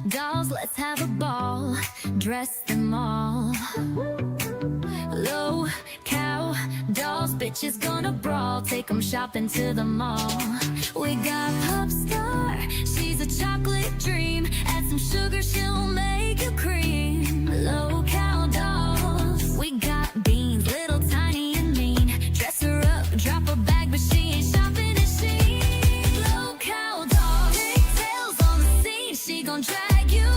dolls, let's have a ball. Dress them all. Low cow dolls, bitches gonna brawl. Take them shopping to the mall. We got Pupstar, she's a chocolate dream. Add some sugar, she'll make you cream. Low cow dolls, we got beans, little tiny and mean. Dress her up, drop a bag, but she ain't shopping at Shein. Low cow dolls, pigtails on the scene. She gon' drag you,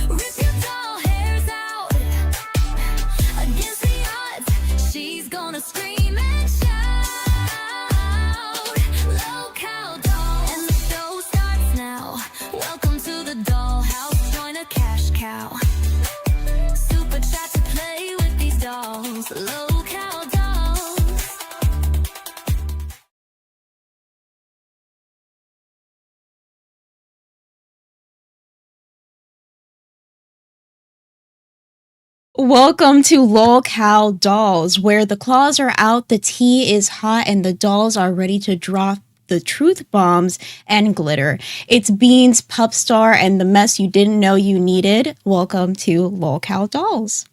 rip your doll hairs out. Against the odds, she's gonna scream and shout. Low cow dolls, and the show starts now. Welcome to the dollhouse, join a cash cow. Super chat to play with these dolls. Low cow dolls. Welcome to Lolcow Dolls, where the claws are out, the tea is hot, and the dolls are ready to drop the truth bombs and glitter. It's Beans, Pupstar, and the mess you didn't know you needed. Welcome to Lolcow Dolls.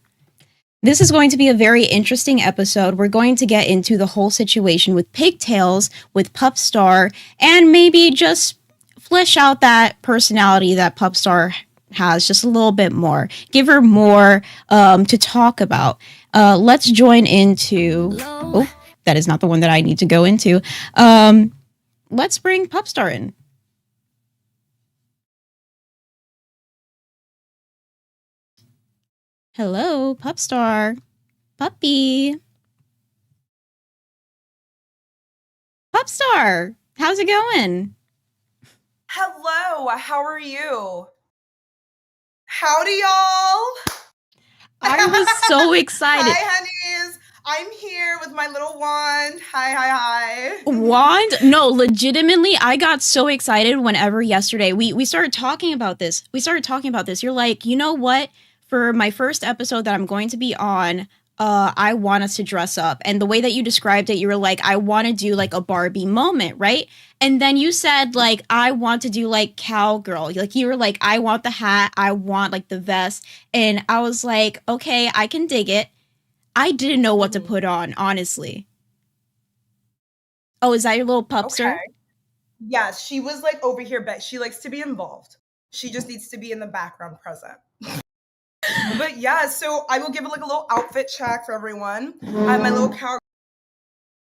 This is going to be a very interesting episode. We're going to get into the whole situation with Pigtails, with Pupstar, and maybe just flesh out that personality that Pupstar has just a little bit more. Give her more to talk about. Let's join into... Oh, that is not the one that I need to go into. Let's bring Pupstar in. Hello, Pupstar. Puppy. Pupstar, how's it going? Hello, how are you? Howdy, y'all. I was so excited. Hi, honeys. I'm here with my little wand. Hi. Wand? No, legitimately, I got so excited whenever yesterday we started talking about this. You're like, you know what? For my first episode that I'm going to be on, I want us to dress up. And the way that you described it, you were like, I want to do like a Barbie moment, right? And then you said like, I want to do like cowgirl. Like you were like, I want the hat. I want like the vest. And I was like, okay, I can dig it. I didn't know what to put on, honestly. Oh, is that your little pupster? Okay. Yeah, she was like over here, but she likes to be involved. She just needs to be in the background present. But yeah, so I will give it like a little outfit check for everyone. I have my little cow.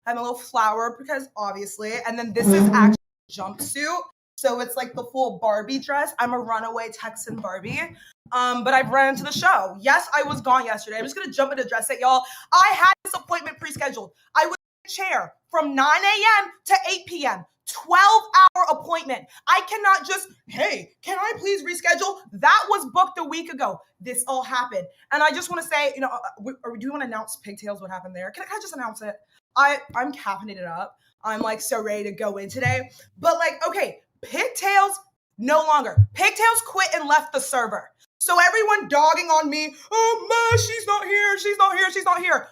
I have a little flower because obviously, and then this is actually a jumpsuit. So it's like the full Barbie dress. I'm a runaway Texan Barbie. But I've run into the show. Yes, I was gone yesterday. I'm just gonna jump into dress it, y'all. I had this appointment pre-scheduled. I was in a chair from 9 a.m. to 8 p.m. 12-hour appointment. I cannot just, hey, can I please reschedule? That was booked a week ago. This all happened. And I just want to say, do you want to announce Pigtails what happened there? Can I just announce it? I'm caffeinated up. I'm like so ready to go in today. But like, okay, Pigtails no longer. Pigtails quit and left the server. So everyone dogging on me, oh my, she's not here.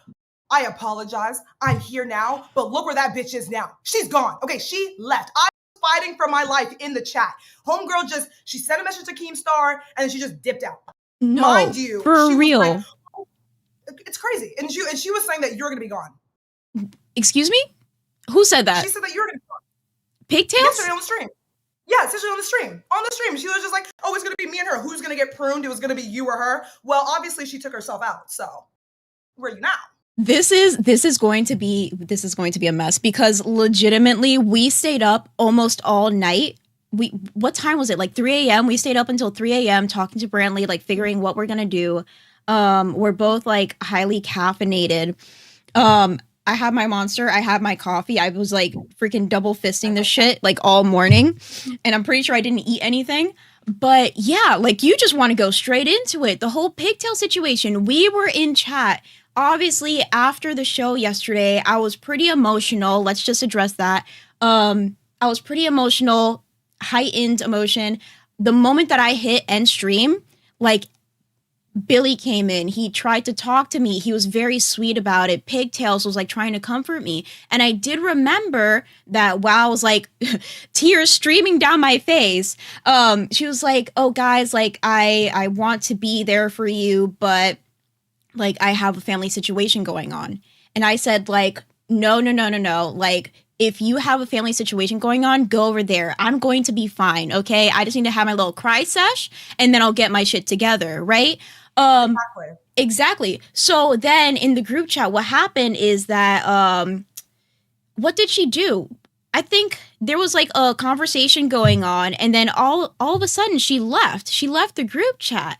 I apologize. I'm here now, but look where that bitch is now. She's gone. Okay, she left. I was fighting for my life in the chat. Homegirl she sent a message to Keemstar and then she just dipped out. No, mind you, for real. Like, oh, it's crazy. And she was saying that you're gonna be gone. Excuse me? Who said that? She said that you're gonna be gone. Pigtails? Yesterday on the stream. Yeah, essentially on the stream. She was just like, oh, it's gonna be me and her. Who's gonna get pruned? It was gonna be you or her. Well, obviously she took herself out. So where are you now? This is going to be a mess because legitimately we stayed up almost all night. What time was it? Like 3 a.m. We stayed up until 3 a.m. talking to Brantley, like figuring what we're gonna do. We're both like highly caffeinated. I have my Monster, I have my coffee. I was like freaking double fisting this shit like all morning, and I'm pretty sure I didn't eat anything. But yeah, like you just want to go straight into it. The whole pigtail situation. We were in chat. Obviously, after the show yesterday, I was pretty emotional. Let's just address that. I was pretty emotional, heightened emotion. The moment that I hit end stream, like Billy came in. He tried to talk to me. He was very sweet about it. Pigtails was like trying to comfort me. And I did remember that while I was like tears streaming down my face, she was like, "Oh guys, like I want to be there for you, but like I have a family situation going on." And I said like, "No, no, no, no, no. Like if you have a family situation going on, go over there. I'm going to be fine, okay? I just need to have my little cry sesh and then I'll get my shit together, right?" Exactly. Exactly. So then in the group chat, what happened is that what did she do? I think there was like a conversation going on, and then all of a sudden she left. She left the group chat.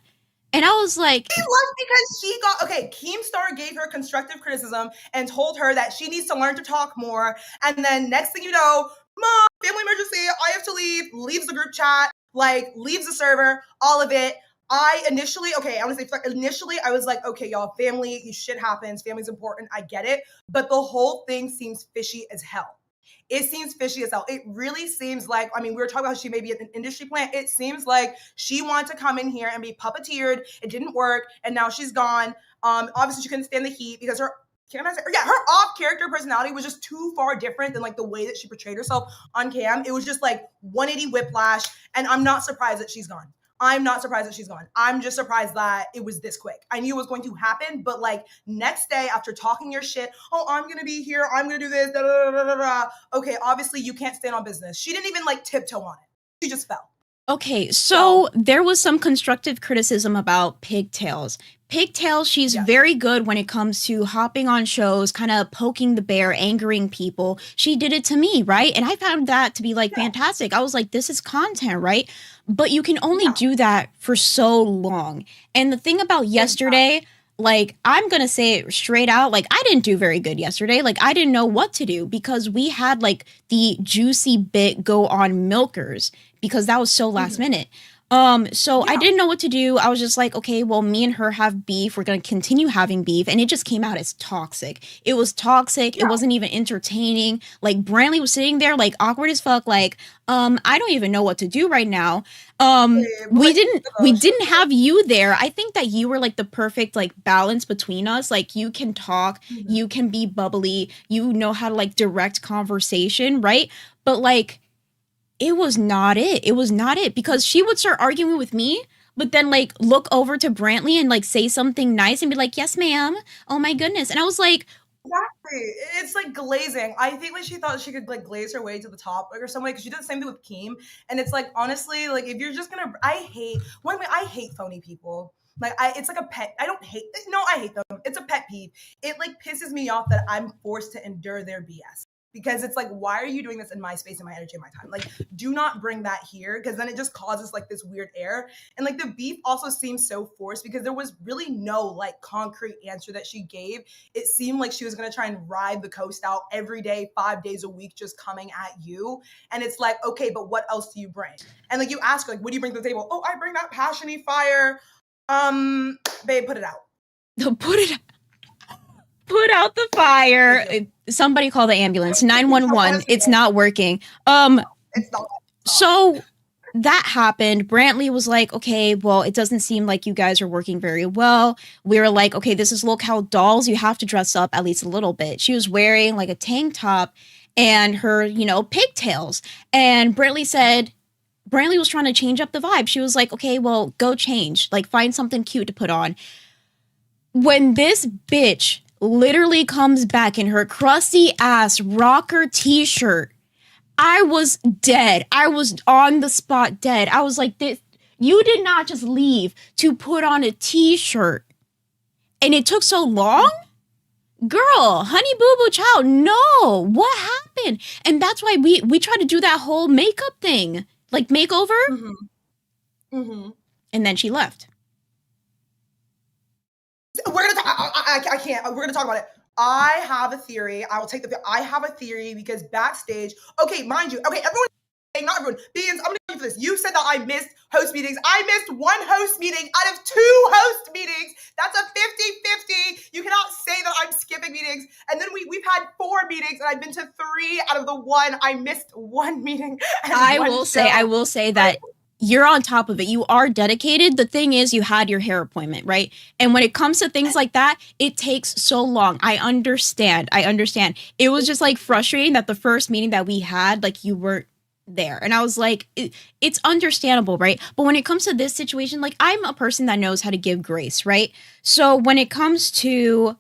And I was like, She left because she got okay. Keemstar gave her constructive criticism and told her that she needs to learn to talk more. And then next thing you know, Mom, family emergency, I have to leave, leaves the group chat, like leaves the server, all of it. I initially, okay, I want to say initially I was like, okay, y'all, family, shit happens, family's important, I get it. But the whole thing seems fishy as hell. It seems fishy as hell. It really seems like, I mean, we were talking about how she may be an industry plant. It seems like she wanted to come in here and be puppeteered. It didn't work. And now she's gone. Obviously she couldn't stand the heat because her off-character personality was just too far different than like the way that she portrayed herself on cam. It was just like 180 whiplash. And I'm not surprised that she's gone. I'm not surprised that she's gone. I'm just surprised that it was this quick. I knew it was going to happen, but like next day after talking your shit, oh, I'm going to be here, I'm going to do this, da, da, da, da, da. Okay, obviously you can't stand on business. She didn't even like tiptoe on it. She just fell. okay, so there was some constructive criticism about Pigtails. Pigtails, she's very good when it comes to hopping on shows, kind of poking the bear, angering people. She did it to me, right? And I found that to be like fantastic. I was like, this is content, right? But you can only do that for so long. And the thing about yesterday, like, I'm going to say it straight out, like, I didn't do very good yesterday. Like, I didn't know what to do because we had, like, the juicy bit go on Milkers because that was so last minute. So I didn't know what to do. I was just like, okay, well, me and her have beef. We're going to continue having beef. And it just came out as toxic. It was toxic. It wasn't even entertaining. Like, Brantley was sitting there, like, awkward as fuck. Like, I don't even know what to do right now. We didn't have you there. I think that you were like the perfect like balance between us. Like, you can talk, you can be bubbly, you know how to like direct conversation, right? But like, it was not it. It was not it because she would start arguing with me, but then like look over to Brantley and like say something nice and be like, "Yes, ma'am. Oh my goodness." And I was like, exactly. It's like glazing. I think like she thought she could like glaze her way to the top like, or some way because she did the same thing with Keem. And it's like honestly, like if you're just gonna, I hate phony people. Like it's like a pet. I don't hate. No, I hate them. It's a pet peeve. It like pisses me off that I'm forced to endure their BS. Because it's like, why are you doing this in my space and my energy and my time? Like, do not bring that here because then it just causes like this weird air. And like the beef also seems so forced because there was really no like concrete answer that she gave. It seemed like she was going to try and ride the coast out every day, 5 days a week, just coming at you. And it's like, okay, but what else do you bring? And like you ask her, like, what do you bring to the table? Oh, I bring that passiony fire. Babe, put it out. Put out the fire. Somebody call the ambulance. 911. It's not working. It's not. So that happened. Brantley was like, okay, well, it doesn't seem like you guys are working very well. We were like, okay, this is locale dolls. You have to dress up at least a little bit. She was wearing like a tank top and her, pigtails. And Brantley was trying to change up the vibe. She was like, okay, well, go change. Like, find something cute to put on. When this bitch literally comes back in her crusty ass rocker t-shirt, I was dead. I was on the spot dead. I was like, this, you did not just leave to put on a t-shirt. And it took so long? Girl, honey boo boo child, no. What happened? And that's why we tried to do that whole makeup thing. Like makeover. And then she left. We're gonna. I can't. We're gonna talk about it. I have a theory. I will take the. I have a theory because backstage. Okay, mind you. Okay, everyone. Not everyone. Beans. I'm gonna tell you for this. You said that I missed host meetings. I missed one host meeting out of 2 host meetings. That's a 50-50. You cannot say that I'm skipping meetings. And then we've had 4 meetings, and I've been to 3 out of the 1. I missed 1 meeting. I will say that you're on top of it. You are dedicated. The thing is, you had your hair appointment, right? And when it comes to things like that, it takes so long. I understand. It was just like frustrating that the first meeting that we had, like you weren't there. And I was like, it's understandable, right? But when it comes to this situation, like I'm a person that knows how to give grace, right? So when it comes to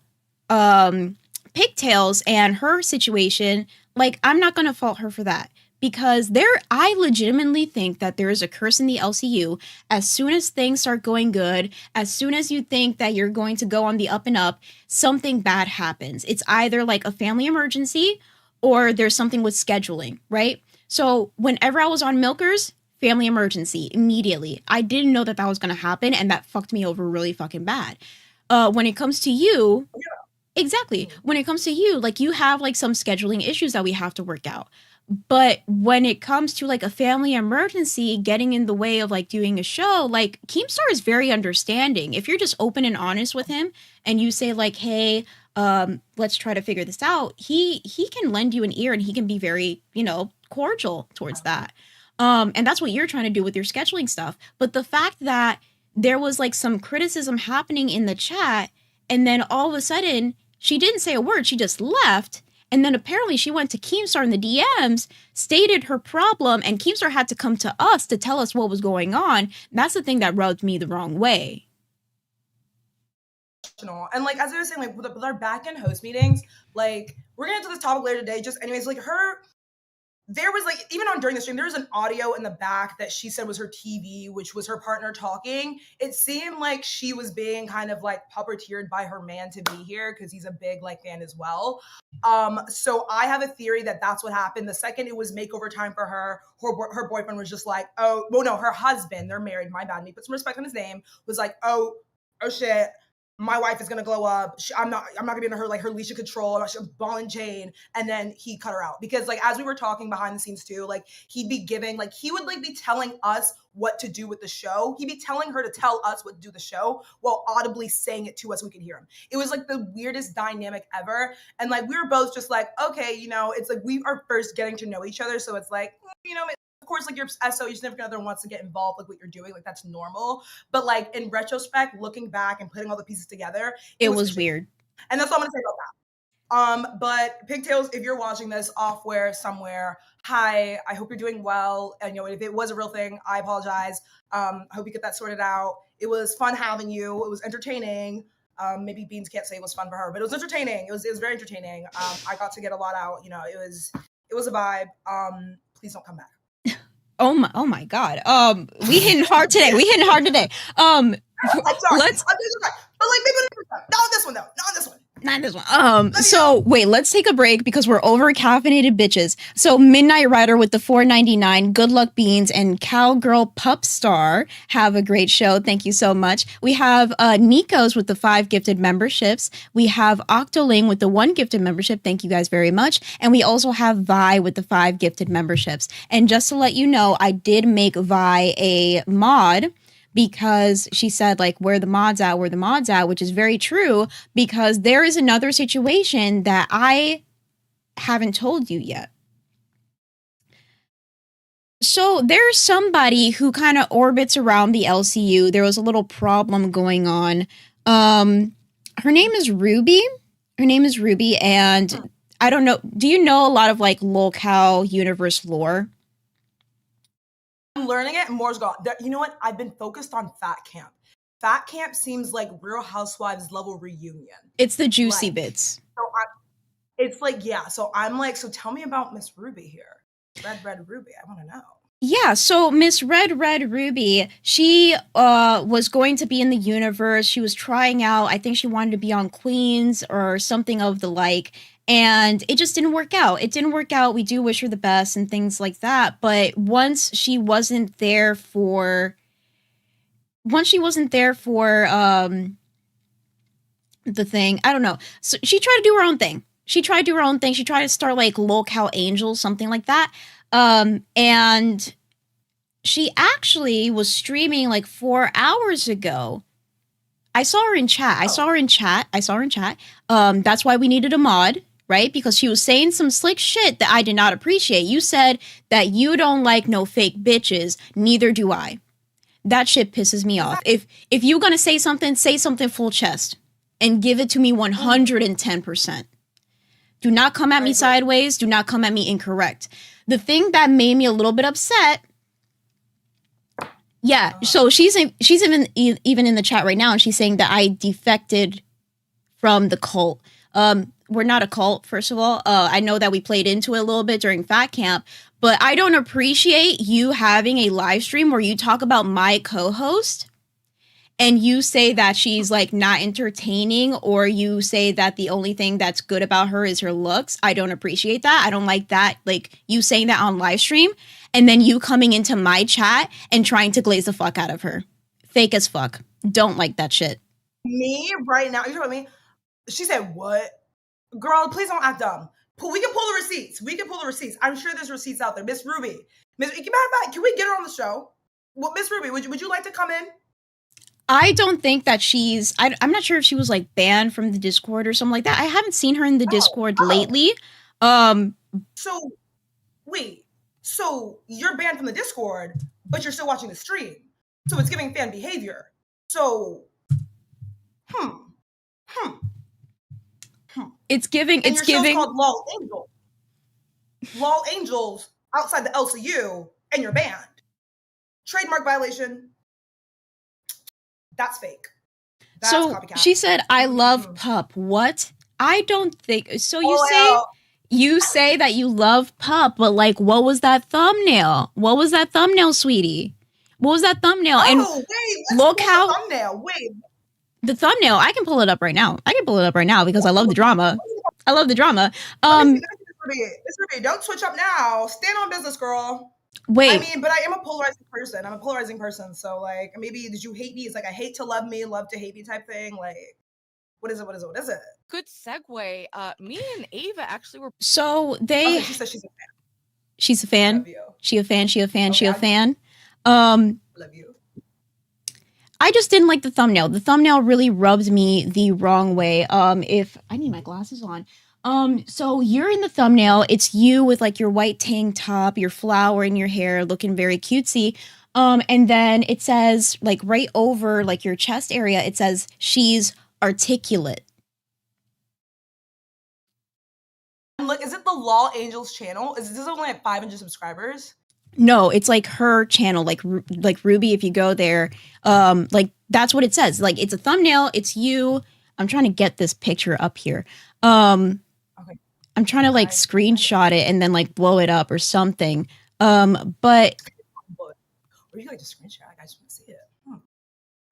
Pigtails and her situation, like I'm not going to fault her for that. Because I legitimately think that there is a curse in the LCU. As soon as things start going good, as soon as you think that you're going to go on the up and up, something bad happens. It's either like a family emergency or there's something with scheduling, right? So whenever I was on Milkers, family emergency, immediately. I didn't know that was going to happen, and that fucked me over really fucking bad. When it comes to you, exactly. When it comes to you, like you have like some scheduling issues that we have to work out. But when it comes to like a family emergency getting in the way of like doing a show, like Keemstar is very understanding. If you're just open and honest with him and you say like, hey, let's try to figure this out, he can lend you an ear and he can be very, cordial towards that. And that's what you're trying to do with your scheduling stuff. But the fact that there was like some criticism happening in the chat and then all of a sudden she didn't say a word, she just left. And then apparently she went to Keemstar in the DMs, stated her problem, and Keemstar had to come to us to tell us what was going on. That's the thing that rubbed me the wrong way. And like, as I was saying, like with our back-end host meetings, like we're gonna get to this topic later today. Just anyways, like there was like, even on during the stream, there was an audio in the back that she said was her TV, which was her partner talking. It seemed like she was being kind of like puppeteered by her man to be here because he's a big like fan as well. So I have a theory that that's what happened. The second it was makeover time for her boyfriend was just like, oh, well, no, her husband, they're married, my bad, me put some respect on his name, was like, oh shit, my wife is gonna glow up. I'm not gonna be under her like her leash of control, ball and chain. And then he cut her out because like as we were talking behind the scenes too, like he'd be giving like he would like be telling us what to do with the show. He'd be telling her to tell us what to do the show while audibly saying it to us so we could hear him. It was like the weirdest dynamic ever. And like we were both just like, okay, it's like we are first getting to know each other, so it's like of course, like your SO, your significant other wants to get involved with what you're doing. Like that's normal. But like in retrospect, looking back and putting all the pieces together, it was weird. And that's all I'm gonna say about that. But Pigtails, if you're watching this offware somewhere, hi, I hope you're doing well. And if it was a real thing, I apologize. I hope you get that sorted out. It was fun having you. It was entertaining. Maybe Beans can't say it was fun for her, but it was entertaining. It was very entertaining. I got to get a lot out. It was a vibe. Please don't come back. Oh my God. We hitting hard today. I'm sorry. But like maybe not on this one though. Not on this one. So wait, let's take a break because we're over caffeinated bitches. So Midnight Rider with the $4.99, Good Luck Beans, and Cowgirl Pupstar have a great show. Thank you so much. We have Nico's with the 5 gifted memberships. We have Octoling with the 1 gifted membership. Thank you guys very much. And we also have Vi with the 5 gifted memberships. And just to let you know, I did make Vi a mod because she said, like, where the mods at, which is very true, because there is another situation that I haven't told you yet. So there's somebody who kind of orbits around the LCU. There was a little problem going on. Her name is Ruby. And I don't know. Do you know a lot of, like, lolcow universe lore? I'm learning it and more's gone. You know what? I've been focused on Fat Camp. Fat Camp seems like Real Housewives level reunion. It's the juicy bits. So it's like, yeah. So I'm like, so tell me about Miss Ruby here. Red Ruby. I want to know. Yeah, so Miss Red Ruby, she was going to be in the universe. She was trying out. I think she wanted to be on Queens or something of the like. And it just didn't work out. We do wish her the best and things like that. But once she wasn't there for the thing, I don't know. So she tried to do her own thing. She tried to start like lolcow Angels, something like that. And she actually was streaming like 4 hours ago. I saw her in chat. That's why we needed a mod. right? Because she was saying some slick shit that I did not appreciate. You said that you don't like no fake bitches. Neither do I. That shit pisses me off. If you're gonna say something full chest and give it to me 110%. Do not come at me sideways. Do not come at me incorrect. The thing that made me a little bit upset. Yeah, so she's even in the chat right now, and she's saying that I defected from the cult. We're not a cult, first of all. I know that we played into it a little bit during Fat Camp, but I don't appreciate you having a live stream where you talk about my co-host and you say that she's like not entertaining, or you say that the only thing that's good about her is her looks. I don't appreciate that. I don't like that. Like you saying that on live stream and then you coming into my chat and trying to glaze the fuck out of her. Fake as fuck. Don't like that shit. Me right now, you're telling me, she said, what? Girl, please don't act dumb. We can pull the receipts. I'm sure there's receipts out there. Miss Ruby. Can we get her on the show? Well, Miss Ruby, would you like to come in? I don't think that I'm not sure if she was like banned from the Discord or something like that. I haven't seen her in the Discord lately. So you're banned from the Discord, but you're still watching the stream. So it's giving fan behavior. So, It's giving. And your show's called LOL Angels. LOL Angels outside the LCU, and you're banned. Trademark violation. That's fake. That's so copycat. She said, "I love Pup." What? I don't think so. You say that you love Pup, but like, what was that thumbnail? What was that thumbnail, sweetie? What was that thumbnail? Look how thumbnail. The thumbnail. I can pull it up right now. Because I love the drama. Miss Ruby, don't switch up now. Stand on business, girl. Wait. I mean, but I am a polarizing person. I'm a polarizing person. So, like, maybe did you hate me? It's like I hate to love me, love to hate me type thing. Like, what is it? Good segue. Me and Ava actually were. So they. Okay, she said she's a fan. She's a fan. Love you. She a fan. Love you. I just didn't like the thumbnail. The thumbnail really rubbed me the wrong way. If I need my glasses on. So you're in the thumbnail. It's you with like your white tank top, your flower in your hair, looking very cutesy. And then it says like right over like your chest area, it says she's articulate. Look, is it the LOL Angels channel? Is this only like 500 subscribers? No, it's like her channel, like Ruby. If you go there, like that's what it says. Like it's a thumbnail. It's you. I'm trying to get this picture up here. Okay. I'm trying to like screenshot it and then like blow it up or something. But or you like to screenshot? I just want to see it.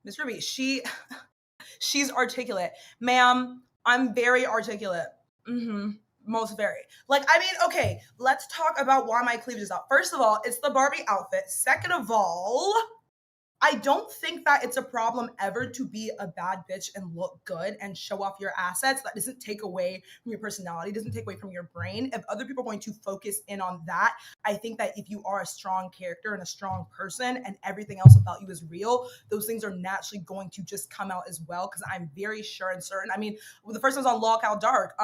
Miss Ruby, she's articulate, ma'am. I'm very articulate. Most very. Like, I mean, okay, let's talk about why my cleavage is out. First of all, it's the Barbie outfit. Second of all, I don't think that it's a problem ever to be a bad bitch and look good and show off your assets. That doesn't take away from your personality, doesn't take away from your brain. If other people are going to focus in on that, I think that if you are a strong character and a strong person and everything else about you is real, those things are naturally going to just come out as well. Because I'm very sure and certain. I mean, the first one was on Law Cal Dark.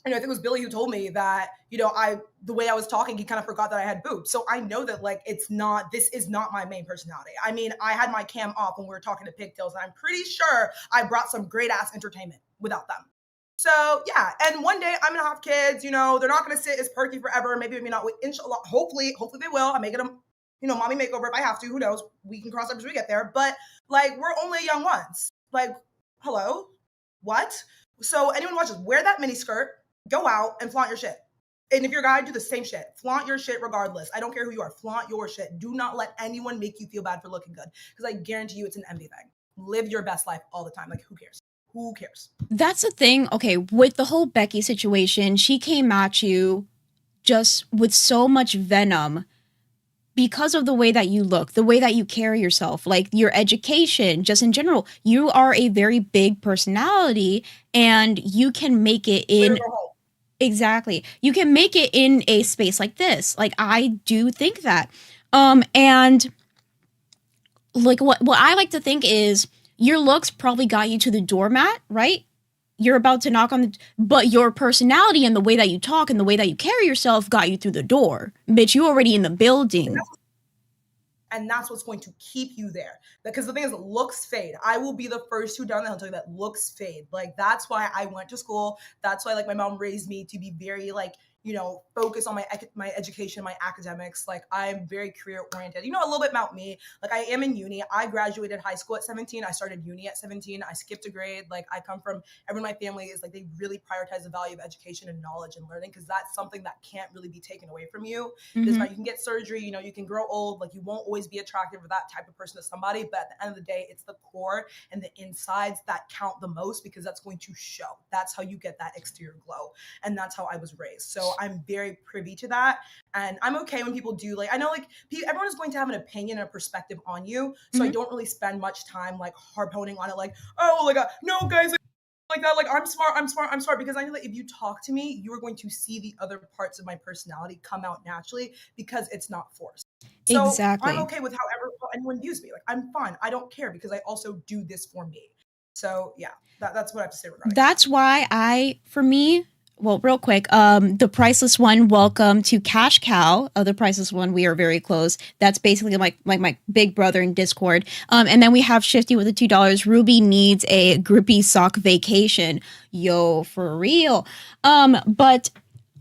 I think it was Billy who told me that, the way I was talking, he kind of forgot that I had boobs. So I know that like, this is not my main personality. I mean, I had my cam off when we were talking to Pigtails, and I'm pretty sure I brought some great ass entertainment without them. So yeah. And one day I'm going to have kids, they're not going to sit as perky forever. Maybe not. Inshallah, hopefully they will. I may get them, mommy makeover if I have to, who knows? We can cross up as we get there. But like, we're only young ones. Like, hello, what? So anyone watches, wear that mini skirt. Go out and flaunt your shit. And if you're a guy, do the same shit. Flaunt your shit regardless. I don't care who you are. Flaunt your shit. Do not let anyone make you feel bad for looking good. Because I guarantee you it's an envy thing. Live your best life all the time. Like, who cares? Who cares? That's the thing. Okay, with the whole Becky situation, she came at you just with so much venom because of the way that you look, the way that you carry yourself, like your education, just in general. You are a very big personality, and you can make it in... Exactly. You can make it in a space like this. Like, I do think that. And like what I like to think is your looks probably got you to the doormat, right? you're about to knock on the, but your personality and the way that you talk and the way that you carry yourself got you through the door. Bitch, you already in the building. And that's what's going to keep you there. Because the thing is, looks fade. I will be the first to down the hill tell you that looks fade. Like, that's why I went to school. That's why, like, my mom raised me to be very, like, you know, focus on my education, my academics. Like, I'm very career oriented. You know, a little bit about me. Like, I am in uni. I graduated high school at 17. I started uni at 17. I skipped a grade. Like, I come from, everyone in my family is like, they really prioritize the value of education and knowledge and learning, because that's something that can't really be taken away from you. This right, you can get surgery, you know, you can grow old, like, you won't always be attractive or that type of person to somebody, but at the end of the day, it's the core and the insides that count the most, because that's going to show. That's how you get that exterior glow, and that's how I was raised. So I'm very privy to that, and I'm okay when people do, like, I know, like, everyone is going to have an opinion and a perspective on you, so I don't really spend much time like harponing on it, like, oh, like, no, guys, like that, like, I'm smart, because I know that if you talk to me, you are going to see the other parts of my personality come out naturally, because it's not forced. So Exactly. I'm okay with however anyone views me. Like, I'm fine. I don't care, because I also do this for me. So yeah, that's what I have to say regarding That's why for me, well, real quick, the Priceless One, welcome to Cash Cow. The Priceless One, we are very close. That's basically like my big brother in Discord. And then we have Shifty with the $2. Ruby needs a grippy sock vacation. Yo, for real. But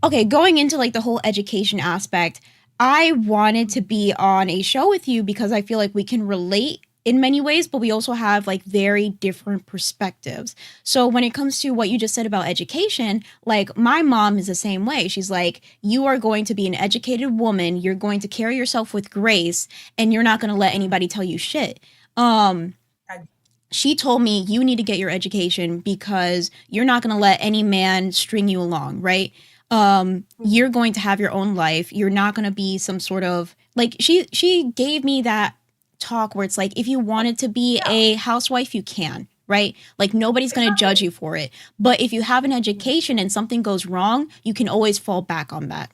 okay, going into like the whole education aspect, I wanted to be on a show with you because I feel like we can relate in many ways, but we also have like very different perspectives. So when it comes to what you just said about education, like my mom is the same way. She's like, you are going to be an educated woman, you're going to carry yourself with grace, and you're not going to let anybody tell you shit. She told me you need to get your education because you're not going to let any man string you along, right? You're going to have your own life. You're not going to be some sort of like she gave me that talk where it's like, if you wanted to be a housewife, you can, right? Like nobody's going to judge you for it. But if you have an education and something goes wrong, you can always fall back on that.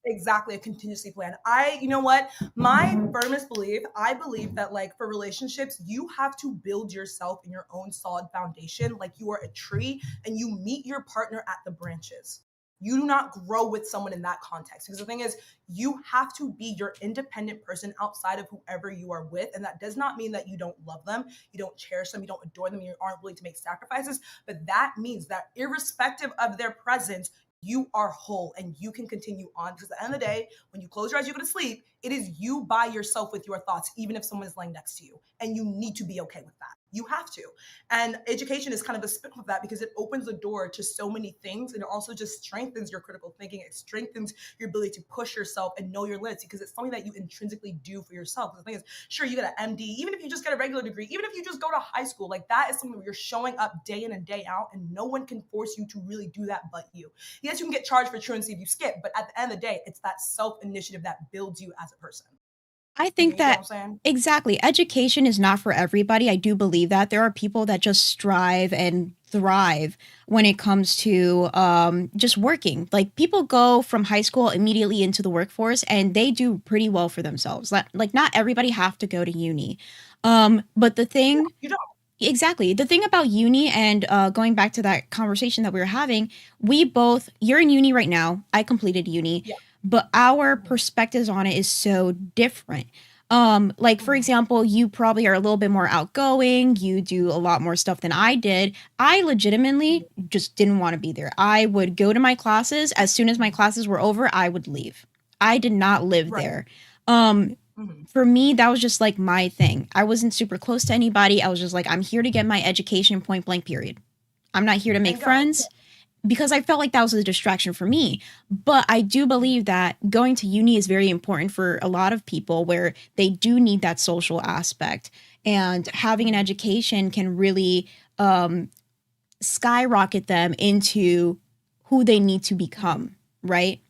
Exactly, a contingency plan. You know what? My firmest belief, I believe that like for relationships, you have to build yourself in your own solid foundation. Like you are a tree and you meet your partner at the branches. You do not grow with someone in that context, because the thing is, you have to be your independent person outside of whoever you are with. And that does not mean that you don't love them, you don't cherish them, you don't adore them, you aren't willing to make sacrifices. But that means that irrespective of their presence, you are whole and you can continue on. Because at the end of the day, when you close your eyes, you go to sleep, it is you by yourself with your thoughts, even if someone is laying next to you. And you need to be okay with that. You have to. And education is kind of a spin of that, because it opens the door to so many things. And it also just strengthens your critical thinking. It strengthens your ability to push yourself and know your limits, because it's something that you intrinsically do for yourself. The thing is, sure, you get an MD, even if you just get a regular degree, even if you just go to high school, like that is something where you're showing up day in and day out, and no one can force you to really do that but you. Yes, you can get charged for truancy if you skip, but at the end of the day, it's that self-initiative that builds you as a person. I think that exactly. Education is not for everybody. I do believe that there are people that just strive and thrive when it comes to just working. Like people go from high school immediately into the workforce and they do pretty well for themselves. Like not everybody have to go to uni. But the thing you don't. Exactly. The thing about uni and going back to that conversation that we were having, you're in uni right now. I completed uni, but our perspectives on it is so different. Like for example, you probably are a little bit more outgoing. You do a lot more stuff than I did. I legitimately just didn't want to be there. I would go to my classes. As soon as my classes were over, I would leave. I did not live there. For me, that was just like my thing. I wasn't super close to anybody. I was just like, I'm here to get my education, point blank, period. I'm not here to make friends, because I felt like that was a distraction for me. But I do believe that going to uni is very important for a lot of people, where they do need that social aspect. And having an education can really skyrocket them into who they need to become, right?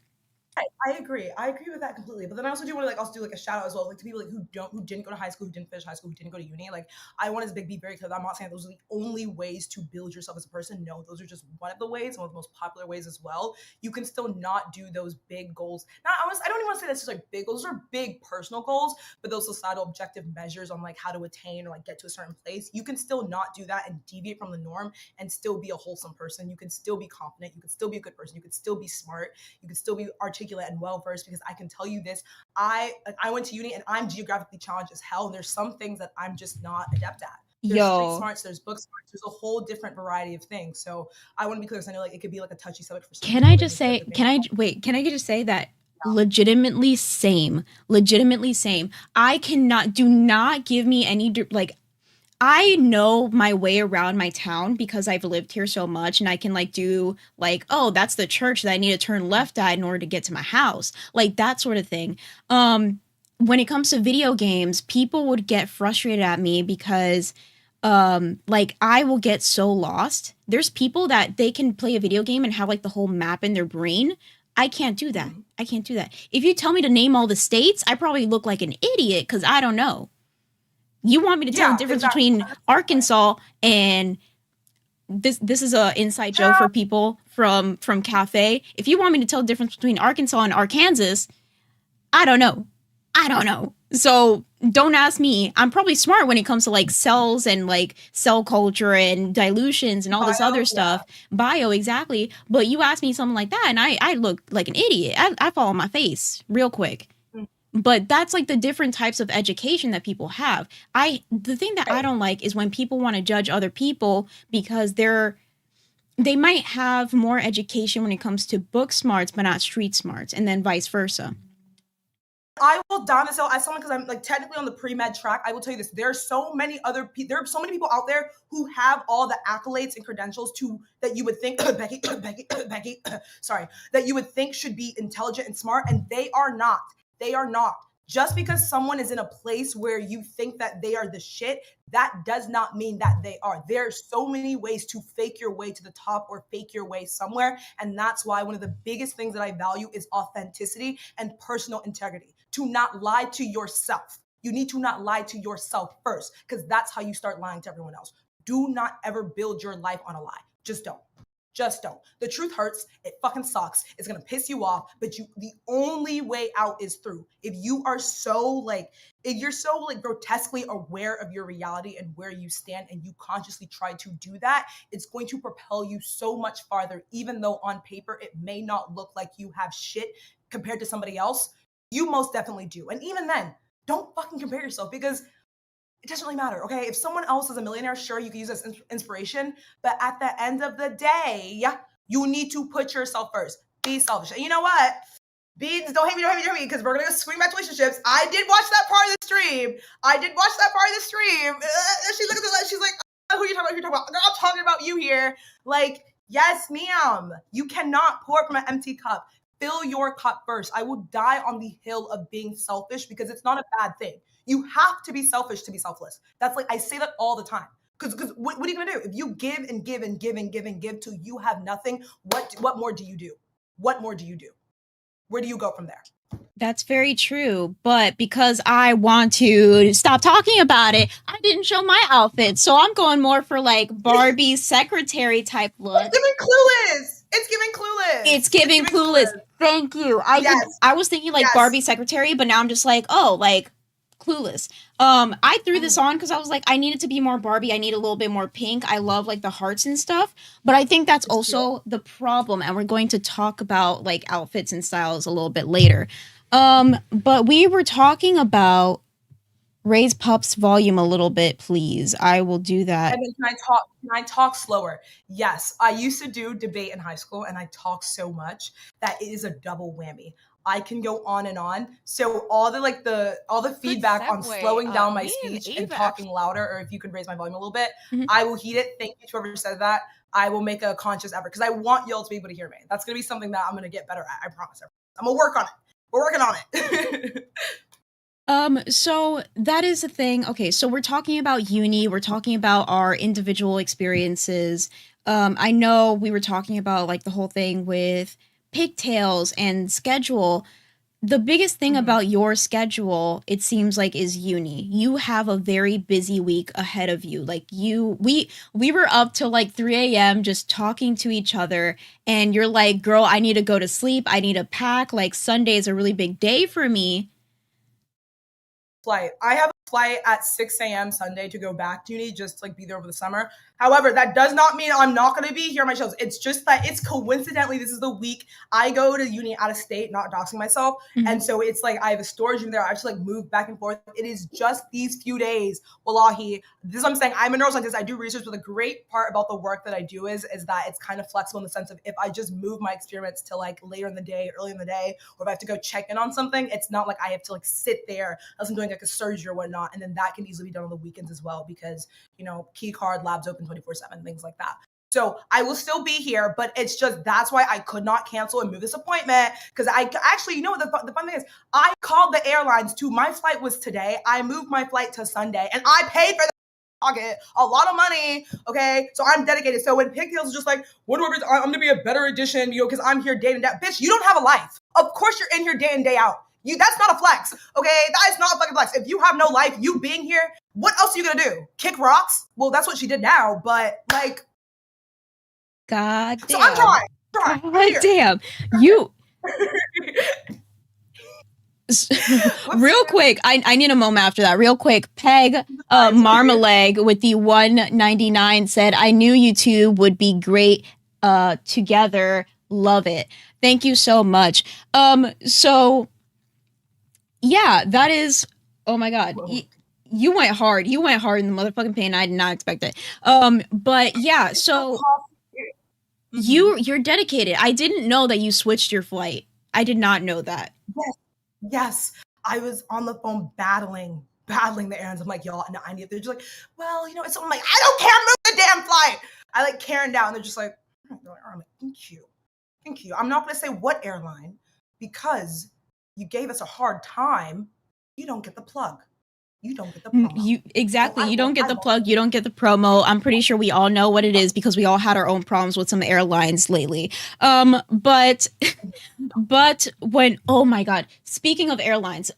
I agree. I agree with that completely. But then I also do want to also do a shout out as well, like to people like who didn't go to high school, who didn't finish high school, who didn't go to uni. Like I want to be very clear that I'm not saying those are the only ways to build yourself as a person. No, those are just one of the ways, one of the most popular ways as well. You can still not do those big goals. Not I don't even want to say that's just like big goals. Those are big personal goals, but those societal objective measures on like how to attain or like get to a certain place. You can still not do that and deviate from the norm and still be a wholesome person. You can still be confident. You can still be a good person. You can still be smart. You can still be articulate and well versed, because I can tell you this, I went to uni and I'm geographically challenged as hell, and there's some things that I'm just not adept at. There's street Yo, smarts, there's book smarts, there's a whole different variety of things. So I want to be clear, because I know like it could be like a touchy subject for some can people. I They just may feel say, like they're can being I wait, can I just say that legitimately same, legitimately same. I cannot, do not give me any, like, I know my way around my town because I've lived here so much, and I can like do like, oh, that's the church that I need to turn left at in order to get to my house. Like that sort of thing. When it comes to video games, people would get frustrated at me because like I will get so lost. There's people that they can play a video game and have like the whole map in their brain. I can't do that. I can't do that. If you tell me to name all the states, I probably look like an idiot because I don't know. You want me to tell the difference exactly. between Arkansas and this is a inside joke for people from Cafe. If you want me to tell the difference between Arkansas and Arkansas, I don't know. I don't know. So don't ask me. I'm probably smart when it comes to like cells and like cell culture and dilutions and all this other stuff. Bio, exactly. But you ask me something like that and I look like an idiot. I fall on my face real quick. But that's like the different types of education that people have. The thing that I don't like is when people want to judge other people because they might have more education when it comes to book smarts, but not street smarts, and then vice versa. I will down this hill as someone, because I'm like technically on the pre-med track. I will tell you this: there are so many there are so many people out there who have all the accolades and credentials that you would think Becky, sorry, that you would think should be intelligent and smart, and they are not. They are not. Just because someone is in a place where you think that they are the shit, that does not mean that they are. There are so many ways to fake your way to the top or fake your way somewhere. And that's why one of the biggest things that I value is authenticity and personal integrity. To not lie to yourself. You need to not lie to yourself first, because that's how you start lying to everyone else. Do not ever build your life on a lie. Just don't. Just don't. The truth hurts. It fucking sucks. It's gonna piss you off. But the only way out is through. If you're so grotesquely aware of your reality and where you stand, and you consciously try to do that, it's going to propel you so much farther. Even though on paper it may not look like you have shit compared to somebody else, you most definitely do. And even then, don't fucking compare yourself, because it doesn't really matter, okay? If someone else is a millionaire, sure, you can use this inspiration, but at the end of the day, you need to put yourself first. Be selfish. And you know what? Beans, don't hate me, because we're gonna go swing back to relationships. I did watch that part of the stream. She looked at the she's like, oh, who are you talking about? Girl, I'm talking about you here. Like, yes, ma'am. You cannot pour from an empty cup. Fill your cup first. I will die on the hill of being selfish, because it's not a bad thing. You have to be selfish to be selfless. That's like, I say that all the time. Because what are you gonna do? If you give and give and give and give and give till you have nothing, what more do you do? What more do you do? Where do you go from there? That's very true. But because I want to stop talking about it, I didn't show my outfit. So I'm going more for like Barbie secretary type look. It's giving clueless. It's giving clueless. Thank you. I was thinking like Barbie secretary, but now I'm just like, oh, like clueless. I threw this on because I was like, I need it to be more Barbie. I need a little bit more pink. I love like the hearts and stuff, but I think that's also the problem. And we're going to talk about like outfits and styles a little bit later. But we were talking about raise Pup's volume a little bit, please. I will do that. And then can I talk slower? Yes, I used to do debate in high school, and I talk so much that it is a double whammy. I can go on and on. So all the feedback on slowing down my speech and talking louder, or if you could raise my volume a little bit, I will heed it. Thank you to whoever said that. I will make a conscious effort, because I want y'all to be able to hear me. That's going to be something that I'm going to get better at. I promise. I'm going to work on it. We're working on it. So that is the thing. Okay, so we're talking about uni, we're talking about our individual experiences. I know we were talking about like the whole thing with Pigtails and schedule, the biggest thing about your schedule, it seems like, is uni. You have a very busy week ahead of you. Like we were up till like 3 a.m. just talking to each other, and you're like, girl, I need to go to sleep. I need to pack. Like Sunday is a really big day for me. Flight. I have a flight at 6 a.m. Sunday to go back to uni, just to like be there over the summer. However, that does not mean I'm not going to be here on my shows. It's just that it's coincidentally, this is the week I go to uni out of state, not doxing myself. And so it's like I have a storage room there. I have to like move back and forth. It is just these few days. Wallahi, this is what I'm saying. I'm a neuroscientist. I do research, but the great part about the work that I do is that it's kind of flexible in the sense of if I just move my experiments to like later in the day, early in the day, or if I have to go check in on something, it's not like I have to like sit there unless I'm doing like a surgery or whatnot. And then that can easily be done on the weekends as well because, you know, key card labs open 24/7, things like that. So I will still be here, but it's just, that's why I could not cancel and move this appointment. Because I actually, you know what the fun thing is? I called the airlines too. My flight was today. I moved my flight to Sunday and I paid for the pocket a lot of money. Okay. So I'm dedicated. So when Pigtails is just like, what do I'm going to be a better addition, you know, because I'm here day and day. Bitch, you don't have a life. Of course you're in here day in, day out. That's not a flex, okay? That is not a fucking flex. If you have no life, you being here, what else are you gonna do? Kick rocks? Well, that's what she did now, but like, God damn. So I'm trying. God damn. You. Real quick, I need a moment after that. Real quick, Peg Marmalade with the 199 said, I knew you two would be great together. Love it. Thank you so much. So yeah, that is, oh my God. You went hard. You went hard in the motherfucking pain. I did not expect it. But yeah, so you're dedicated. I didn't know that you switched your flight. I did not know that. Yes. I was on the phone battling the errands. I'm like, y'all, no, I need it. They're just like, well, you know, it's, I'm like, I don't care, move the damn flight. I like Karen down. They're just like, I'm like, thank you. I'm not going to say what airline because you gave us a hard time. You don't get the plug. You don't get the promo. You don't get the plug. You don't get the promo. I'm pretty sure we all know what it is because we all had our own problems with some airlines lately. But when, oh my God, speaking of airlines,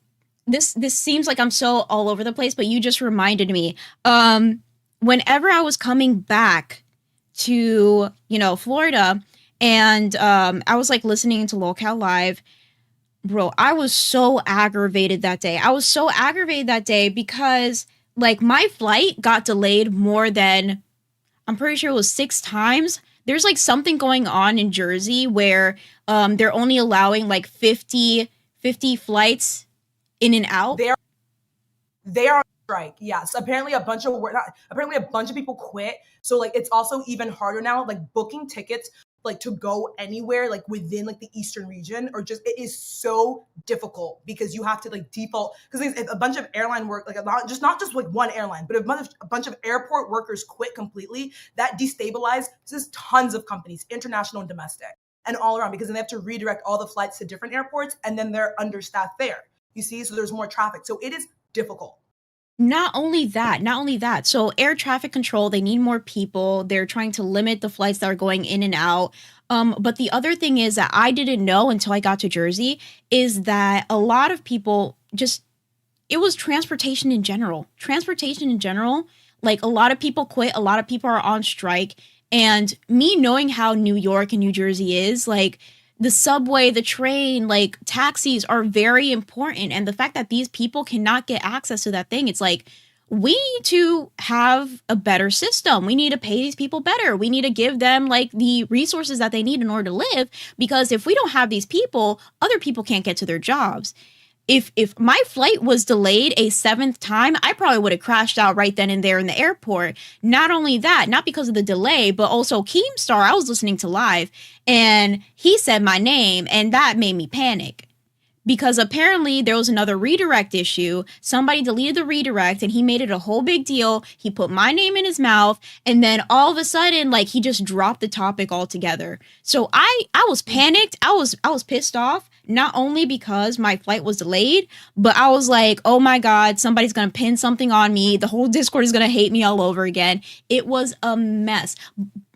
this seems like I'm so all over the place, but you just reminded me. Whenever I was coming back to, you know, Florida, and I was like listening to Locale Live. Bro, I was so aggravated that day. Because like my flight got delayed more than, I'm pretty sure it was 6 times. There's like something going on in Jersey where they're only allowing like 50 flights in and out. They are on strike. Yes. Apparently a bunch of people quit. So like it's also even harder now, like booking tickets like to go anywhere like within like the eastern region, or just it is so difficult because you have to like default, because a bunch of airline work, like not just like one airline, but a bunch of airport workers quit completely. That destabilizes tons of companies, international and domestic and all around, because then they have to redirect all the flights to different airports and then they're understaffed there, you see, so there's more traffic, so it is difficult. Not only that. So air traffic control, they need more people. They're trying to limit the flights that are going in and out. But the other thing is that I didn't know until I got to Jersey is that a lot of people it was transportation in general. Like a lot of people quit. A lot of people are on strike. And me knowing how New York and New Jersey is, like, the subway, the train, like taxis are very important. And the fact that these people cannot get access to that thing, it's like, we need to have a better system. We need to pay these people better. We need to give them like the resources that they need in order to live. Because if we don't have these people, other people can't get to their jobs. If my flight was delayed a 7th time, I probably would have crashed out right then and there in the airport. Not only that, not because of the delay, but also Keemstar, I was listening to live and he said my name and that made me panic. Because apparently there was another redirect issue. Somebody deleted the redirect and he made it a whole big deal. He put my name in his mouth and then all of a sudden, like, he just dropped the topic altogether. So I was panicked. I was pissed off, not only because my flight was delayed, but I was like, oh my God, somebody's going to pin something on me. The whole Discord is going to hate me all over again. It was a mess.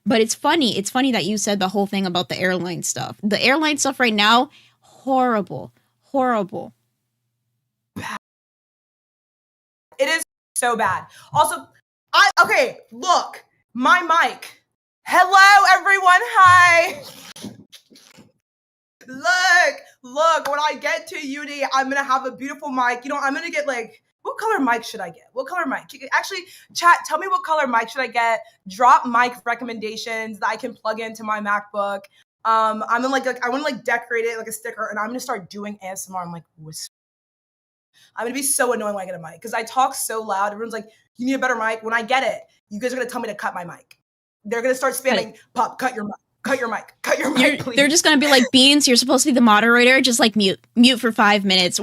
But it's funny. It's funny that you said the whole thing about the airline stuff. The airline stuff right now, horrible. Horrible. It is so bad. Also, okay, look, my mic. Hello, everyone. Hi. Look, when I get to uni, I'm gonna have a beautiful mic. You know, I'm gonna get like, what color mic should I get? What color mic? Actually, chat, tell me what color mic should I get? Drop mic recommendations that I can plug into my MacBook. I'm gonna like I want to like decorate it like a sticker, and I'm gonna start doing ASMR. I'm like, whisper. I'm gonna be so annoying when I get a mic because I talk so loud. Everyone's like, you need a better mic. When I get it, you guys are gonna tell me to cut my mic. They're gonna start spamming, Pop, cut your mic. Cut your mic. Cut your mic, please. They're just gonna be like, Beans, you're supposed to be the moderator. Just like mute for 5 minutes.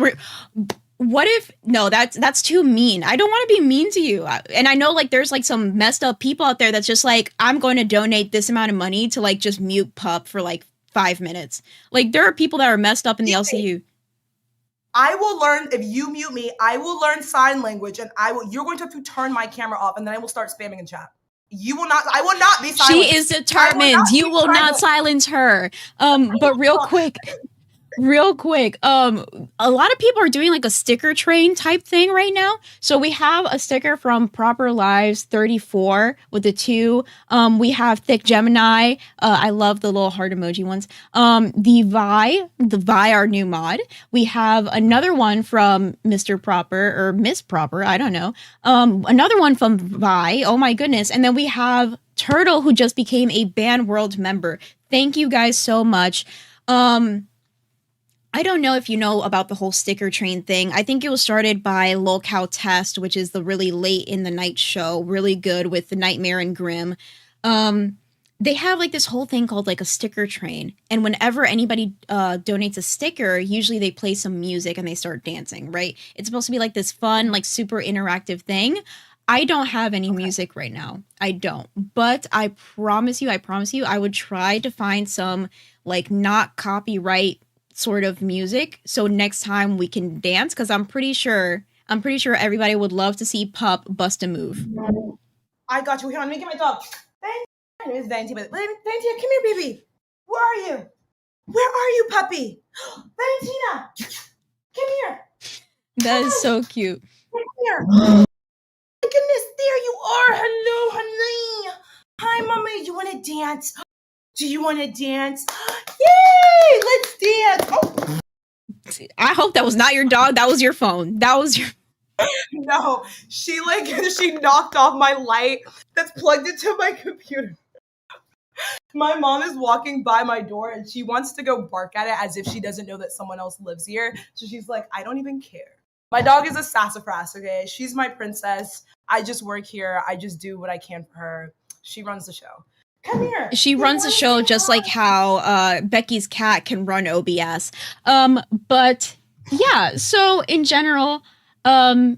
What if? No, that's too mean. I don't want to be mean to you. And I know like there's like some messed up people out there that's just like, I'm going to donate this amount of money to like just mute Pup for like 5 minutes. Like there are people that are messed up in the LCU. I will learn, if you mute me, I will learn sign language, and you're going to have to turn my camera off, and then I will start spamming in chat. I will not be silenced. She is determined. You will not silence her. But real quick, a lot of people are doing like a sticker train type thing right now. So we have a sticker from Proper Lives 34 with the 2. We have Thick Gemini. I love the little heart emoji ones. The Vi, our new mod. We have another one from Mr. Proper or Miss Proper. I don't know. Another one from Vi. Oh my goodness. And then we have Turtle, who just became a Band World member. Thank you guys so much. I don't know if you know about the whole sticker train thing. I think it was started by Lolcow Test, which is the really late in the night show, really good with the Nightmare and Grimm. They have like this whole thing called like a sticker train. And whenever anybody donates a sticker, usually they play some music and they start dancing, right? It's supposed to be like this fun, like super interactive thing. I don't have any music right now. I don't. But I promise you, I would try to find some like not copyright sort of music, so next time we can dance, because I'm pretty sure everybody would love to see Pup bust a move. I got you. Here, let me get my dog. My name is Venti, but Valentina, come here, baby. Where are you? Where are you, puppy? Valentina, come here. That is so cute. Come here. My goodness, there you are. Hello, honey. Hi, mommy. You want to dance? Do you want to dance? Yay! Let's dance. Oh. I hope that was not your dog. That was your phone. That was your... No, she knocked off my light that's plugged into my computer. My mom is walking by my door and she wants to go bark at it as if she doesn't know that someone else lives here. So she's like, I don't even care. My dog is a sassafras, okay? She's my princess. I just work here. I just do what I can for her. She runs the show. Come here. She runs the show just like how Becky's cat can run OBS. But yeah, so in general, the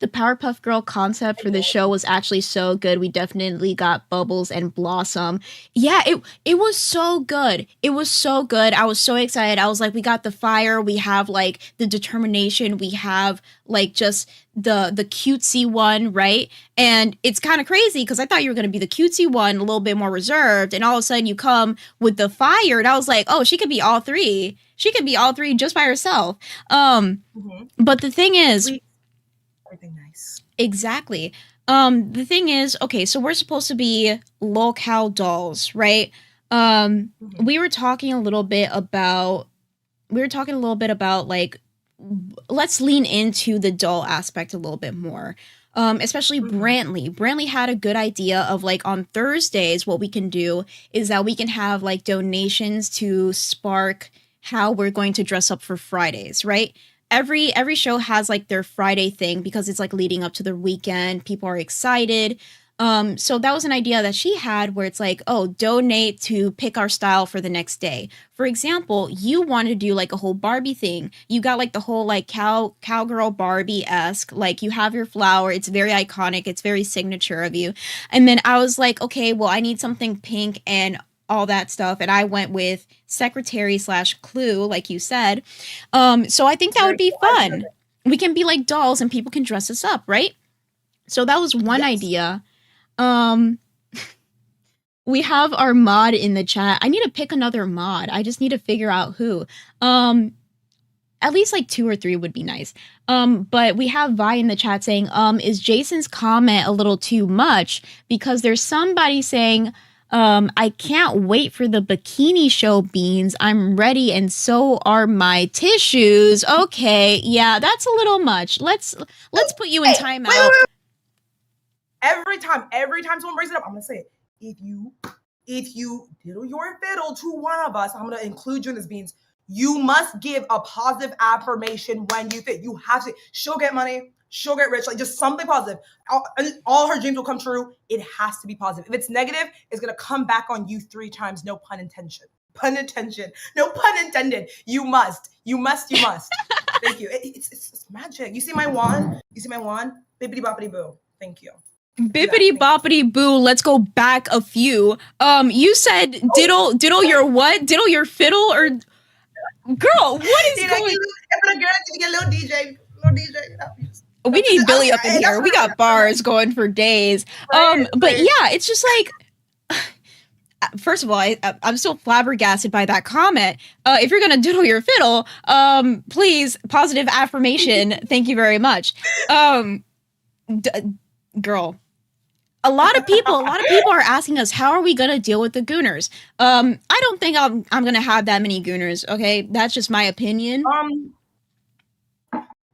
Powerpuff Girl concept for the show was actually so good. We definitely got Bubbles and Blossom. Yeah, it was so good. It was so good. I was so excited. I was like, we got the fire. We have like the determination. We have like just the cutesy one, right? And it's kind of crazy because I thought you were going to be the cutesy one, a little bit more reserved. And all of a sudden you come with the fire. And I was like, oh, she could be all three. She could be all three just by herself. But the thing is... everything nice. Exactly. The thing is, okay, so we're supposed to be Lolcow dolls, right? We were talking a little bit about like, let's lean into the doll aspect a little bit more. Especially Brantley. Brantley had a good idea of like on Thursdays, what we can do is that we can have like donations to spark how we're going to dress up for Fridays, right? Every show has like their Friday thing because it's like leading up to the weekend. People are excited. So that was an idea that she had where it's like, oh, donate to pick our style for the next day. For example, you wanted to do like a whole Barbie thing. You got like the whole like cowgirl Barbie-esque, like you have your flower. It's very iconic. It's very signature of you. And then I was like, okay, well, I need something pink and all that stuff. And I went with secretary/clue, like you said. So I think that would be fun. We can be like dolls and people can dress us up, right? So that was one idea. we have our mod in the chat. I need to pick another mod. I just need to figure out who. At least like 2 or 3 would be nice. But we have Vi in the chat saying, is Jason's comment a little too much? Because there's somebody saying, I can't wait for the bikini show, Beans. I'm ready, and so are my tissues. Okay, yeah, that's a little much. Let's put you in timeout. Wait. Every time someone brings it up, I'm gonna say it. If you diddle your fiddle to one of us, I'm gonna include you in this, Beans. You must give a positive affirmation when you think. You have to. She'll get money. She'll get rich. Like, just something positive. All her dreams will come true. It has to be positive. If it's negative, it's going to come back on you 3 times. No pun intention. Pun intention. No pun intended. You must. Thank you. It's magic. You see my wand? Bippity boppity boo. Thank you. Bippity boppity boo. Let's go back a few. You said diddle your what? Diddle your fiddle, or girl, what is going? Little DJ. We need Billy up in here. We got bars going for days. But yeah, it's just like, first of all, I'm still flabbergasted by that comment. If you're gonna diddle your fiddle, please, positive affirmation. Thank you very much. Girl. A lot of people are asking us, how are we gonna deal with the gooners? I don't think I'm gonna have that many gooners. Okay, that's just my opinion.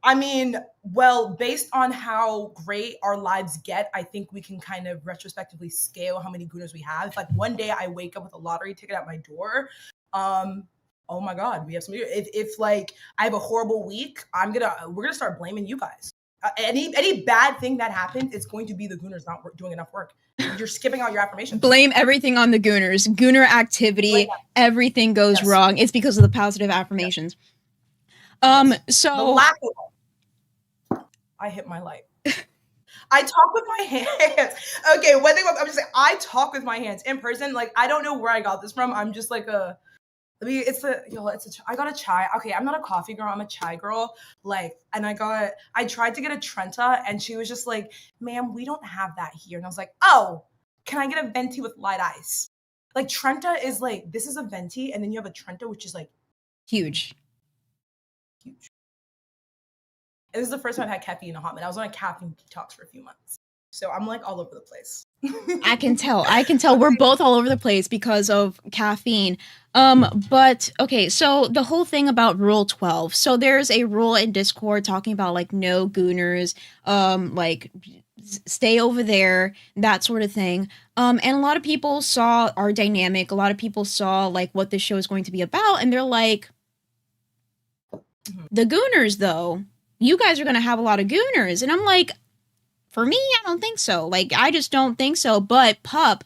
I mean, well, based on how great our lives get, I think we can kind of retrospectively scale how many gooners we have. If like one day I wake up with a lottery ticket at my door, oh my God, we have some. If like I have a horrible week, we're gonna start blaming you guys. Any bad thing that happens, it's going to be the gooners not doing enough work. You're skipping out your affirmations. Blame everything on the gooners. Gooner activity, everything goes wrong. It's because of the positive affirmations. So the lack of. I hit my light. I talk with my hands. Okay, one thing I'm just saying, I talk with my hands in person. Like, I don't know where I got this from. I'm just like I got a chai. Okay, I'm not a coffee girl. I'm a chai girl. Like, and I tried to get a Trenta, and she was just like, ma'am, we don't have that here. And I was like, oh, can I get a venti with light ice? Like, Trenta is like, this is a venti, and then you have a Trenta, which is like huge. This is the first time I've had caffeine in a hot minute. I was on a caffeine detox for a few months. So I'm like all over the place. I can tell. We're both all over the place because of caffeine. But okay, so the whole thing about Rule 12. So there's a rule in Discord talking about like no gooners, like stay over there, that sort of thing. And a lot of people saw our dynamic. A lot of people saw like what this show is going to be about, and they're like, the gooners though. You guys are going to have a lot of gooners. And I'm like, for me, I don't think so. Like, I just don't think so. But Pup,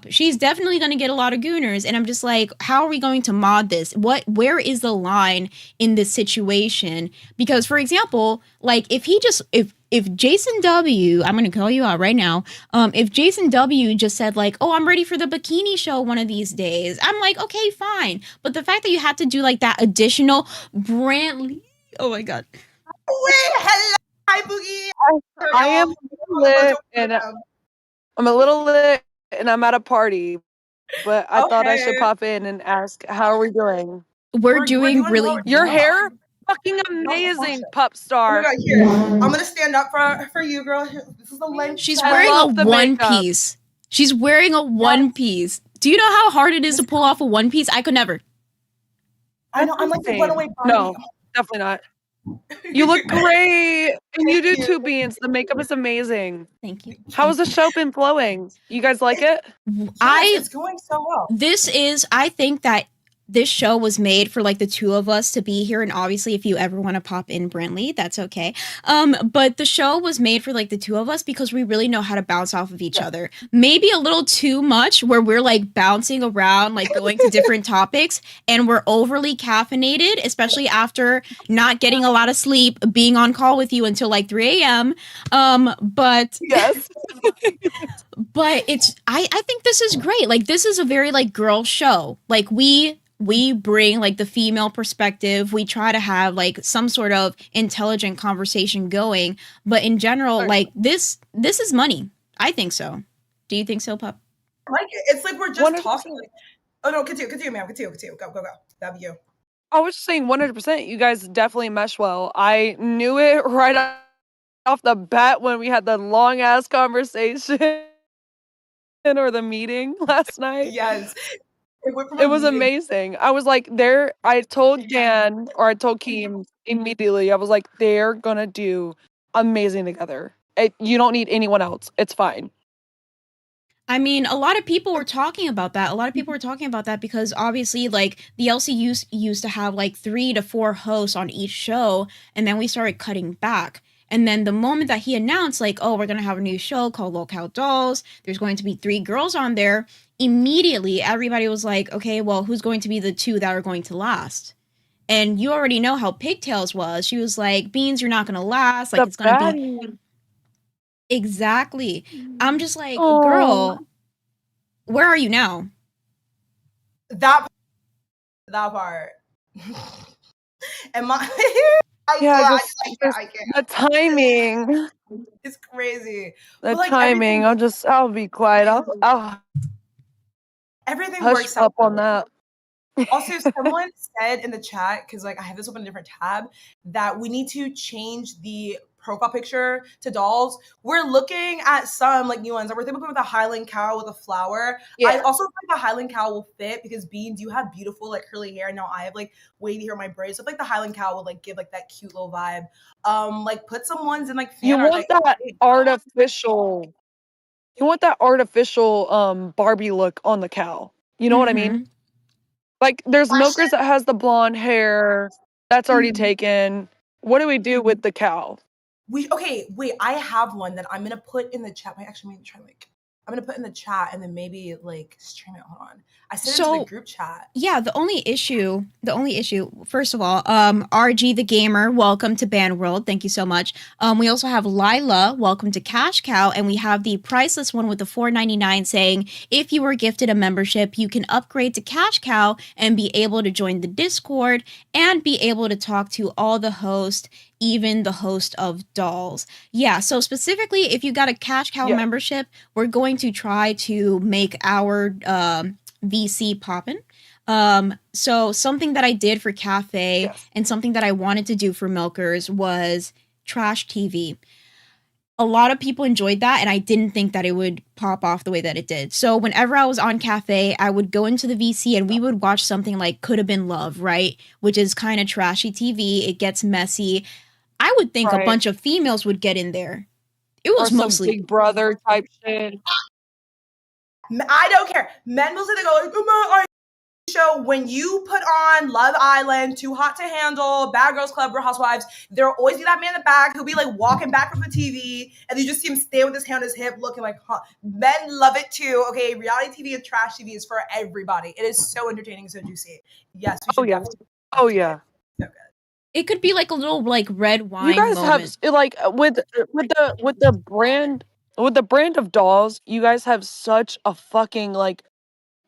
she's definitely going to get a lot of gooners. And I'm just like, how are we going to mod this? Where is the line in this situation? Because, for example, like, if Jason W, I'm going to call you out right now. If Jason W just said like, oh, I'm ready for the bikini show one of these days, I'm like, okay, fine. But the fact that you had to do like that additional Brantley, oh my God. Wait, hello, hi Boogie. I am lit, and I'm a little lit, and I'm at a party. But I thought I should pop in and ask, how are we doing? We're doing really well. Your hair, fucking amazing, Pupstar. Oh my God, here, I'm gonna stand up for you, girl. This is the length. She's wearing a one piece. She's wearing a one piece. Do you know how hard it is to pull off a one piece? I could never. I know. I'm like the runaway Barbie. No, definitely not. You look great, and you do too, Beans. The makeup is amazing. Thank you. How has the show been flowing? You guys like it? It's going so well. I think that this show was made for like the two of us to be here, and obviously if you ever want to pop in Brantley, that's okay. But the show was made for like the two of us because we really know how to bounce off of each other. Maybe a little too much where we're like bouncing around, like going to different topics, and we're overly caffeinated, especially after not getting a lot of sleep, being on call with you until like 3 a.m. But yes. But I think this is great. Like, this is a very like girl show. Like, we bring like the female perspective. We try to have like some sort of intelligent conversation going, but in general, like this is money. I think so. Do you think so, Pup? like it. It's like we're just 100%. talking. Like, oh no, continue, ma'am. Continue. Go. That'd be you. I was just saying 100%. You guys definitely mesh well. I knew it right off the bat when we had the long ass conversation or the meeting last night. Yes. It was amazing. I was like, I told Dan or I told Keem immediately, I was like, they're gonna do amazing together. You don't need anyone else. It's fine. I mean, a lot of people were talking about that. A lot of people were talking about that because obviously, like, the LC used to have like 3 to 4 hosts on each show, and then we started cutting back. And then the moment that he announced, like, oh, we're going to have a new show called Locale Dolls, there's going to be 3 girls on there, immediately everybody was like, okay, well, who's going to be the 2 that are going to last? And you already know how Pigtails was. She was like, Beans, you're not going to last. Like, it's going to be... Exactly. I'm just like, girl, where are you now? That part. And my I can't. The timing. It's crazy. The But, like, timing. I'll be quiet. I'll everything hush works out up on that. Also, someone said in the chat, because like I have this open in a different tab, that we need to change the profile picture to dolls. We're looking at some like new ones. We're thinking with a Highland cow with a flower. Yeah. I also think the Highland cow will fit because Beans, you have beautiful like curly hair. Now I have like wavy hair in my braids. So like the Highland cow will like give like that cute little vibe. Like put some ones in like fan You art, want like, that artificial. You want that artificial Barbie look on the cow. You know what I mean? Like there's Milkers that has the blonde hair. That's already taken. What do we do with the cow? Okay, wait, I have one that I'm gonna put in the chat. Maybe try like I'm gonna put in the chat and then maybe like stream it. Hold on. I sent it to the group chat. Yeah, the only issue, first of all, RG the Gamer, welcome to Band World. Thank you so much. We also have Lila, welcome to Cash Cow, and we have the priceless one with the $4.99 saying, if you were gifted a membership, you can upgrade to Cash Cow and be able to join the Discord and be able to talk to all the hosts, even the host of Dolls. Yeah, so specifically, if you got a Cash Cow membership, we're going to try to make our VC poppin'. So something that I did for Cafe and something that I wanted to do for Milkers was Trash TV. A lot of people enjoyed that, and I didn't think that it would pop off the way that it did. So whenever I was on Cafe, I would go into the VC and we would watch something like Could Have Been Love, right? Which is kind of trashy TV. It gets messy. I would think a bunch of females would get in there. It was mostly Big Brother type shit. I don't care. Men will say they go like, oh my show. When you put on Love Island, Too Hot to Handle, Bad Girls Club, Real Housewives, there'll always be that man in the back who'll be like walking back from the TV, and you just see him stand with his hand on his hip, looking like, huh. Men love it too. Okay, reality TV and trash TV is for everybody. It is so entertaining, so juicy. Yes. We should Oh yeah. So good. It could be like a little like red wine. You guys moment. have like with the brand of dolls, you guys have such a fucking like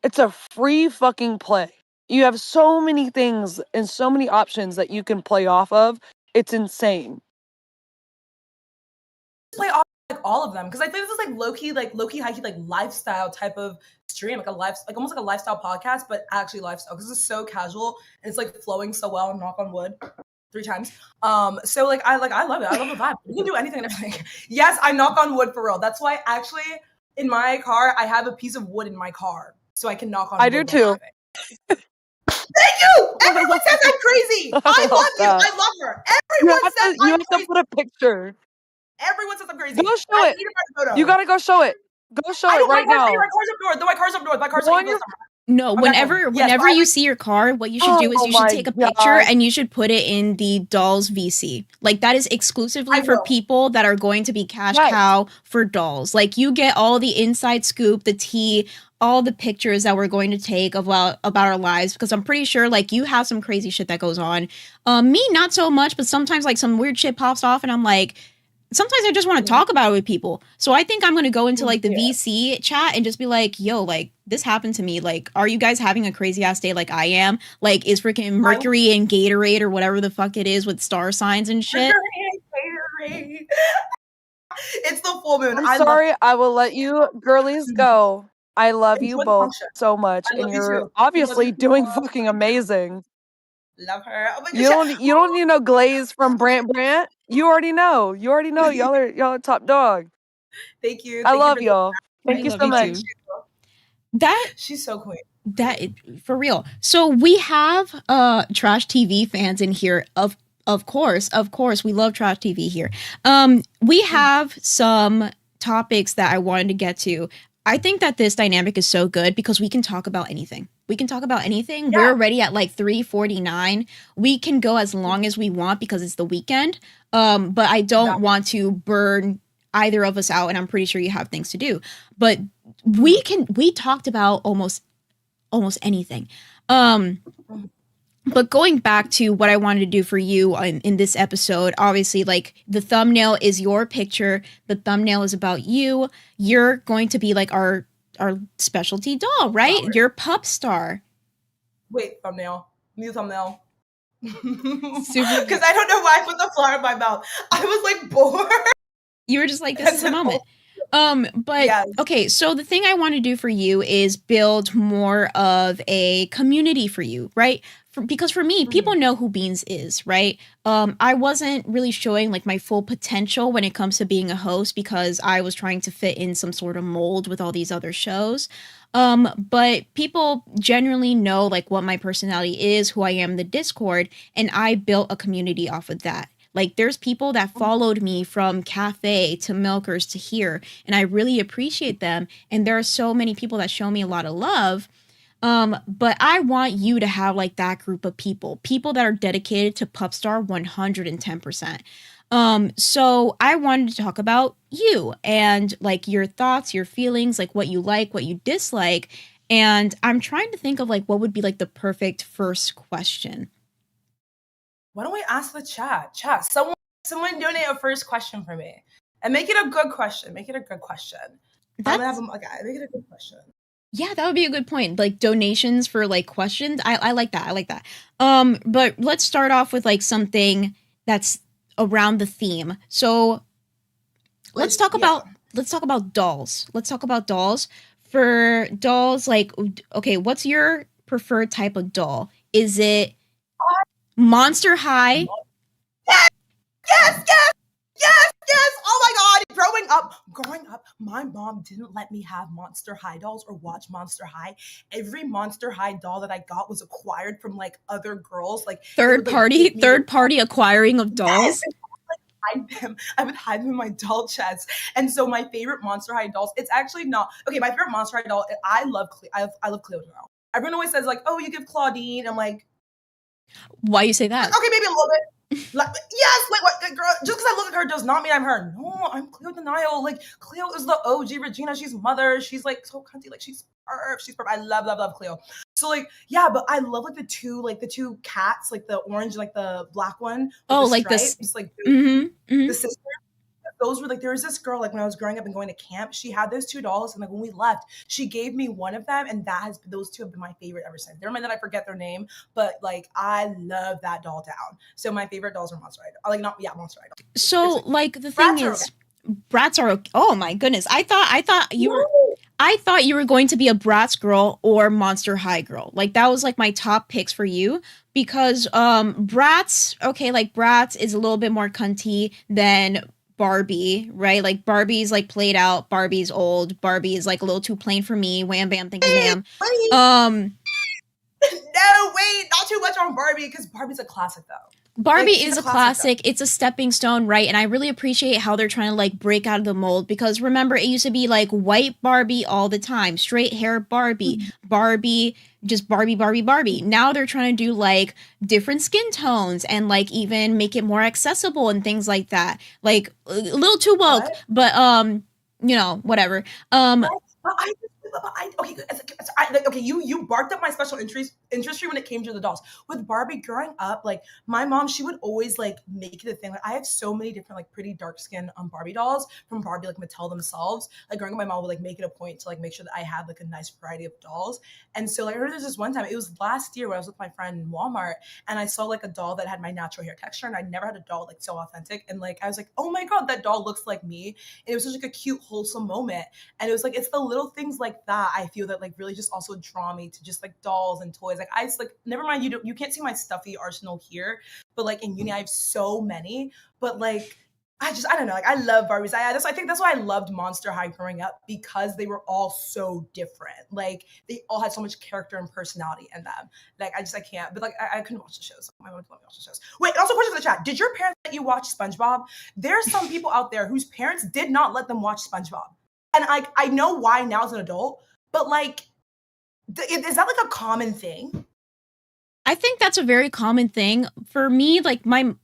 it's a free fucking play. You have so many things and so many options that you can play off of. It's insane. Play off like all of them because I think this is like low key, high key, like lifestyle type of stream, like almost like a lifestyle podcast, but actually lifestyle because it's so casual and it's like flowing so well. And knock on wood. 3 times. So like I love it. I love the vibe. You can do anything and everything. Yes, I knock on wood for real. That's why actually in my car I have a piece of wood in my car so I can knock on wood. I do too. Thank you! Everyone says I'm crazy! I love you! I love her! Everyone says I'm crazy! You have to put a picture. Everyone says I'm crazy. Go show it. You gotta go show it. Go show it right now. My car's up north. My car's up north. My car's up north. No, whenever you see your car, what you should do is you should take a picture and you should put it in the Dolls VC. Like that is exclusively for people that are going to be Cash Cow for Dolls. Like you get all the inside scoop, the tea, all the pictures that we're going to take about our lives because I'm pretty sure like you have some crazy shit that goes on. Me, not so much, but sometimes like some weird shit pops off and I'm like, sometimes I just want to talk about it with people. So I think I'm going to go into like the VC chat and just be like, yo, like this happened to me. Like, are you guys having a crazy ass day like I am? Like, is freaking Mercury and Gatorade or whatever the fuck it is with star signs and shit? It's the full moon. I'm sorry, I will let you girlies go. I love you Enjoy the both function. so much, I and love you you're too. Love obviously you doing too. fucking amazing. Love her. Oh my You gosh. don't need no glaze from Brant. You already know. Y'all are top dog. Thank you. I Thank you love for y'all. I Thank you love so you much. too. That She's so queen. for real. So we have trash TV fans in here. Of course, we love trash TV here. We have some topics that I wanted to get to. I think that this dynamic is so good because we can talk about anything. We can talk about anything. Yeah. We're already at like 3:49. We can go as long as we want because it's the weekend. But I don't want to burn either of us out, and I'm pretty sure you have things to do. But we talked about almost anything. But going back to what I wanted to do for you in this episode, obviously, like the thumbnail is your picture. The thumbnail is about you. You're going to be like our specialty doll, right? Flower. You're Pupstar. Wait, thumbnail. New thumbnail. Because Super. I don't know why I put the flower in my mouth. I was like bored. You were just like, this is a moment. But Yes. okay, so the thing I want to do for you is build more of a community for you, right? Because for me, people know who Beans is, right? I wasn't really showing like my full potential when it comes to being a host because I was trying to fit in some sort of mold with all these other shows. But people generally know like what my personality is, who I am in the Discord, and I built a community off of that. Like there's people that followed me from cafe to milkers to here, and I really appreciate them. And there are so many people that show me a lot of love. But I want you to have like that group of people that are dedicated to Pupstar 110%. So I wanted to talk about you and like your thoughts, your feelings, like what you like, what you dislike. And I'm trying to think of like what would be like the perfect first question. Why don't we ask the chat? Someone donate a first question for me. And make it a good question. Make it a good question. I'm gonna have them, okay, make it a good question. Yeah, that would be a good point. Like donations for like questions. I like that. I like that. But let's start off with like something that's around the theme. So let's talk about dolls. Let's talk about dolls. For dolls, like okay, what's your preferred type of doll? Is it Monster High? Yes. Oh my God. Growing up, my mom didn't let me have Monster High dolls or watch Monster High. Every Monster High doll that I got was acquired from like other girls, like third party acquiring of dolls. I would hide them in my doll chest. And so my favorite Monster High dolls, it's actually not okay. My favorite Monster High doll, I love Cleo now. Everyone always says like, oh, you give Claudine. I'm like, why you say that? Okay, maybe a little bit. Like, yes, wait, what, girl? Just because I look at her does not mean I'm her. No, I'm Cleo Denial. Like Cleo is the OG Regina. She's mother. She's like so cunty. Like she's perfect. She's perfect. I love Cleo. So like yeah, but I love like the two cats, like the orange and like the black one. Oh, the like stripes, this. like The the sister. Those were like there was this girl like when I was growing up and going to camp. She had those two dolls, and like when we left, she gave me one of them, and those two have been my favorite ever since. Never mind that I forget their name, but like I love that doll down. So my favorite dolls are Monster Idol. Monster Idol. So like the thing is, brats are okay. Oh my goodness! I thought you were going to be a Bratz girl or Monster High girl. Like that was like my top picks for you because Bratz, okay, like Bratz is a little bit more cunty than Barbie, right? Like Barbie's like played out, Barbie's old, Barbie is like a little too plain for me. Wham bam, thank you, ma'am. No, wait, not too much on Barbie because Barbie's a classic though. Barbie is a classic. It's a stepping stone, right? And I really appreciate how they're trying to like break out of the mold because remember, it used to be like white Barbie all the time, straight hair Barbie, Barbie, just Barbie. Now they're trying to do like different skin tones and like even make it more accessible and things like that. Like a little too woke, but you know, whatever. You barked up my special interest when it came to the dolls. With Barbie, growing up, like my mom, she would always like make it a thing. Like I have so many different like pretty dark skin Barbie dolls from Barbie, like Mattel themselves. Like growing up, my mom would like make it a point to like make sure that I had like a nice variety of dolls. And so like I remember this one time, it was last year when I was with my friend in Walmart, and I saw like a doll that had my natural hair texture, and I never had a doll like so authentic. And like I was like, oh my God, that doll looks like me. And it was such like a cute, wholesome moment. And it was like it's the little things like like that, I feel that like really just also draw me to just like dolls and toys. Like I just like, never mind, you can't see my stuffy arsenal here, but like in uni I have so many. But like I don't know, like I love Barbies. I think that's why I loved Monster High growing up, because they were all so different. Like they all had so much character and personality in them. Like I can't. But like I couldn't watch the shows. My mom let me watch the shows. Wait, also question for the chat: did your parents let you watch SpongeBob? There's some people out there whose parents did not let them watch SpongeBob, and I know why now as an adult. But like, is that like a common thing? I think that's a very common thing for me. Like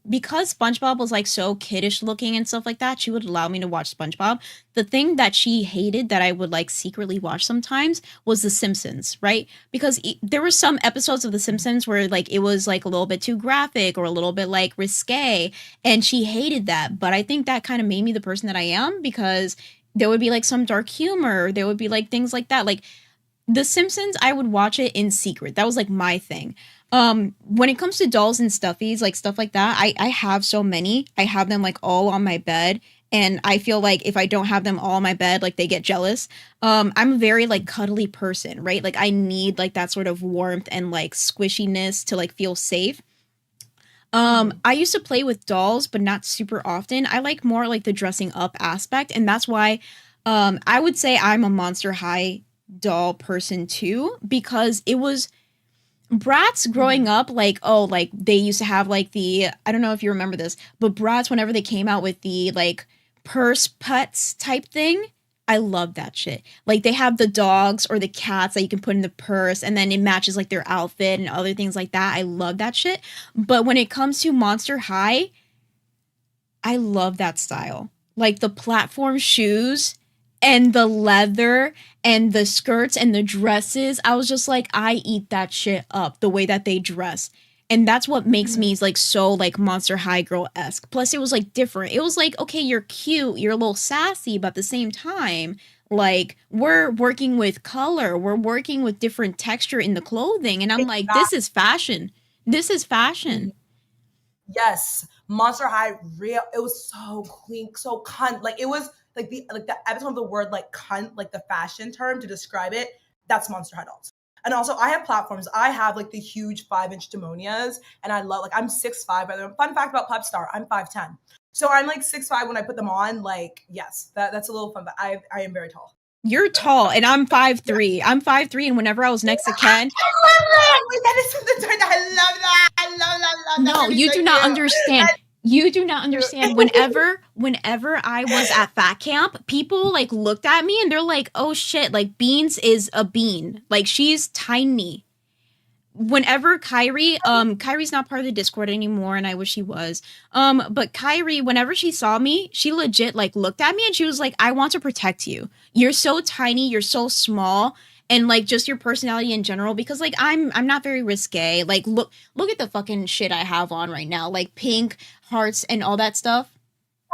because SpongeBob was like so kiddish looking and stuff like that, she would allow me to watch SpongeBob. The thing that she hated that I would like secretly watch sometimes was The Simpsons, right? Because there were some episodes of The Simpsons where like it was like a little bit too graphic or a little bit like risque, and she hated that. But I think that kind of made me the person that I am, because there would be like some dark humor, there would be like things like that. Like The Simpsons, I would watch it in secret. That was like my thing. When it comes to dolls and stuffies, like stuff like that, I have so many. I have them like all on my bed, and I feel like if I don't have them all on my bed, like they get jealous. I'm a very like cuddly person, right? Like I need like that sort of warmth and like squishiness to like feel safe. I used to play with dolls, but not super often. I like more like the dressing up aspect, and that's why I would say I'm a Monster High doll person too, because it was Bratz growing up, like, oh, like they used to have like I don't know if you remember this, but Bratz, whenever they came out with the like purse putts type thing, I love that shit. Like they have the dogs or the cats that you can put in the purse, and then it matches like their outfit and other things like that. I love that shit. But when it comes to Monster High, I love that style. Like the platform shoes and the leather and the skirts and the dresses. I was just like, I eat that shit up, the way that they dress. And that's what makes me like so like Monster High girl-esque. Plus it was like different. It was like, okay, you're cute, you're a little sassy, but at the same time, like we're working with color, we're working with different texture in the clothing. And I'm like, this is fashion. This is fashion. Yes, Monster High, real. It was so clean, so cunt. Like it was like the episode of the word like cunt, like the fashion term to describe it. That's Monster High dolls. And also, I have platforms. I have like the huge 5-inch demonias, and I love like I'm 6'5". By the way, fun fact about Pupstar, I'm 5'10". So I'm like 6'5" when I put them on. Like yes, that's a little fun. But I am very tall. You're tall, and I'm 5'3". I'm 5'3", and whenever I was next to Ken, I love that. Wait, that is something. I love that. I love that. no, you do not understand. You do not understand. Whenever I was at fat camp, people like looked at me and they're like, "Oh shit, like Beans is a bean. Like she's tiny." Whenever Kyrie's not part of the Discord anymore, and I wish she was. But Kyrie, whenever she saw me, she legit like looked at me and she was like, "I want to protect you. You're so tiny, you're so small." And like just your personality in general, because like I'm not very risque. Like look at the fucking shit I have on right now, like pink hearts and all that stuff.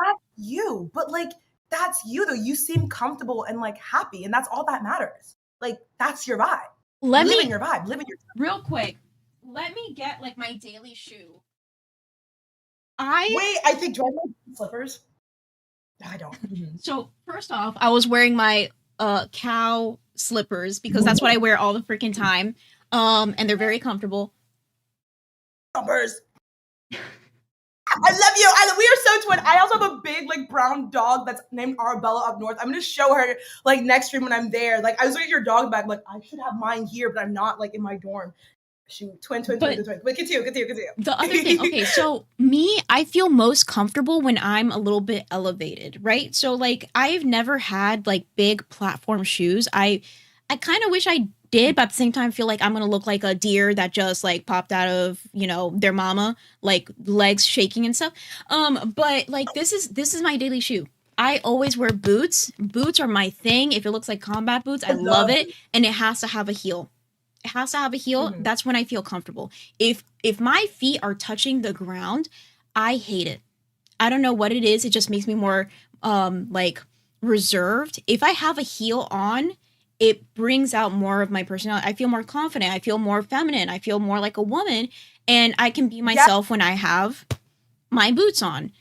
That's you, but like that's you though. You seem comfortable and like happy, and that's all that matters. Like that's your vibe. Living your vibe. Real quick. Let me get like my daily shoe. Wait, I think do I have slippers? No, I don't. So first off, I was wearing my cow slippers because that's what I wear all the freaking time. And they're very comfortable. Numbers. I love you. We are so twin. I also have a big like brown dog that's named Arabella up north. I'm gonna show her like next stream when I'm there. Like I was looking at your dog bag, like I should have mine here, but I'm not like in my dorm. Shoot, twin. But continue. The other thing, okay, so me, I feel most comfortable when I'm a little bit elevated, right? So like I've never had like big platform shoes. I kind of wish I did, but at the same time, I feel like I'm gonna look like a deer that just like popped out of, you know, their mama, like legs shaking and stuff. But like this is my daily shoe. I always wear boots. Boots are my thing. If it looks like combat boots, I love it, and it has to have a heel. It has to have a heel. Mm-hmm. That's when I feel comfortable. If my feet are touching the ground, I hate it. I don't know what it is. It just makes me more like reserved. If I have a heel on, it brings out more of my personality. I feel more confident. I feel more feminine. I feel more like a woman, and I can be myself when I have my boots on.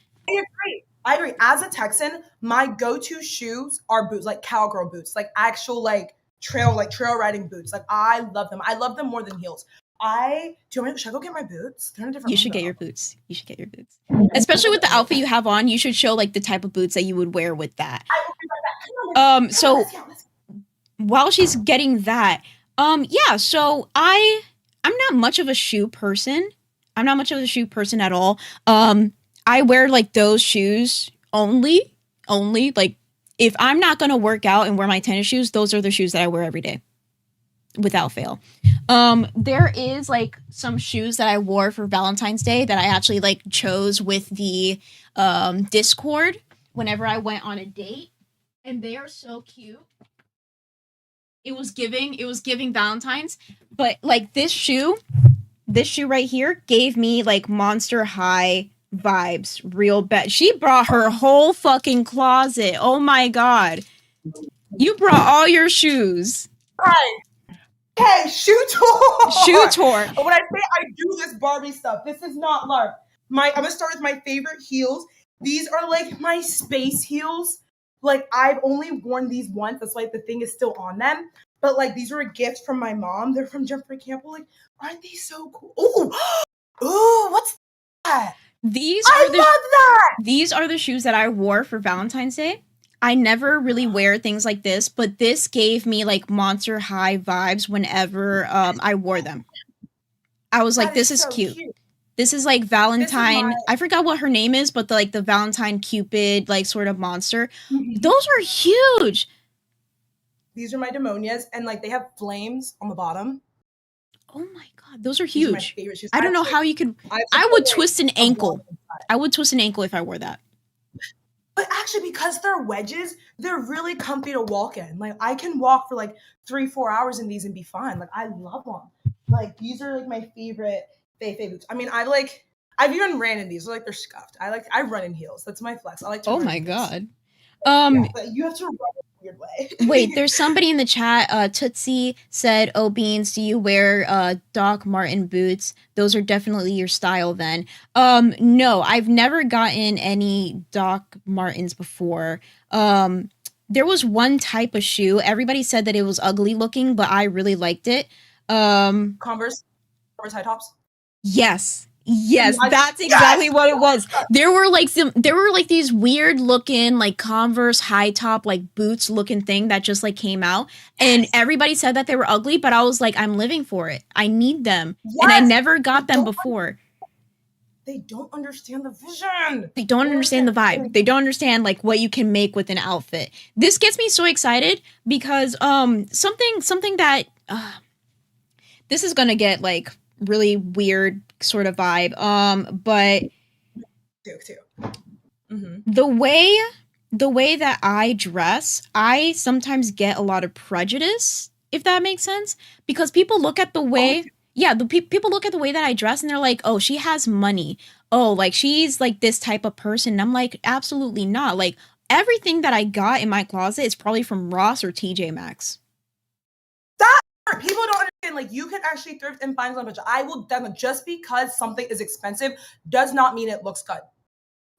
I agree. As a Texan, my go-to shoes are boots, like cowgirl boots, like actual like trail riding boots. Like I love them. I love them more than heels. Should I go get my boots? They're in a different You should room, get though. your boots. You should get your boots. Especially with the outfit you have on, you should show like the type of boots that you would wear with that. I will be right back. Come on, So let's go. while she's getting that, yeah, so I'm not much of a shoe person. I'm not much of a shoe person at all. I wear like those shoes only. Like if I'm not gonna work out and wear my tennis shoes, those are the shoes that I wear every day, without fail. There is like some shoes that I wore for Valentine's Day that I actually like chose with the Discord whenever I went on a date, and they are so cute. It was giving Valentine's, but like this shoe right here gave me like Monster High vibes real bad. She brought her whole fucking closet. Oh my god. You brought all your shoes. Right. Hey, shoe tour. Shoe tour. When I say I do this Barbie stuff, this is not LARP. I'm gonna start with my favorite heels. These are like my space heels. Like I've only worn these once. That's like the thing is still on them. But like these were a gift from my mom. They're from Jeffrey Campbell. Like, aren't they so cool? Ooh, what's that? I love that. These are the shoes that I wore for Valentine's Day. I never really wear things like this, but this gave me like Monster High vibes whenever I wore them. I was like, this is so cute. This is like Valentine. I forgot what her name is, but the Valentine Cupid, like sort of monster. Mhm. Those are huge. These are my demonias, and like they have flames on the bottom. Oh my god, those are These are my huge. favorite shoes. I don't know how you could. I would twist an ankle. I would twist an ankle if I wore that. But actually, because they're wedges, they're really comfy to walk in. Like I can walk for like 3-4 hours in these and be fine. Like I love them. Like these are like my favorite boots. I mean, I've even ran in these. Like they're scuffed. I run in heels. That's my flex. I like to. Oh run my in heels. god. Yeah, but you have to run in a weird way. Wait, there's somebody in the chat. Tootsie said, "Oh Beans, do you wear Doc Marten boots? Those are definitely your style then." No, I've never gotten any Doc Martens before. There was one type of shoe. Everybody said that it was ugly looking, but I really liked it. Converse high tops. Yes, that's exactly what it was. There were like these weird looking like Converse high top like boots looking thing that just like came out, and everybody said that they were ugly, but I was like, I'm living for it. I need them, and I never got them before. They don't understand the vision. They don't understand the vibe. They don't understand like what you can make with an outfit. This gets me so excited because something that this is gonna get like really weird sort of vibe. But the way that I dress, I sometimes get a lot of prejudice, if that makes sense, because people look at the way people look at the way that I dress and they're like, oh, she has money. Oh, like she's like this type of person. And I'm like, absolutely not. Like everything that I got in my closet is probably from Ross or TJ Maxx. People don't understand, like, you can actually thrift and find something, but I will definitely, just because something is expensive does not mean it looks good.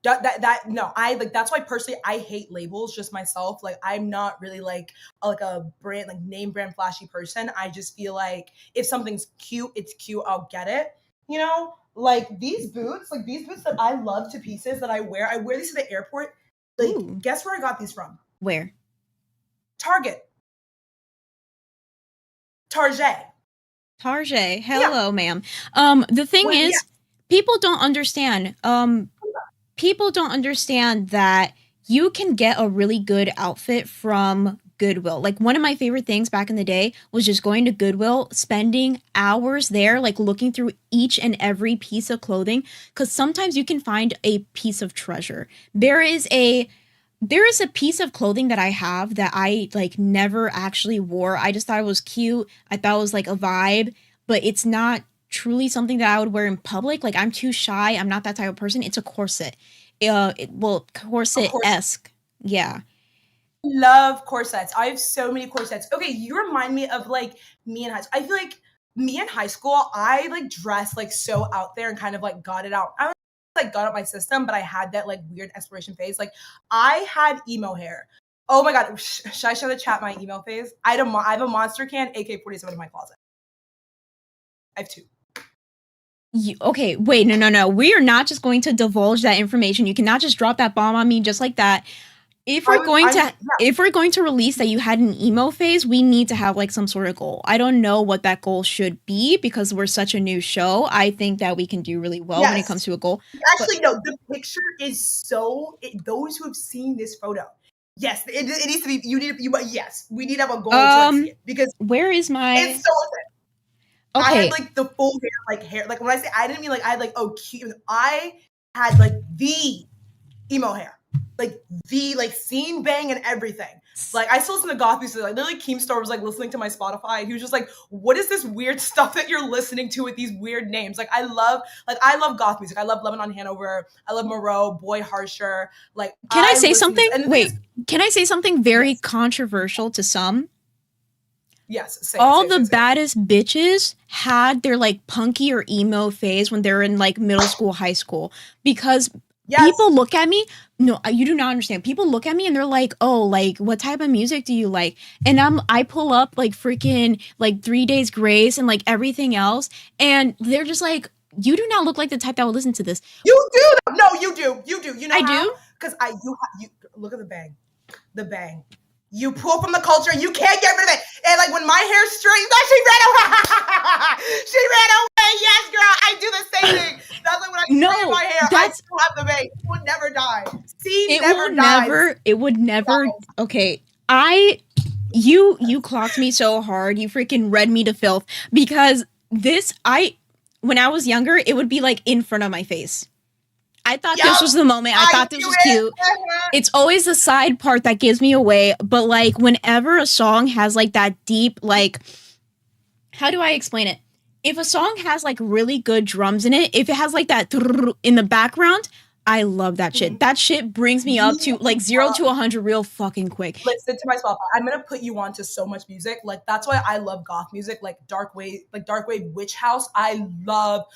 That's why personally I hate labels just myself. Like I'm not really like a brand, like name brand flashy person. I just feel like if something's cute, it's cute, I'll get it. You know, like these boots that I love to pieces that I wear these to the airport. Like, Ooh. Guess where I got these from? Where? Target. Target. Hello, ma'am. The thing is, people don't understand. People don't understand that you can get a really good outfit from Goodwill. Like one of my favorite things back in the day was just going to Goodwill, spending hours there, like looking through each and every piece of clothing, because sometimes you can find a piece of treasure. There is a piece of clothing that I have that I like never actually wore. I just thought it was cute. I thought it was like a vibe, but it's not truly something that I would wear in public. Like I'm too shy. I'm not that type of person. It's a corset. Corset-esque. Yeah. Love corsets. I have so many corsets. Okay, you remind me of like me in high school. I feel like me in high school, I like dressed like so out there and kind of like got it out. I was like got out my system, but I had that like weird exploration phase. Like I had emo hair. Oh my god, should I show the chat my email phase? I have a Monster can AK-47 in my closet. I have 2. Okay, wait, no. We are not just going to divulge that information. You cannot just drop that bomb on me just like that. If we're going to release that you had an emo phase, we need to have like some sort of goal. I don't know what that goal should be because we're such a new show. I think that we can do really well when it comes to a goal. Actually, no, the picture is so. Those who have seen this photo, yes, it needs to be. Yes, we need to have a goal to see it because where is my? It's so. Okay. I had like the full hair, like when I say I didn't mean like I had like cute. I had like the emo hair. Like the scene bang and everything. Like I still listen to goth music. Like literally Keemstar was like listening to my Spotify and he was just like, what is this weird stuff that you're listening to with these weird names? Like I love goth music. I love Lebanon Hanover. I love Moreau, Boy Harsher. Like can I say something? Wait, can I say something very controversial to some? Yes. All the baddest bitches had their like punky or emo phase when they were in like middle school, high school. Because people look at me. No, you do not understand. People look at me and they're like, "Oh, like what type of music do you like?" And I pull up like freaking like 3 Days Grace and like everything else, and they're just like, "You do not look like the type that would listen to this." You do. No, you do. You do. You know I how? do because you look at the bang. You pull from the culture. You can't get rid of it. And like when my hair's straight, she ran away. She ran away. Yes, girl. I do the same thing. That's like when I straighten my hair. I still have the bang. It would never die. It would never. Okay, you clocked me so hard. You freaking read me to filth because when I was younger, it would be like in front of my face. I thought this was the moment. I thought this was cute. It's always the side part that gives me away. But like whenever a song has like that deep, like, how do I explain it? If a song has like really good drums in it, if it has like that in the background, I love that shit. That shit brings me up to like 0 to 100 real fucking quick. Listen to my Spotify. I'm gonna put you on to so much music. Like that's why I love goth music, like dark wave witch house. I love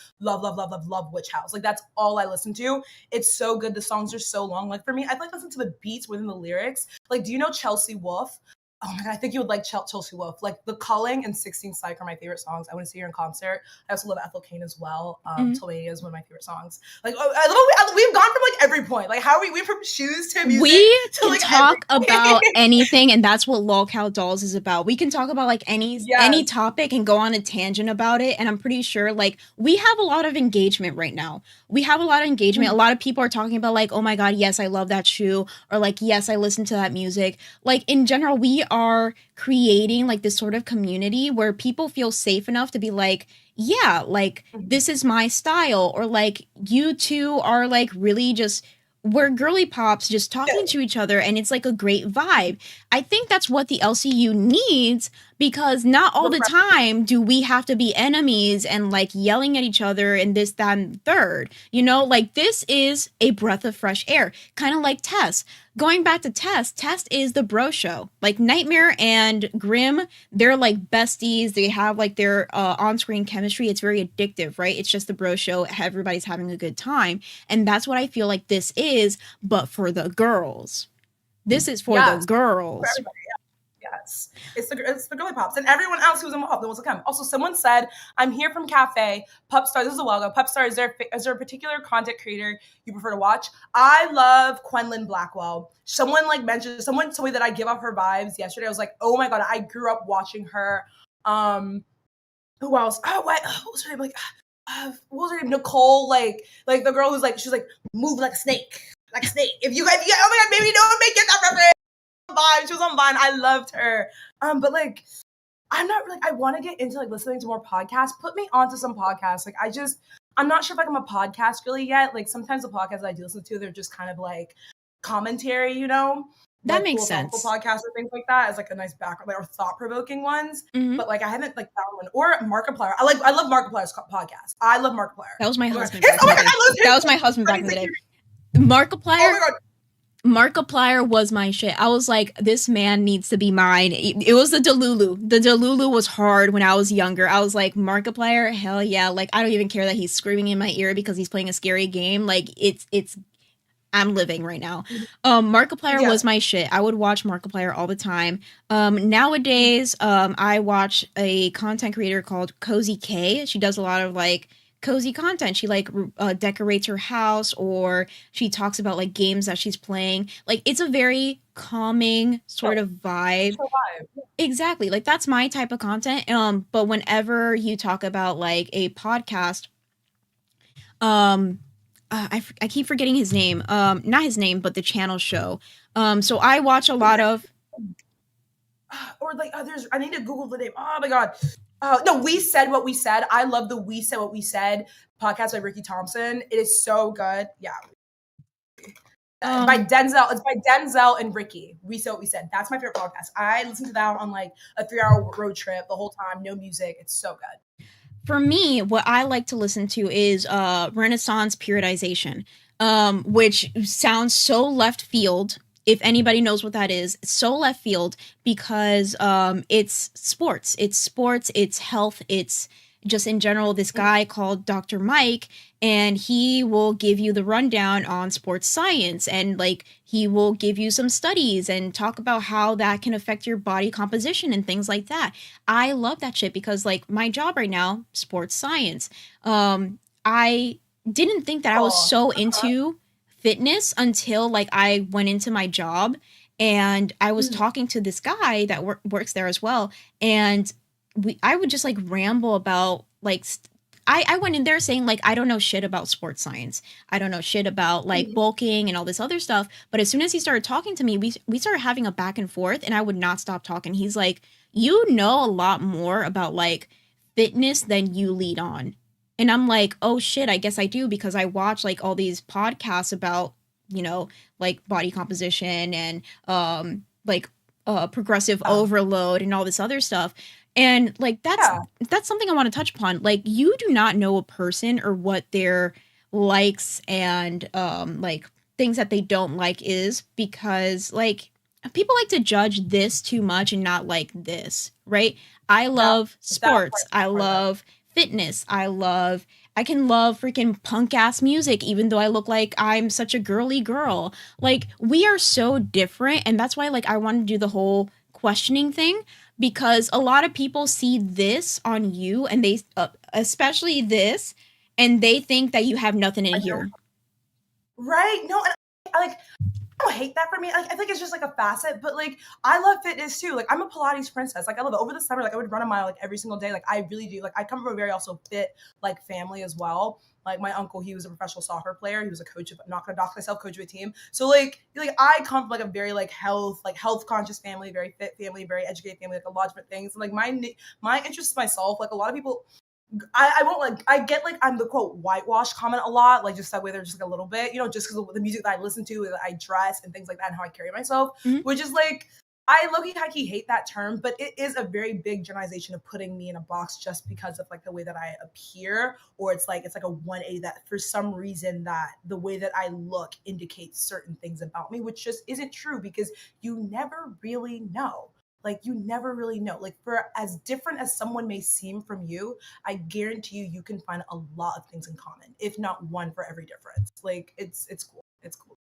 witch house. Like that's all I listen to. It's so good. The songs are so long. Like for me, I'd like to listen to the beats within the lyrics. Like, do you know Chelsea Wolfe? Oh my god, I think you would like Chelsea Wolfe. Like The Culling and 16 Psych are my favorite songs. I want to see her in concert. I also love Ethel Cain as well. Tillmania is one of my favorite songs. Like we've gone from like every point. Like how we from shoes to music. We to, can like, talk about anything, and that's what Lolcow Dolls is about. We can talk about like any topic and go on a tangent about it. And I'm pretty sure like we have a lot of engagement right now. We have a lot of engagement. A lot of people are talking about like, oh my god, yes, I love that shoe, or like, yes, I listen to that music. Like in general, we are creating like this sort of community where people feel safe enough to be like, yeah, like this is my style, or like you two are like really just we're girly pops just talking to each other, and it's like a great vibe. I think that's what the LCU needs, because not all the time do we have to be enemies and like yelling at each other and this, that, and third. You know, like this is a breath of fresh air, kind of like Tess. Going back to Tess is the bro show. Like Nightmare and Grim, they're like besties. They have like their on-screen chemistry. It's very addictive, right? It's just the bro show. Everybody's having a good time. And that's what I feel like this is, but for the girls. This is for the girls. For yes. It's the girly pops and everyone else who's involved that wants to come. Also, someone said, I'm here from Cafe. Pupstar, this is a while ago. Pupstar, is there a particular content creator you prefer to watch? I love Quenlin Blackwell. Someone told me that I give off her vibes yesterday. I was like, oh my god, I grew up watching her. Who else? What was her name? Like, what was her name? Nicole, like the girl who's like, she's like, move like a snake. Like a snake. If you guys, oh my god, maybe no one may get that reference. She was on Vine. I loved her. But like, I'm not like, I want to get into like listening to more podcasts. Put me onto some podcasts. Like, I'm not sure if like I'm a podcast really yet. Like sometimes the podcasts that I do listen to, they're just kind of like commentary, you know? That like makes sense. Podcasts or things like that as like a nice background, like, or thought-provoking ones. But like I haven't like found one. Or Markiplier. I love Markiplier's podcast. I love Markiplier. That was my husband. That was my husband back in the day. Markiplier. Oh my god. Markiplier was my shit. I was like, this man needs to be mine. It was the Delulu. The Delulu was hard when I was younger. I was like, Markiplier, hell yeah. Like, I don't even care that he's screaming in my ear because he's playing a scary game. Like, I'm living right now. Markiplier Yeah. was my shit. I would watch Markiplier all the time. Nowadays, I watch a content creator called Cozy K. She does a lot of like cozy content. She like decorates her house, or she talks about like games that she's playing. Like it's a very calming sort of vibe. Exactly. Like that's my type of content. But whenever you talk about like a podcast, um I keep forgetting his name. Not his name, but the channel show. So I watch a lot of Or like others. I need to Google the name. Oh my god. No, We Said What We Said. I love the We Said What We Said podcast by Ricky Thompson. It is so good. Yeah. By Denzel. It's by Denzel and Ricky. We Said What We Said. That's my favorite podcast. I listen to that on like a 3-hour road trip the whole time. No music. It's so good. For me, what I like to listen to is Renaissance periodization, which sounds so left field. If anybody knows what that is, it's so left field because it's sports. It's sports, it's health, it's just in general this guy called Dr. Mike, and he will give you the rundown on sports science, and like he will give you some studies and talk about how that can affect your body composition and things like that. I love that shit because like my job right now, sports science. I didn't think that I was so into fitness until like I went into my job, and I was talking to this guy that works there as well, and I would just like ramble about like I went in there saying like I don't know shit about sports science. I don't know shit about like bulking and all this other stuff. But as soon as he started talking to me, we started having a back and forth, and I would not stop talking. He's like, "You know a lot more about like fitness than you lead on." And I'm like, "Oh shit, I guess I do because I watch like all these podcasts about, you know, like body composition and like progressive overload and all this other stuff." And like that's something I want to touch upon. Like you do not know a person or what their likes and like things that they don't like is, because like people like to judge this too much and not like this, right? I love sports. I love fitness. I can love freaking punk ass music even though I look like I'm such a girly girl. Like we are so different, and that's why like I want to do the whole questioning thing, because a lot of people see this on you and they especially this, and they think that you have nothing in here. Right? No, and I don't hate that for me. Like, I think it's just like a facet, but like I love fitness too. Like I'm a Pilates princess. Like I love it. Over the summer, like I would run a mile like every single day. Like I really do. Like I come from a very also fit like family as well. Like my uncle, he was a professional soccer player. He was a coach of, not gonna dox myself, coach of a team. So like I come from like a very like health conscious family, very fit family, very educated family, like a lot of different things. And like my interests myself, like a lot of people, I won't like, I get like I'm the quote whitewash comment a lot, like just that way they're just like a little bit, you know, just because of the music that I listen to, that I dress and things like that, and how I carry myself, which is like, I low-key hate that term, but it is a very big generalization of putting me in a box just because of like the way that I appear, or it's like a 180 that for some reason that the way that I look indicates certain things about me, which just isn't true because you never really know. Like you never really know. Like for as different as someone may seem from you, I guarantee you can find a lot of things in common, if not one for every difference. Like it's cool. It's cool.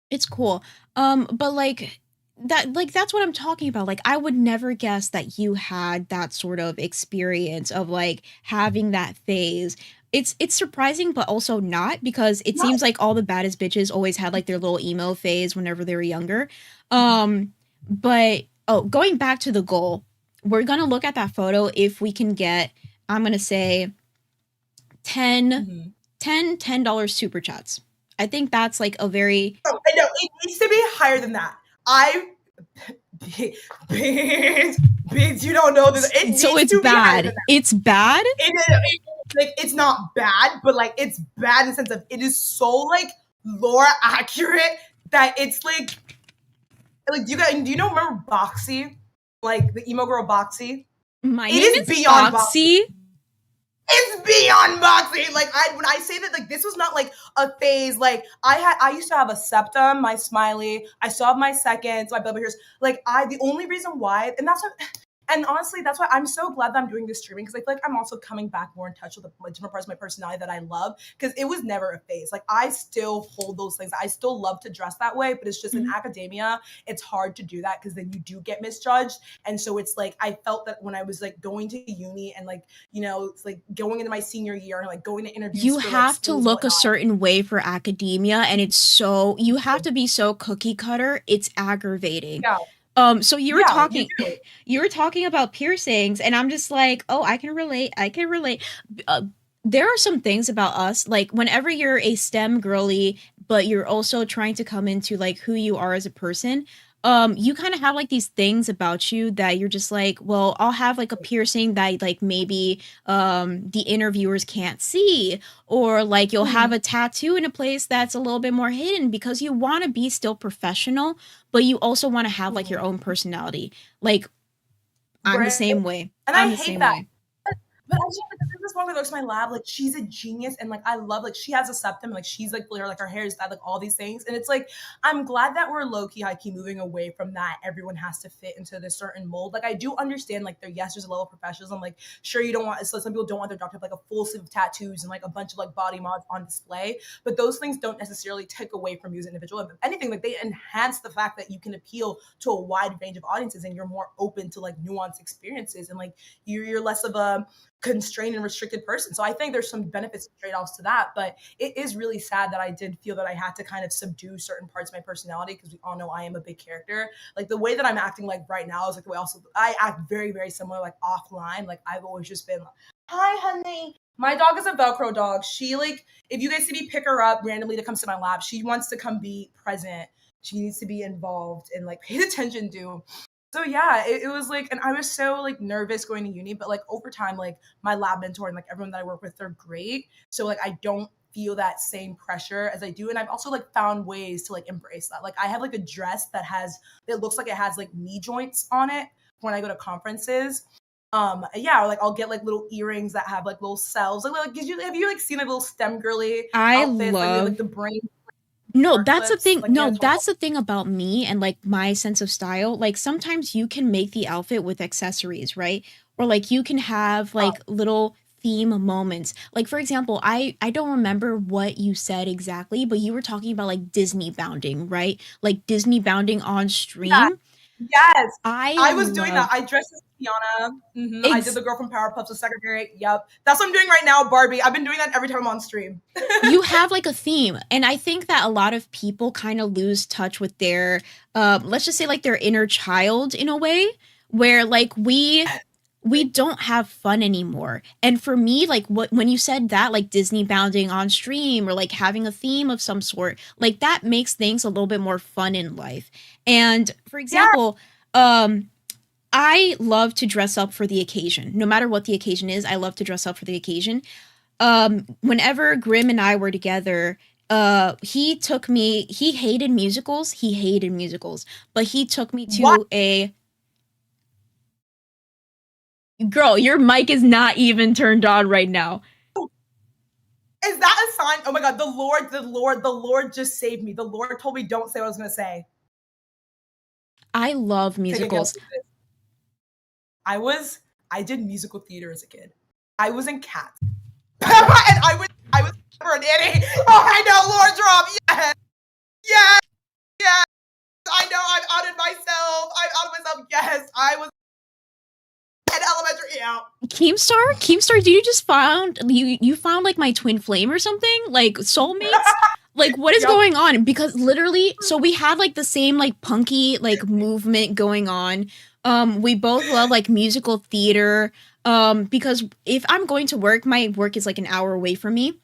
It's cool. But like that's what I'm talking about. Like I would never guess that you had that sort of experience of like having that phase. It's surprising but also not, because it seems like all the baddest bitches always had like their little emo phase whenever they were younger. But going back to the goal, we're gonna look at that photo if we can get, I'm gonna say $10 super chats. I think that's like a very no, it needs to be higher than that. Bigs, you don't know this. So it's bad. It's bad. It's not bad, but like it's bad in the sense of it is so like lore accurate that it's like do you know, remember Boxy, like the emo girl Boxy? My name is beyond Boxy. It's beyond Boxy. Like when I say that, like this was not like a phase. Like I used to have a septum, my smiley. I still have my seconds, my bubble hairs. Like the only reason why, and that's what. And honestly, that's why I'm so glad that I'm doing this streaming, because I feel like I'm also coming back more in touch with the different parts of my personality that I love, because it was never a phase. Like I still hold those things. I still love to dress that way, but it's just in academia, it's hard to do that because then you do get misjudged. And so it's like I felt that when I was like going to uni and like, you know, it's like going into my senior year and like going to interviews You for, have like, to schools and look a whatnot. certain way for academia, and it's so you have to be so cookie cutter. It's aggravating. Yeah. So Yeah, you do. you were talking about piercings, and I'm just like, oh, I can relate. I can relate. Uh, there are some things about us, like whenever you're a STEM girly, but you're also trying to come into like who you are as a person. You kind of have like these things about you that you're just like, well, I'll have like a piercing that like maybe the interviewers can't see, or like you'll have a tattoo in a place that's a little bit more hidden because you want to be still professional, but you also want to have like your own personality. Like I'm the Right. same way. And I'm I the hate same that. way. But I just like there's this one girl that works in my lab, like she's a genius, and like I love like she has a septum, like she's like clear, like her hair is that, like all these things. And it's like I'm glad that we're low-key, high-key moving away from that. Everyone has to fit into this certain mold. Like I do understand like there's a level of professionalism. Like sure you don't want, so some people don't want their doctor to have like a full sleeve of tattoos and like a bunch of like body mods on display. But those things don't necessarily take away from you as an individual. If anything, like they enhance the fact that you can appeal to a wide range of audiences and you're more open to like nuanced experiences, and like you're less of a constrained and restricted person. So I think there's some benefits and trade-offs to that, but it is really sad that I did feel that I had to kind of subdue certain parts of my personality, because we all know I am a big character. Like the way that I'm acting like right now is like the way also I act very, very similar, like offline. Like I've always just been like, hi honey. My dog is a Velcro dog. She like, if you guys see me pick her up randomly to come sit in my lap, she wants to come be present. She needs to be involved and like paid attention to. So yeah, it was like, and I was so like nervous going to uni, but like over time, like my lab mentor and like everyone that I work with, they're great. So like I don't feel that same pressure as I do. And I've also like found ways to like embrace that. Like I have like a dress it looks like it has like knee joints on it when I go to conferences. Yeah, or like I'll get like little earrings that have like little cells. Like have you like seen like little STEM girly I outfits? Like, love like the brain. No, Paper that's the clips, thing. like No, yeah, that's the thing about me and like my sense of style. Like sometimes you can make the outfit with accessories, right? Or like you can have like little theme moments. Like for example, I don't remember what you said exactly, but you were talking about like Disney bounding, right? Like Disney bounding on yeah. stream. Yes, I I was doing that. love I dressed as Tiana. I did ex the girl from Powerpuff the second grade. Yep, that's what I'm doing right now, Barbie. I've been doing that every time I'm on stream. you have like a theme, and I think that a lot of people kind of lose touch with their let's just say like their inner child in a way, where like we don't have fun anymore. And for me, like when you said that, like Disney bounding on stream or like having a theme of some sort, like that makes things a little bit more fun in life. And for Yeah, example, I love to dress up for the occasion. No matter what the occasion is, I love to dress up for the occasion. Whenever Grimm and I were together, he hated musicals, but he took me what to a girl, your mic is not even turned on right now. is that a sign? Oh my God, the Lord just saved me. The Lord told me don't say what I was gonna say. I love Take a guess. musicals. I did musical theater as a kid. I was in Cats, and I was for an Annie. Oh, I know, Lord drop. Yes, yes, yes. I know. I'm outed myself. I'm out of myself. Yes, I was in elementary. Yeah. Keemstar, did you just you found like my twin flame or something? Like soulmates? Like what is Yep. going on? Because literally, so we had like the same like punky like movement going on. We both love like musical theater. Because if I'm going to work, my work is like an hour away from me.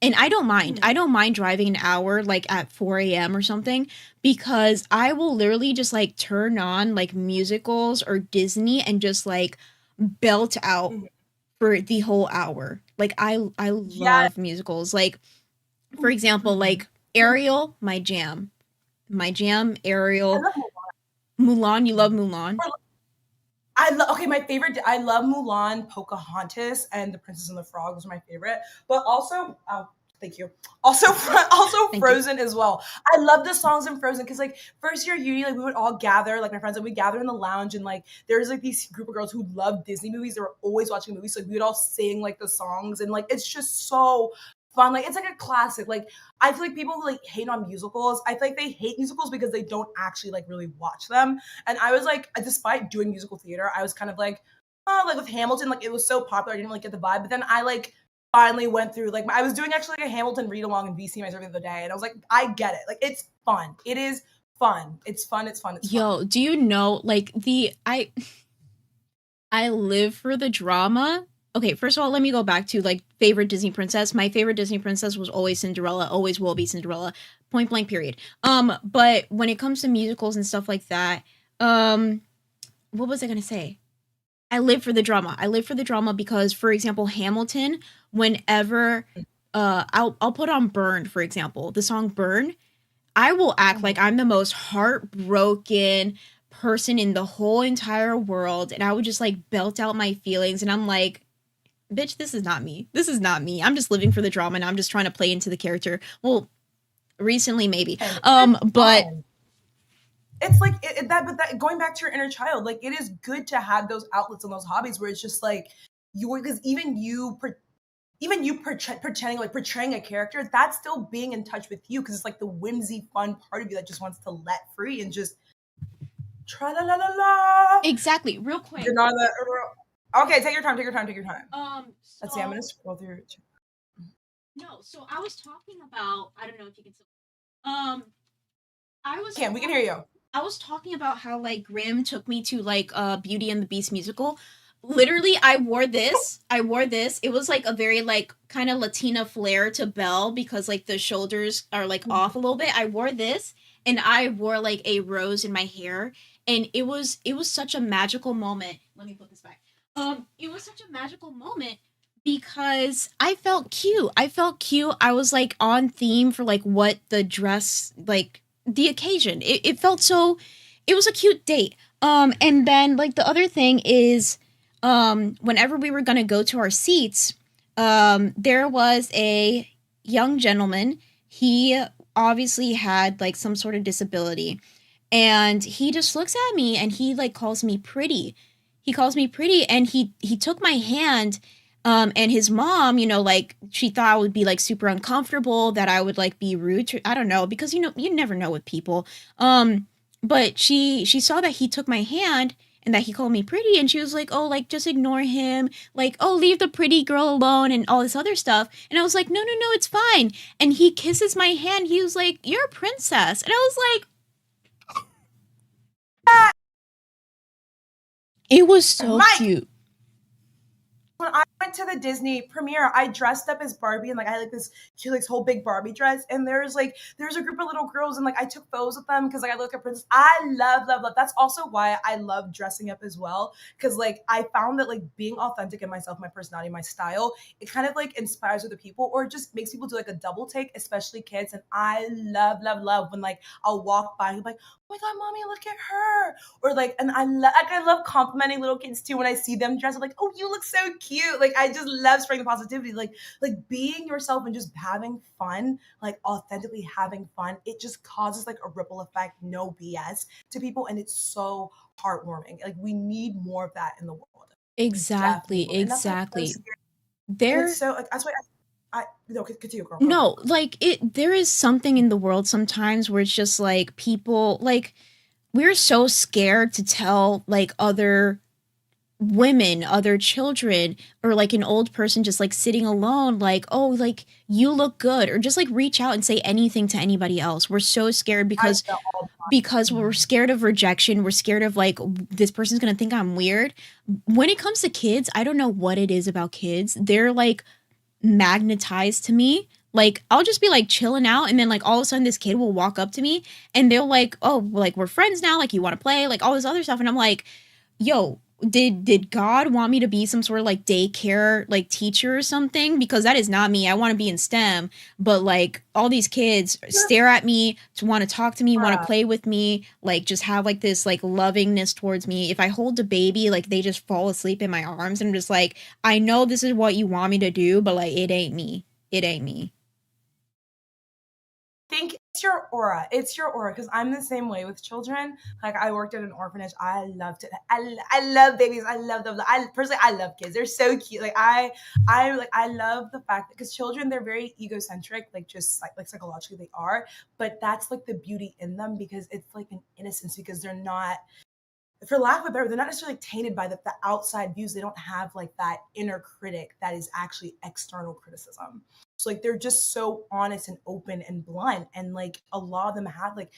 And I don't mind. I don't mind driving an hour like at 4 a.m. or something, because I will literally just like turn on like musicals or Disney and just like belt out for the whole hour. Like I Yes. love musicals. Like for example, like Ariel, my jam. My jam, I Ariel. love Mulan, you love Mulan? okay, my favorite. I love Mulan, Pocahontas, and The Princess and the Frog was my favorite. But also, Thank you. Also you. Frozen as well. I love the songs in Frozen because like first year uni, like we would all gather, like my friends, and we gather in the lounge, and like there's like these group of girls who love Disney movies. They were always watching movies, so like, we would all sing like the songs, and like it's just so fun. Like it's like a classic. Like I feel like people who like hate on musicals, I feel like they hate musicals because they don't actually like really watch them. And I was like, despite doing musical theater, I was kind of like, oh, like with Hamilton, like it was so popular, I didn't really get the vibe. But then I like finally went through like I was doing actually like a Hamilton read along in VC myself the other day, and I was like, I get it. Like it's fun. It is fun. It's fun. It's fun. It's Yo, fun. do you know like I live for the drama. Okay, first of all, let me go back to like favorite Disney princess. My favorite Disney princess was always Cinderella, always will be Cinderella. Point blank period. But when it comes to musicals and stuff like that, what was I gonna say? I live for the drama. I live for the drama because, for example, Hamilton, whenever I'll put on Burn, for example, the song Burn, I will act like I'm the most heartbroken person in the whole entire world, and I would just like belt out my feelings, and I'm like, bitch, this is not me. This is not me. I'm just living for the drama, and I'm just trying to play into the character. Well, recently maybe. But Fun. It's like but that going back to your inner child, like it is good to have those outlets and those hobbies where it's just like you, because even you pretending like portraying a character, that's still being in touch with you because it's like the whimsy fun part of you that just wants to let free and just tra la la la la. exactly, real quick. You're not okay, take your time. Let's see, I'm gonna So scroll through. no, so I was talking about, I don't know if you can still, We can hear you. I was talking about how like Grimm took me to like Beauty and the Beast musical. Literally, I wore this. It was like a very like kind of Latina flair to Belle because like the shoulders are like off a little bit. I wore this, and I wore like a rose in my hair, and it was such a magical moment. Let me put this back. It was such a magical moment because I felt cute. I was like on theme for like what the dress, like the occasion. It felt so, it was a cute date. And then like the other thing is, whenever we were gonna go to our seats, there was a young gentleman. He obviously had like some sort of disability, and he just looks at me and he like calls me pretty. And he took my hand. And his mom, you know, like she thought I would be like super uncomfortable, that I would like be rude to, I don't know, because you know, you never know with people. But she saw that he took my hand and that he called me pretty, and she was like, "Oh, like just ignore him. Like, oh, leave the pretty girl alone," and all this other stuff. And I was like, "No, no, no, it's fine." And he kisses my hand. He was like, "You're a princess." And I was like, it was so Mike! cute. When I went to the Disney premiere, I dressed up as Barbie, and like I had like this cute, like whole big Barbie dress. And there's a group of little girls, and like I took photos with them because like I look at princess. I love, love, love. That's also why I love dressing up as well. Because like I found that like being authentic in myself, my personality, my style, it kind of like inspires other people, or it just makes people do like a double take, especially kids. And I love, love, love when like I'll walk by and be like, "Oh my god, mommy, look at her!" Or like, and I love complimenting little kids too when I see them dressed. I'm like, "Oh, you look so cute!" Like I just love spreading the positivity, like being yourself and just having fun, like authentically having fun. It just causes like a ripple effect, no BS to people, and it's so heartwarming. Like we need more of that in the world. Exactly, Definitely. And that's why it's so exactly. scary. And There it's so like that's why I no, continue, girl. No, like there is something in the world sometimes where it's just like people, like we're so scared to tell like other women, other children, or like an old person just like sitting alone, like, "Oh, like you look good," or just like reach out and say anything to anybody else. We're so scared because we're scared of rejection. We're scared of like, this person's gonna think I'm weird. When it comes to kids, I don't know what it is about kids. They're like magnetized to me. Like I'll just be like chilling out, and then like all of a sudden this kid will walk up to me and they'll like, "Oh, like we're friends now, like you want to play," like all this other stuff. And I'm like, yo, did God want me to be some sort of like daycare like teacher or something? Because that is not me. I want to be in STEM, but like all these kids stare at me, to want to talk to me, want to play with me, like just have like this like lovingness towards me. If I hold a baby, like they just fall asleep in my arms, and I'm just like, I know this is what you want me to do, but like it ain't me. It ain't me. think it's your aura. It's your aura, because I'm the same way with children. Like, I worked at an orphanage. I loved it. I love babies. I love them. I personally, I love kids. They're so cute. Like, I love the fact that, because children, they're very egocentric, like, just like psychologically they are, but that's like the beauty in them, because it's like an innocence, because they're not, for lack of a better, they're not necessarily tainted by the outside views. They don't have like that inner critic that is actually external criticism. So like, they're just so honest and open and blunt, and like a lot of them have like,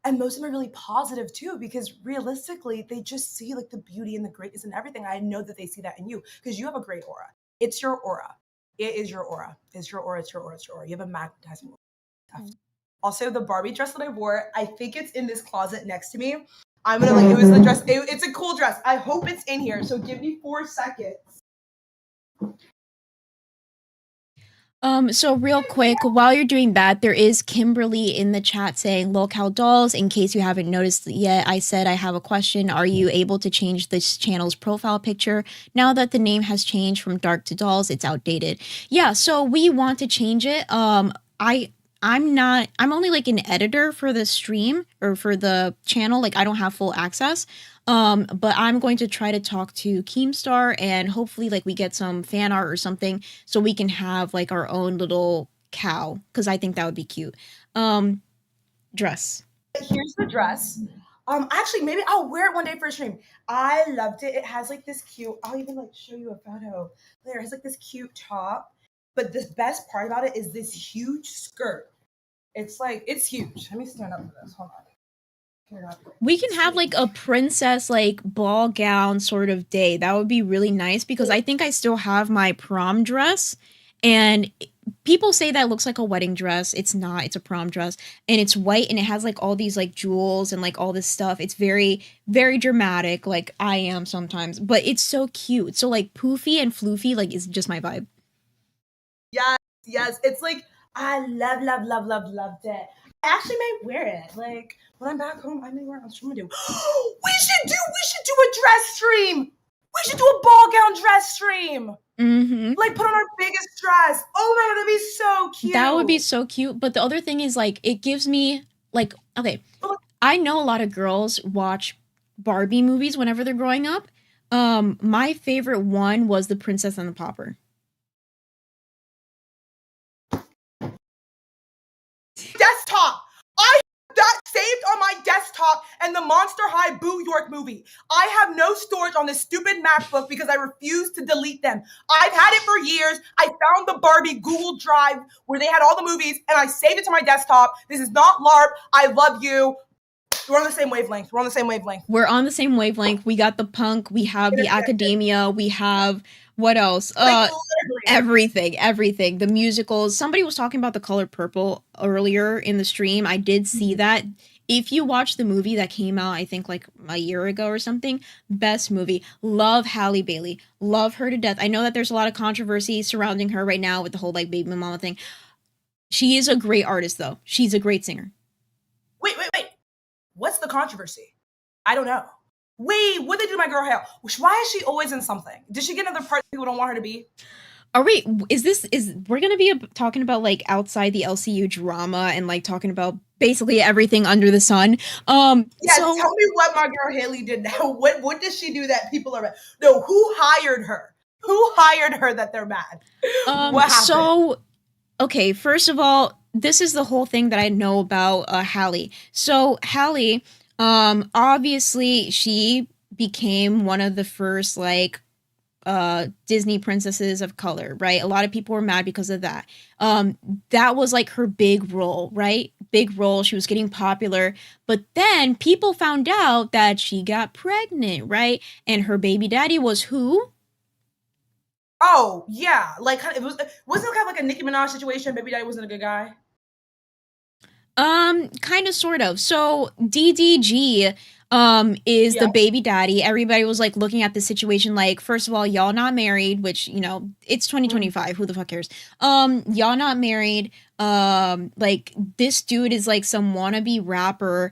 and most of them are really positive too, because realistically they just see like the beauty and the greatness and everything. I know that they see that in you, because you have a great aura. It's your aura. It is your aura. It's your aura. It's your aura. It's your aura. You have a magnetizing aura. Also, the Barbie dress that I wore, I think it's in this closet next to me. I'm gonna like, it was the dress. It's a cool dress. I hope it's in here. So give me 4 seconds. So real quick, while you're doing that, there is Kimberly in the chat saying, lolcow dolls, in case you haven't noticed yet, I said I have a question. Are you able to change this channel's profile picture? Now that the name has changed from dark to dolls, it's outdated. Yeah, so we want to change it. I'm only like an editor for the stream or for the channel. Like, I don't have full access. But I'm going to try to talk to Keemstar, and hopefully like we get some fan art or something so we can have like our own little cow, because I think that would be cute. Dress. Here's the dress. Actually, maybe I'll wear it one day for a stream. I loved it. It has like this cute, I'll even like show you a photo. There, it has like this cute top. But the best part about it is this huge skirt. It's like, it's huge. Let me stand up for this. Hold on. We can have like a princess like ball gown sort of day. That would be really nice, because I think I still have my prom dress, and people say that looks like a wedding dress. It's not. It's a prom dress, and it's white, and it has like all these like jewels and like all this stuff. It's very, very dramatic, like I am sometimes, but it's so cute. So like poofy and floofy, like, is just my vibe. Yes. It's like, I loved it. I actually may wear it. Like, when I'm back home, I may wear it on stream. We should do a dress stream. We should do a ball gown dress stream. Mm-hmm. Like, put on our biggest dress. Oh my god, that'd be so cute. That would be so cute. But the other thing is, like, it gives me like, okay, I know a lot of girls watch Barbie movies whenever they're growing up. My favorite one was The Princess and the Pauper. Desktop. I have that saved on my desktop, and the Monster High Boo York movie. I have no storage on this stupid MacBook because I refuse to delete them. I've had it for years. I found the Barbie Google Drive where they had all the movies, and I saved it to my desktop. This is not LARP. I love you. We're on the same wavelength. We're on the same wavelength. We got the punk. We have the academia. We have, what else? Like, Everything. The musicals. Somebody was talking about The Color Purple earlier in the stream. I did see that. If you watch the movie that came out, I think like a year ago or something, best movie. Love Halle Bailey. Love her to death. I know that there's a lot of controversy surrounding her right now with the whole like baby mama thing. She is a great artist though. She's a great singer. Wait. What's the controversy? I don't know. Wait, what did they do to my girl Hale? Why is she always in something? Did she get another part people don't want her to be? We're gonna be talking about like outside the LCU drama and like talking about basically everything under the sun. Tell me what my girl Haley did now. What does she do that people are mad? No, who hired her? Who hired her that they're mad? What happened? So, okay, first of all, this is the whole thing that I know about Halle. So Halle, obviously she became one of the first like Disney princesses of color, right? A lot of people were mad because of that. That was like her big role, right? Big role. She was getting popular, but then people found out that she got pregnant, right? And her baby daddy was who? Oh yeah, like wasn't it kind of like a Nicki Minaj situation? Baby daddy wasn't a good guy. Kind of, sort of. So DDG is the baby daddy. Everybody was like looking at the situation like, first of all, y'all not married, which, you know, it's 2025. Who the fuck cares? Y'all not married. Like this dude is like some wannabe rapper.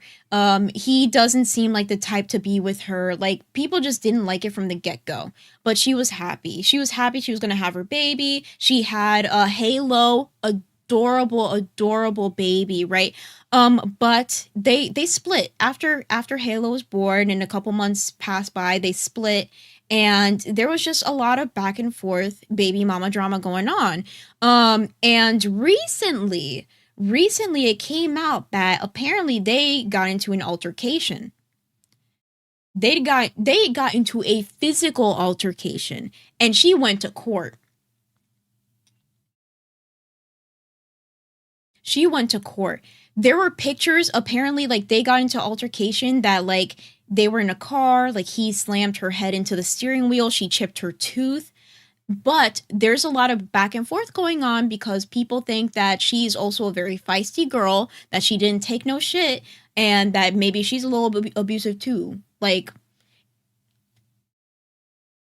He doesn't seem like the type to be with her. Like people just didn't like it from the get-go. But she was happy. She was happy she was gonna have her baby. She had a Halo, a adorable baby, right? But they split after Halo was born, and a couple months passed by, they split, and there was just a lot of back and forth baby mama drama going on. And recently it came out that apparently they got into an altercation. They got into a physical altercation, and she went to court. She went to court. There were pictures, apparently, like, they got into altercation that, like, they were in a car, like, he slammed her head into the steering wheel, she chipped her tooth. But there's a lot of back and forth going on because people think that she's also a very feisty girl, that she didn't take no shit, and that maybe she's a little abusive too. Like,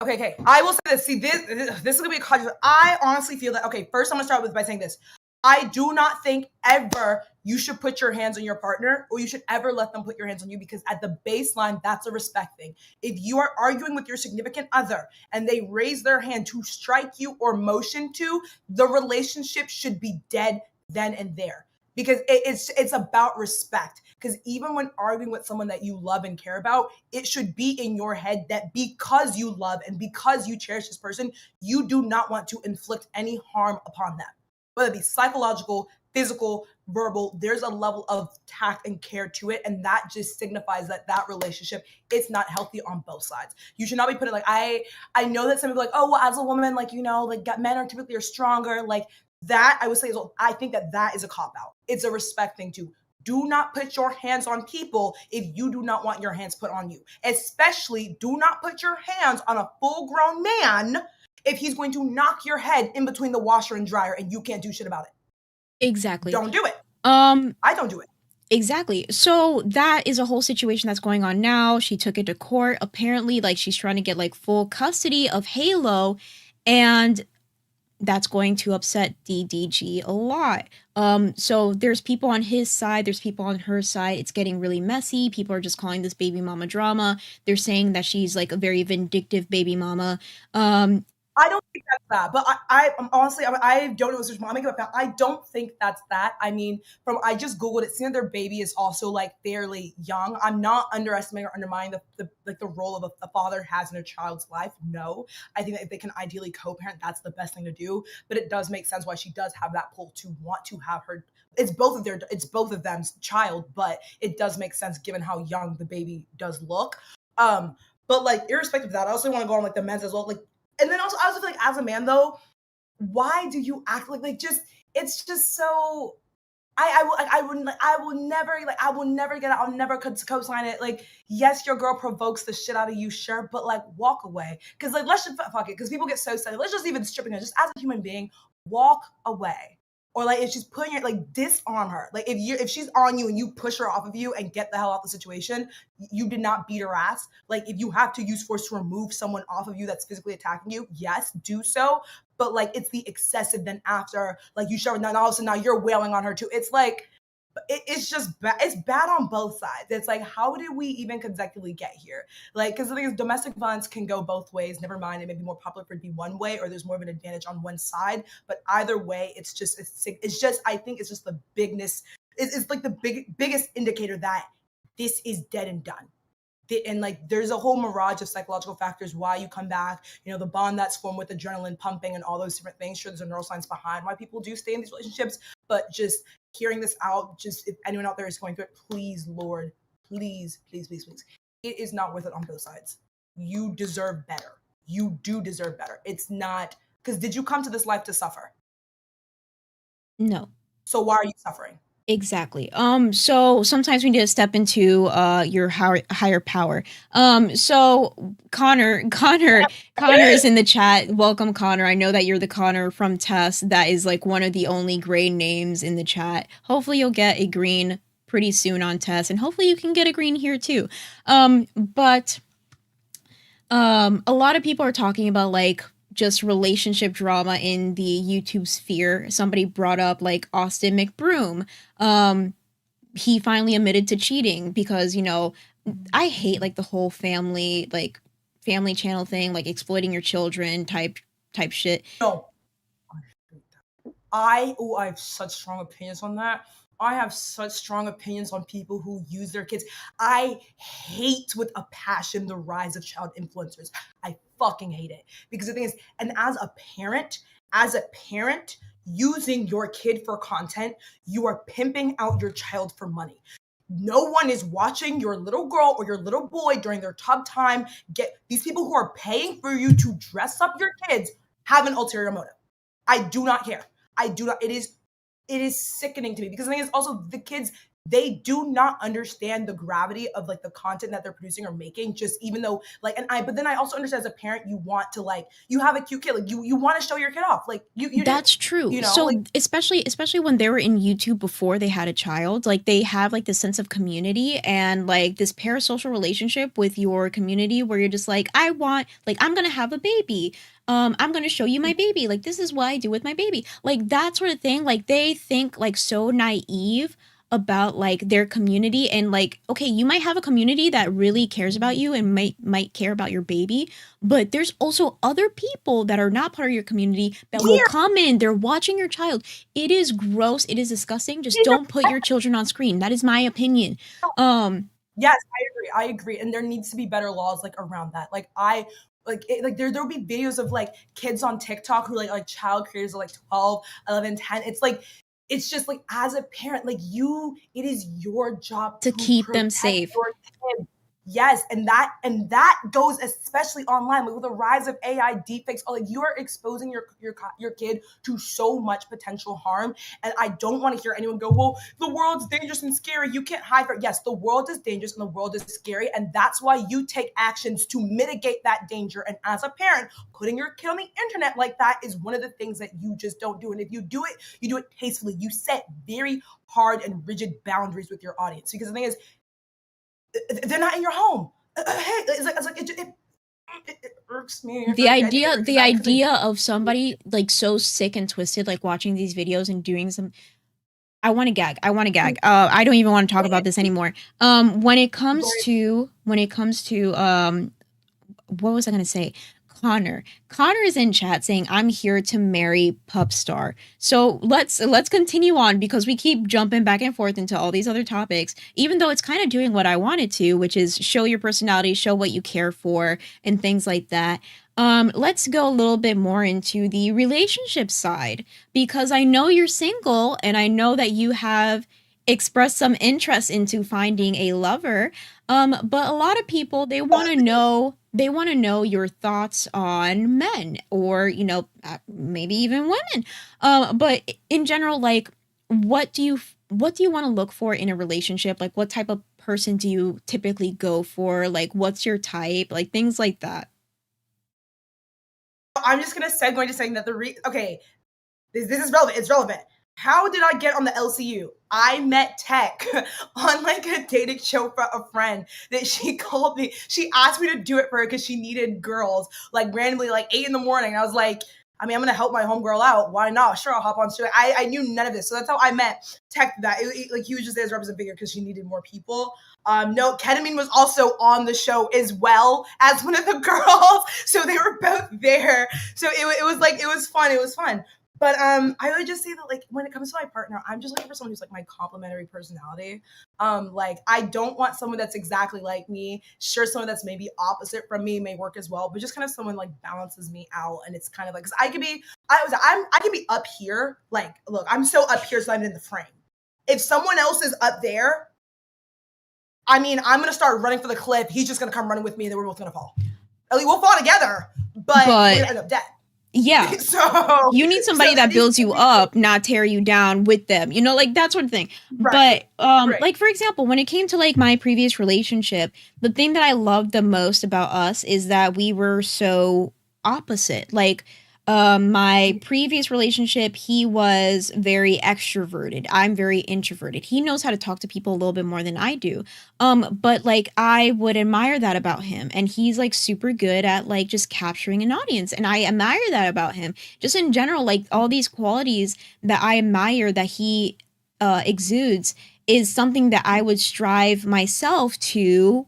Okay. I will say this. See, this is gonna be a controversy. I honestly feel that. Okay, first I'm gonna start with by saying this. I do not think ever you should put your hands on your partner, or you should ever let them put your hands on you, because at the baseline, that's a respect thing. If you are arguing with your significant other and they raise their hand to strike you or motion to, the relationship should be dead then and there, because it's about respect. Because even when arguing with someone that you love and care about, it should be in your head that because you love and because you cherish this person, you do not want to inflict any harm upon them, whether it be psychological, physical, verbal. There's a level of tact and care to it, and that just signifies that that relationship is not healthy on both sides. You should not be putting, like, I know that some people are like, oh, well, as a woman, like, you know, like, men are typically stronger, like that. I would say, well, I think that that is a cop out. It's a respect thing too. Do not put your hands on people if you do not want your hands put on you. Especially, do not put your hands on a full-grown man if he's going to knock your head in between the washer and dryer and you can't do shit about it. exactly. Don't do it. I don't do it. Exactly. So that is a whole situation that's going on now. She took it to court. Apparently, like, she's trying to get, like, full custody of Halo, and that's going to upset DDG a lot. So there's people on his side, there's people on her side. It's getting really messy. People are just calling this baby mama drama. They're saying that she's, like, a very vindictive baby mama. I don't think that's that, but I'm honestly, I don't know what's wrong. I don't think that's that. I mean, I just Googled it, seeing their baby is also, like, fairly young. I'm not underestimating or undermining the role of a father has in a child's life. No, I think that if they can ideally co-parent, that's the best thing to do. But it does make sense why she does have that pull to want to have her. It's both of them's child, but it does make sense given how young the baby does look. But, like, irrespective of that, I also want to go on, like, the men's as well, like. And then also, I also feel like, as a man, though, why do you act like just? It's just so. I will never get it. I'll never co-sign it. Like, yes, your girl provokes the shit out of you, sure, but, like, walk away. Because, like, let's just fuck it. Because people get so excited. Let's just even stripping her. Just as a human being, walk away. Or, like, if she's putting your, like, disarm her. Like, if she's on you and you push her off of you and get the hell out of the situation, you did not beat her ass. Like, if you have to use force to remove someone off of you that's physically attacking you, yes, do so. But, like, it's the excessive then after, like, you show her, now all of a sudden now you're wailing on her too. It's like, it's just bad. It's bad on both sides. It's like, how did we even consecutively get here? Like, because the thing is, domestic violence can go both ways. Never mind, it may be more popular for it to be one way, or there's more of an advantage on one side. But either way, it's just I think it's just the bigness. It's like the biggest indicator that this is dead and done. And, like, there's a whole mirage of psychological factors why you come back, you know, the bond that's formed with adrenaline pumping and all those different things. Sure, there's a neuroscience behind why people do stay in these relationships, but just hearing this out, just if anyone out there is going through it, please, Lord, please, it is not worth it on both sides. You deserve better. You do deserve better. It's not, because did you come to this life to suffer? No. So why are you suffering? Exactly. So sometimes we need to step into your higher power. So Connor is in the chat. Welcome, Connor. I know that you're the Connor from Tess. That is, like, one of the only gray names in the chat. Hopefully you'll get a green pretty soon on Tess, and hopefully you can get a green here too. But a lot of people are talking about, like, just relationship drama in the YouTube sphere. Somebody brought up, like, Austin McBroom. He finally admitted to cheating because, you know, I hate, like, the whole family channel thing, like, exploiting your children type shit. No. I have such strong opinions on that. I have such strong opinions on people who use their kids. I hate with a passion the rise of child influencers. I fucking hate it. Because the thing is, and as a parent, using your kid for content, you are pimping out your child for money. No one is watching your little girl or your little boy during their tub time. Get these people who are paying for you to dress up your kids have an ulterior motive. I do not care. I do not. It is sickening to me because the thing is also the kids, they do not understand the gravity of like the content that they're producing or making, just even though like, but then I also understand as a parent, you want to like, you have a cute kid, like you want to show your kid off. Like you That's true. you know, So like, especially when they were in YouTube before they had a child, like they have like this sense of community and like this parasocial relationship with your community where you're just like, I'm gonna have a baby. I'm gonna show you my baby. Like this is what I do with my baby. Like that sort of thing. Like they think like so naive about like their community and like, okay, you might have a community that really cares about you and might care about your baby, but there's also other people that are not part of your community that will come in, they're watching your child. It is gross, it is disgusting. Just don't put your children on screen. That is my opinion. Yes, I agree. And there needs to be better laws like around that. There'll be videos of like kids on TikTok who like child creators are like 12, 11, 10. It's just like as a parent, like it is your job to keep them protect safe. your kid. Yes, and that goes especially online, like with the rise of AI deepfakes. Like you are exposing your kid to so much potential harm, and I don't want to hear anyone go, "Well, the world's dangerous and scary. You can't hide from it." Yes, the world is dangerous and the world is scary, and that's why you take actions to mitigate that danger. And as a parent, putting your kid on the internet like that is one of the things that you just don't do. And if you do it, you do it tastefully. You set very hard and rigid boundaries with your audience because the thing is, they're not in your home. It irks me. The idea of somebody like so sick and twisted, like watching these videos and doing some. I want to gag. I don't even want to talk about this anymore. When it comes to what was I gonna say? Connor is in chat saying, I'm here to marry Pupstar. So let's continue on because we keep jumping back and forth into all these other topics, even though it's kind of doing what I wanted to, which is show your personality, show what you care for, and things like that. Let's go a little bit more into the relationship side because I know you're single and I know that you have expressed some interest into finding a lover. But a lot of people, they want to know your thoughts on men or, maybe even women. But in general, like, what do you want to look for in a relationship? Like, what type of person do you typically go for? Like, what's your type? Like, things like that. I'm just going to segue to saying that this is relevant. It's relevant. How did I get on the LCU? I met Tech on like a dating show for a friend that she called me. She asked me to do it for her because she needed girls like randomly like 8 a.m. I was like, I mean, I'm going to help my homegirl out. Why not? Sure, I'll hop on straight. I knew none of this. So that's how I met Tech. Like he was just there as a representative figure because she needed more people. No, Ketamine was also on the show as well as one of the girls. So they were both there. So it was fun. It was fun. But I would just say that like when it comes to my partner, I'm just looking for someone who's like my complementary personality. Like I don't want someone that's exactly like me. Sure, someone that's maybe opposite from me may work as well, but just kind of someone like balances me out. And it's kind of like because I can be up here. Like, look, I'm so up here, so I'm in the frame. If someone else is up there, I mean, I'm gonna start running for the cliff. He's just gonna come running with me, and then we're both gonna fall. At least we'll fall together, but we're gonna end up dead. Yeah. So you need somebody that builds you up, not tear you down with them, like that sort of thing. Right. But like for example, when it came to like my previous relationship, the thing that I loved the most about us is that we were so opposite. Like my previous relationship, he was very extroverted. I'm very introverted. He knows how to talk to people a little bit more than I do. But like I would admire that about him. And he's like super good at like just capturing an audience. And I admire that about him. Just in general, like all these qualities that I admire that he exudes is something that I would strive myself to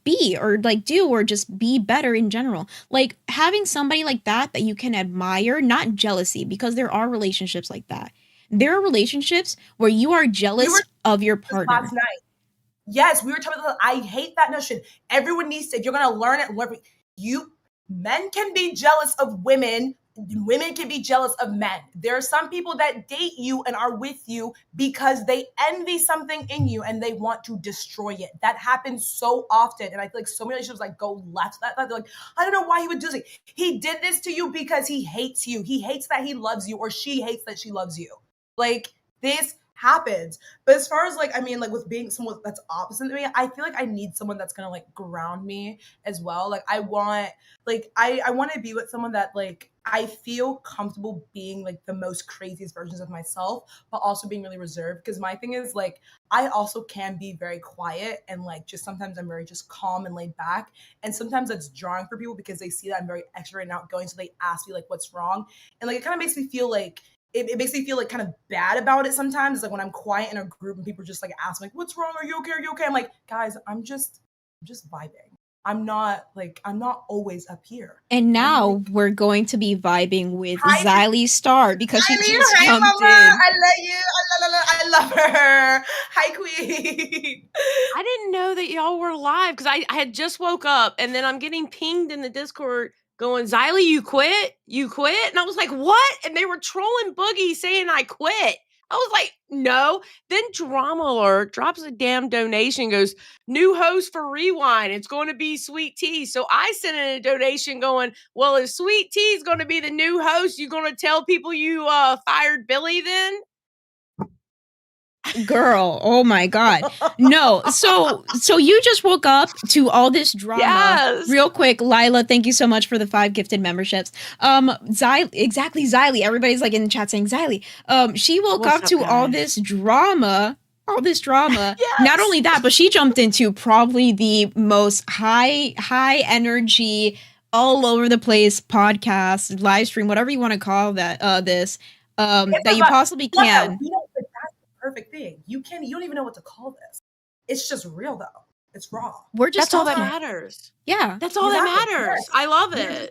be or like do or just be better in general. Like having somebody like that you can admire, not jealousy, because there are relationships like that. There are relationships where you are jealous of your partner. Last night. Yes, we were talking about. I hate that notion. Everyone needs to. If you're gonna learn it, men can be jealous of women. Women can be jealous of men. There are some people that date you and are with you because they envy something in you and they want to destroy it. That happens so often. And I feel like so many relationships like go left. They're like, I don't know why he would do this. He did this to you because he hates you. He hates that he loves you, or she hates that she loves you. Like, this happens. But as far as like, I mean, like with being someone that's opposite to me, I feel like I need someone that's gonna like ground me as well. Like I want to be with someone that like I feel comfortable being like the most craziest versions of myself, but also being really reserved. Because my thing is like, I also can be very quiet and like just sometimes I'm very just calm and laid back. And sometimes that's jarring for people because they see that I'm very extroverted and outgoing. So they ask me like, what's wrong? And like, it kind of makes me feel like, it makes me feel like kind of bad about it sometimes. Like when I'm quiet in a group and people just like ask me like, what's wrong? Are you okay? Are you okay? I'm like, guys, I'm just vibing. I'm not always up here. And now we're going to be vibing with Xylee Star because she just hi, jumped mama. in. I love you. I love her. Hi, queen. I didn't know that y'all were live because I had just woke up and then I'm getting pinged in the Discord going, Xylee, you quit? You quit? And I was like, what? And they were trolling Boogie saying I quit. I was like, no. Then Drama Alert drops a damn donation, goes, new host for Rewind. It's going to be Sweet Tea. So I sent in a donation going, well, if Sweet Tea is going to be the new host, you going to tell people you fired Billy then? Girl, oh my god. No, so you just woke up to all this drama. Yes. Real quick, Lila, thank you so much for the 5 gifted memberships. Xylee, everybody's like in the chat saying Xylee. She woke up to all this drama. Yes. Not only that, but she jumped into probably the most high energy, all over the place podcast, live stream, whatever you want to call that, that you possibly can. Perfect thing. You don't even know what to call this. It's just real though. It's raw. We're just That's all that matters. Yeah. That's all that matters. Yes. I love it.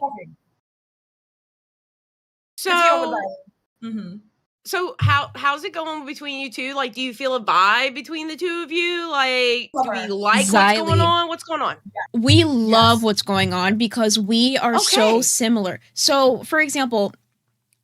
So how's it going between you two? Like, do you feel a vibe between the two of you? Like, do we like Xylee. what's going on? What's going on? We love what's going on because we are so similar. So, for example,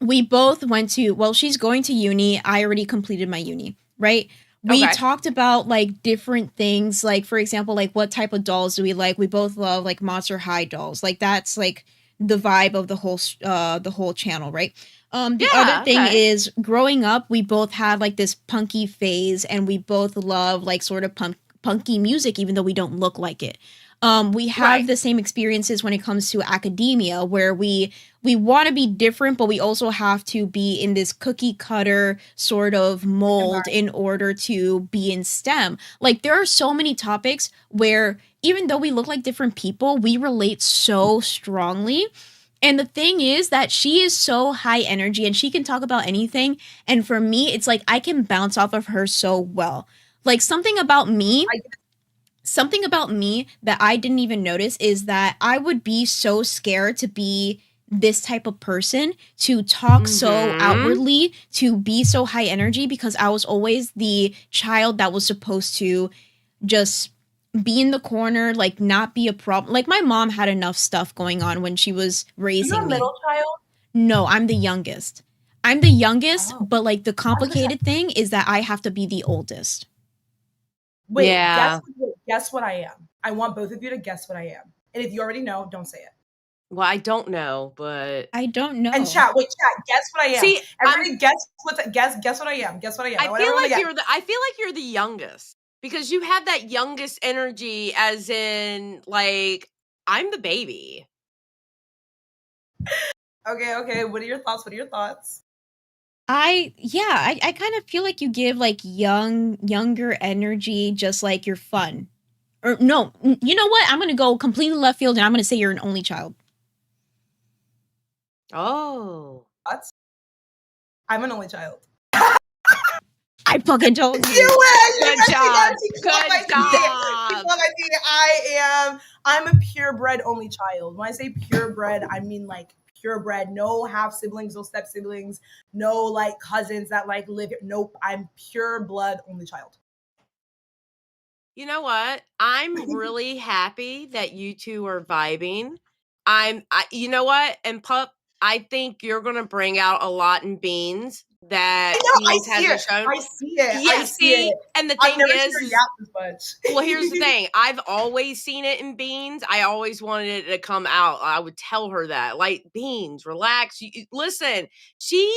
we both went to, well, she's going to uni. I already completed my uni, right? We talked about like different things. Like, for example, like what type of dolls do we like? We both love like Monster High dolls. Like that's like the vibe of the whole channel, right? The other thing is growing up, we both had like this punky phase and we both love like sort of punky music, even though we don't look like it. We have the same experiences when it comes to academia where we want to be different, but we also have to be in this cookie cutter sort of mold in order to be in STEM. Like there are so many topics where even though we look like different people, we relate so strongly. And the thing is that she is so high energy and she can talk about anything. And for me, it's like I can bounce off of her so well. Like something about me that I didn't even notice is that I would be so scared to be this type of person, to talk so outwardly, to be so high energy, because I was always the child that was supposed to just be in the corner, like not be a problem. Like my mom had enough stuff going on when she was raising me. You're a middle child? No, I'm the youngest. But like the complicated thing is that I have to be the oldest. Wait, guess what I am. I want both of you to guess what I am. And if you already know, don't say it. Well, I don't know, but I don't know. And chat, guess what I am. See, everybody guess what I am. Guess what I am. I feel like you're the youngest because you have that youngest energy, as in like I'm the baby. Okay. What are your thoughts? I kind of feel like you give like younger energy, just like you're fun. Or no, you know what? I'm going to go completely left field and I'm going to say you're an only child. Oh. What? I'm an only child. I fucking told You you. win. Good job. Good job. I'm a purebred only child. When I say purebred, I mean like purebred. No half siblings, no step siblings, no like cousins that like live. Nope. I'm pure blood only child. You know what? I'm really happy that you two are vibing. You know what? And Pup, I think you're gonna bring out a lot in Beans that Beans hasn't shown. I see it. Yeah, I see it. and the I've thing never is, seen her yap as much. well, here's the thing. I've always seen it in Beans. I always wanted it to come out. I would tell her that, like, Beans, relax. Listen, she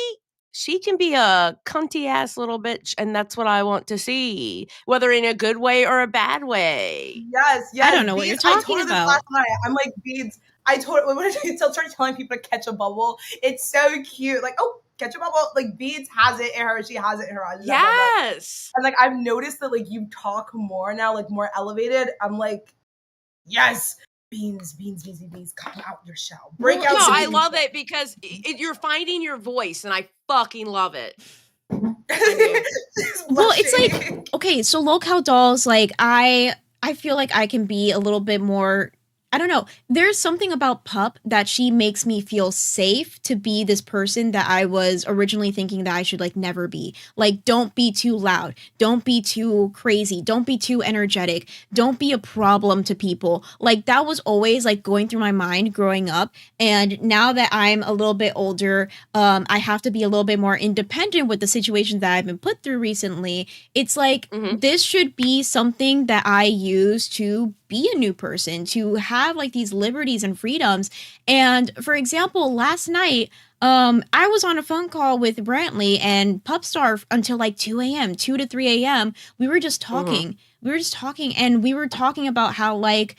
can be a cunty ass little bitch, and that's what I want to see, whether in a good way or a bad way. Yes. I don't know what you're Beads, I talking told her this about. last night. I'm like, Beads, I told her, when I start telling people to catch a bubble, it's so cute. Like, oh, catch a bubble. Like, Beads has it in her. She has it in her eyes. Yes. And like, I've noticed that like you talk more now, like more elevated. I'm like, yes, Beans, come out your shell. Break out. No, the I beans. love it because you're finding your voice, and I fucking love it. She's Well, it's blushing. like, okay, so locale dolls, like I feel like I can be a little bit more, I don't know. There's something about Pup that she makes me feel safe to be this person that I was originally thinking that I should like never be. Like, don't be too loud. Don't be too crazy. Don't be too energetic. Don't be a problem to people. Like, that was always like going through my mind growing up. And now that I'm a little bit older, I have to be a little bit more independent with the situations that I've been put through recently. It's like, this should be something that I use to be a new person, to have like these liberties and freedoms. And for example, last night, I was on a phone call with Brantley and Pupstar until like 2 a.m., 2 to 3 a.m. We were just talking. And we were talking about how like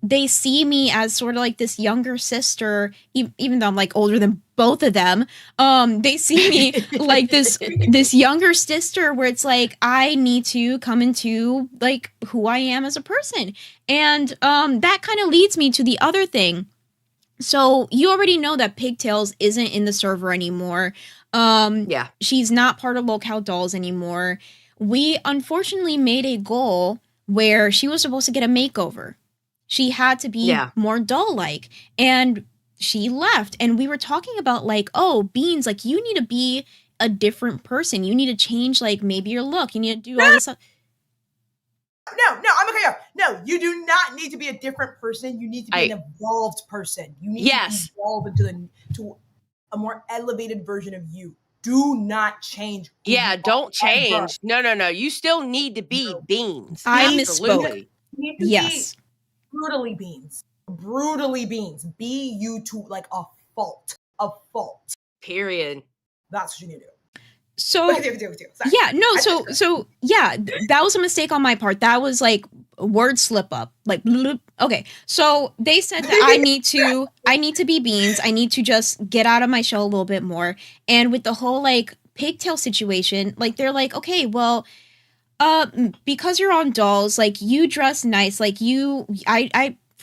they see me as sort of like this younger sister, even though I'm like older than both of them. They see me like this younger sister where it's like I need to come into like who I am as a person. And that kind of leads me to the other thing. So you already know that Pigtails isn't in the server anymore. Yeah. She's not part of Locale Dolls anymore. We unfortunately made a goal where she was supposed to get a makeover. She had to be more doll-like. And she left. And we were talking about like, oh, Beans, like you need to be a different person. You need to change like maybe your look. You need to do all this stuff. No, I'm okay. No, you do not need to be a different person. You need to be an evolved person. You need to evolve into a more elevated version of you. Do not change. Yeah, don't change. No. You still need to be Beans. I Absolutely. misspoke. Yes. Brutally Beans. Brutally Beans. Be you to like a fault. A fault. Period. That's what you need to do. So yeah, no, so yeah, that was a mistake on my part. That was like a word slip up. Like bloop. Okay. So they said that I need to be Beans. I need to just get out of my shell a little bit more. And with the whole like pigtail situation, like they're like, okay, well, because you're on dolls, like you dress nice, like for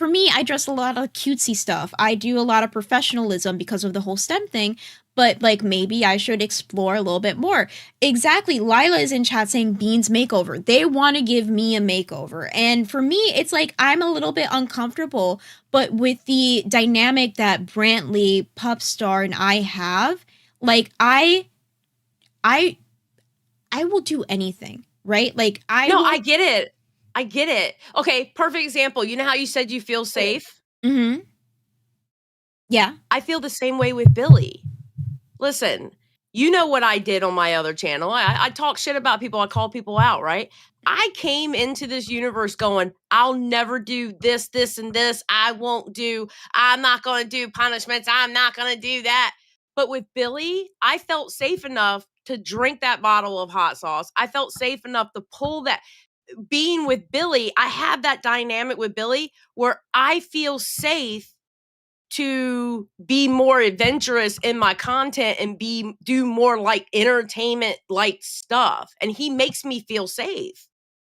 me, I dress a lot of cutesy stuff. I do a lot of professionalism because of the whole STEM thing, but like maybe I should explore a little bit more. Exactly. Lila is in chat saying Beans makeover. They want to give me a makeover. And for me, it's like I'm a little bit uncomfortable, but with the dynamic that Brantley, Pupstar, and I have, like I will do anything, right? Like I get it. I get it. Okay, perfect example. You know how you said you feel safe? Mm-hmm. Yeah. I feel the same way with Billy. Listen, you know what I did on my other channel. I talk shit about people. I call people out, right? I came into this universe going, I'll never do this, and this. I'm not going to do punishments. I'm not going to do that. But with Billy, I felt safe enough to drink that bottle of hot sauce. I felt safe enough to pull that. Being with Billy, I have that dynamic with Billy where I feel safe to be more adventurous in my content and do more like entertainment like stuff. And he makes me feel safe.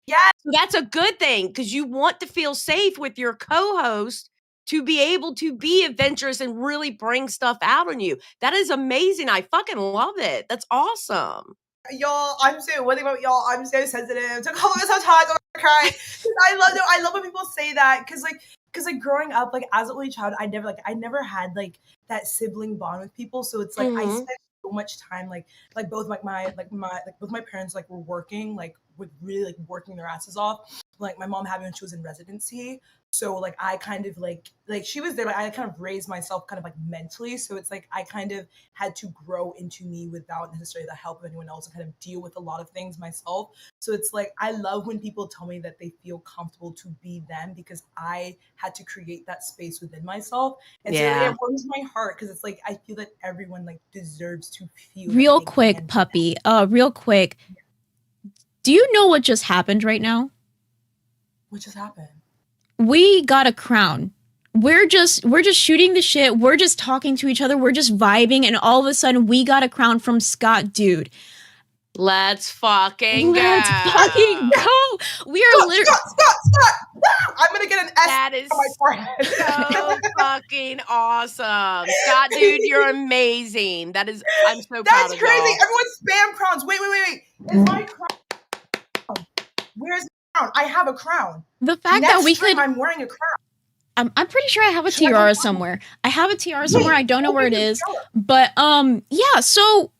Yeah. So that's a good thing because you want to feel safe with your co-host to be able to be adventurous and really bring stuff out on you. That is amazing. I fucking love it. That's awesome. Y'all, I'm so one thing about y'all. I'm so sensitive to comments sometimes. I'm gonna cry. 'Cause I love when people say that because like growing up like as an only child, I never had like that sibling bond with people. So it's like I Mhm. spent so much time like both both my parents like were working like with really like working their asses off. Like my mom had me when she was in residency. So like I kind of like she was there, but I kind of raised myself kind of like mentally. So it's like I kind of had to grow into me without necessarily the help of anyone else and kind of deal with a lot of things myself. So it's like I love when people tell me that they feel comfortable to be them because I had to create that space within myself. And so Yeah. it warms my heart because it's like I feel that everyone like deserves to feel that Real they quick, can be puppy. Real quick. Do you know what just happened right now? what just happened. We got a crown. We're just shooting the shit. We're just talking to each other. We're just vibing, and all of a sudden, we got a crown from Scott, dude. Let's fucking Let's go. fucking go. We are literally. Scott! I'm gonna get an S That is on my forehead. so fucking awesome. Scott, dude, you're amazing. I'm so proud That's of crazy. y'all. Everyone spam crowns. Wait. Is my crown? Where's the crown? I have a crown. The fact Next that we stream, could. I'm wearing a crown. I'm pretty sure I have a Should I go tiara find somewhere. I have a tiara somewhere. I don't know where it is. tiara? But yeah, so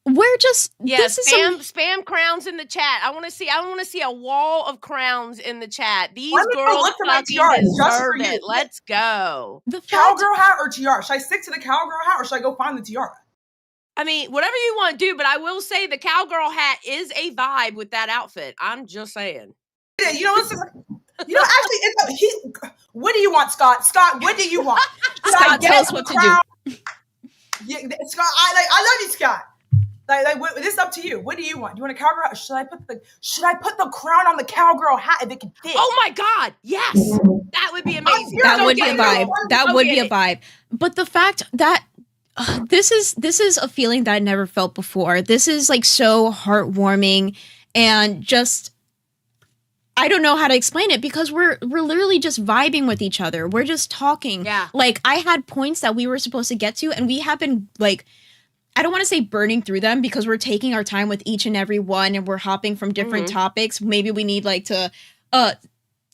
we're just Yeah, this is some spam crowns in the chat. I want to see a wall of crowns in the chat. These Let me go girls look for my fucking tiara, just for deserve you. it. Let's go. the fact Cowgirl hat or tiara? Should I stick to the cowgirl hat or should I go find the tiara? I mean, whatever you want to do, but I will say the cowgirl hat is a vibe with that outfit. I'm just saying. You know, actually, what do you want, Scott? Scott, what do you want? Should I Scott, get tell us the what to crown? do. Yeah, Scott, I love you, Scott. This is up to you. What do you want? Do you want a cowgirl hat? Should I put the crown on the cowgirl hat if it can fit? Oh my god, yes, that would be amazing. That Go would be get a it, vibe. girl. That Go would get be a it. vibe. But the fact that this is a feeling that I never felt before. This is like so heartwarming and just I don't know how to explain it because we're literally just vibing with each other. We're just talking. Yeah. Like I had points that we were supposed to get to and we have been like I don't want to say burning through them because we're taking our time with each and every one and we're hopping from different topics. Maybe we need like to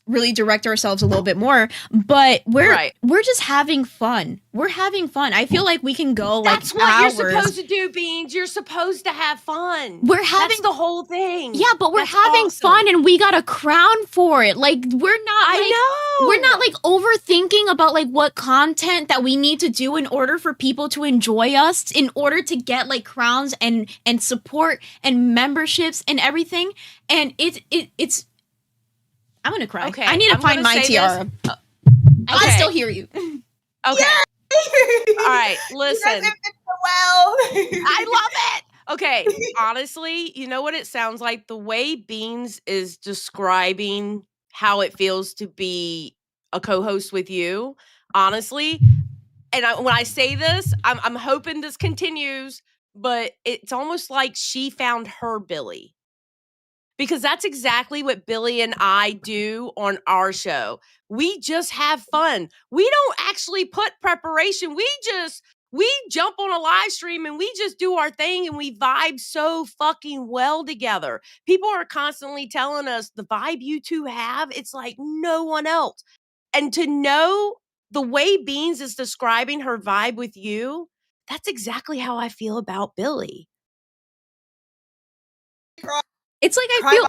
really direct ourselves a little bit more, but we're just having fun. We're having fun. I feel like we can go like That's what hours. you're supposed to do, Beans. You're supposed to have fun. We're having That's the whole thing. Yeah, but we're That's having awesome. fun and we got a crown for it. Like we're not I know. we're not like overthinking about like what content that we need to do in order for people to enjoy us, in order to get like crowns and support and memberships and everything. And it's I'm gonna cry. Okay, I need to I'm find gonna my say tiara. this. I can still hear you. Okay. All right, listen. Well, I love it. Okay, honestly, you know what it sounds like? The way Beans is describing how it feels to be a co-host with you, honestly, and when I say this, I'm hoping this continues, but it's almost like she found her Billy. Because that's exactly what Billy and I do on our show. We just have fun. We don't actually put preparation. We jump on a live stream and we just do our thing and we vibe so fucking well together. People are constantly telling us the vibe you two have, it's like no one else. And to know the way Beans is describing her vibe with you, that's exactly how I feel about Billy. It's like I feel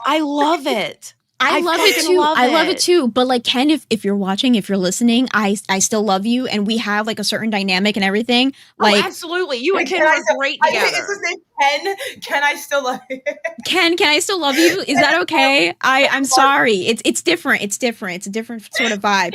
I love it. I love it fucking too. love I love it it. too. But like Ken, if you're watching, if you're listening, I still love you and we have like a certain dynamic and everything. Like absolutely. You and Can Ken I were still- great I think together. it's his name Ken. Can I still love you? Ken, can I still love you? Is that okay? I'm sorry. It's different. It's different. It's a different sort of vibe.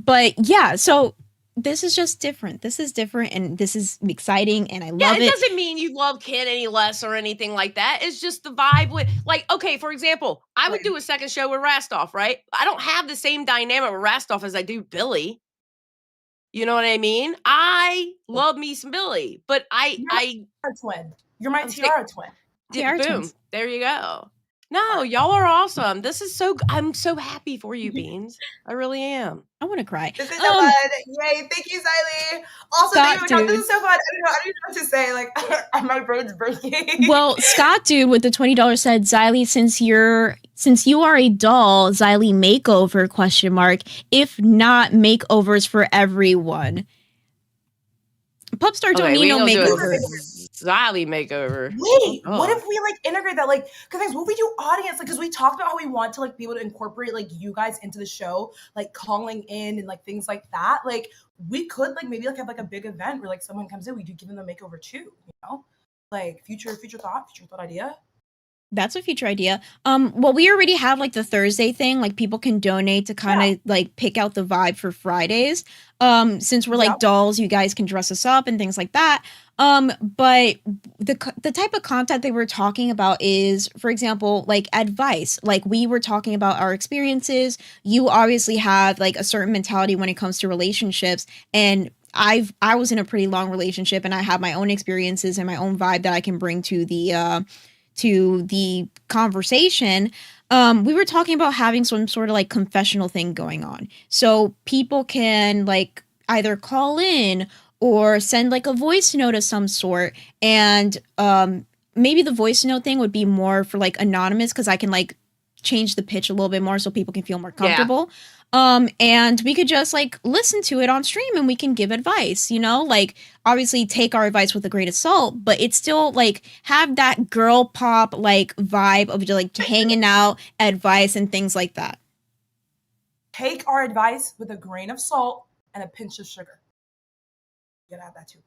But yeah, so this is just different. This is different and this is exciting and I Yeah, love it it. doesn't mean you love Ken any less or anything like that. It's just the vibe with, like, okay, for example, I would do a second show with Rastoff, right? I don't have the same dynamic with Rastoff as I do Billy. You know what I mean? I love me some Billy, but You're my twin. You're my I'm tiara twin. Tiara boom, twins. there you go. No, y'all are awesome. This is I'm so happy for you, Beans. I really am. I want to cry. This is so fun. Yay. Thank you, Siley. Also, Scott, thank you, Scott. This dude. is so fun. I don't know what to say. Like, my brain's breaking. Well, Scott, dude, with the $20 said, Xylee, since you are a doll, Xylee makeover ? If not, makeovers for everyone. Pupstar don't need no makeover. Xylee makeover. Wait, what if we like integrate that? Like, because what we do audience, like, because we talked about how we want to like be able to incorporate like you guys into the show, like calling in and like things like that. Like, we could like maybe like have like a big event where like someone comes in, we do give them a makeover too. You know, like future thought idea. That's a future idea. Well, we already have like the Thursday thing, like people can donate to kind of like pick out the vibe for Fridays. Since we're like dolls, you guys can dress us up and things like that. But the type of content they were talking about is, for example, like advice. Like we were talking about our experiences. You obviously have like a certain mentality when it comes to relationships, and I was in a pretty long relationship, and I have my own experiences and my own vibe that I can bring to the conversation. We were talking about having some sort of like confessional thing going on. So people can like either call in or send like a voice note of some sort. And maybe the voice note thing would be more for like anonymous, because I can like change the pitch a little bit more so people can feel more comfortable. And we could just like listen to it on stream and we can give advice, you know, like obviously take our advice with a grain of salt, but it's still like have that girl pop like vibe of just like hanging out, advice and things like that. Take our advice with a grain of salt and a pinch of sugar. You gotta have that too.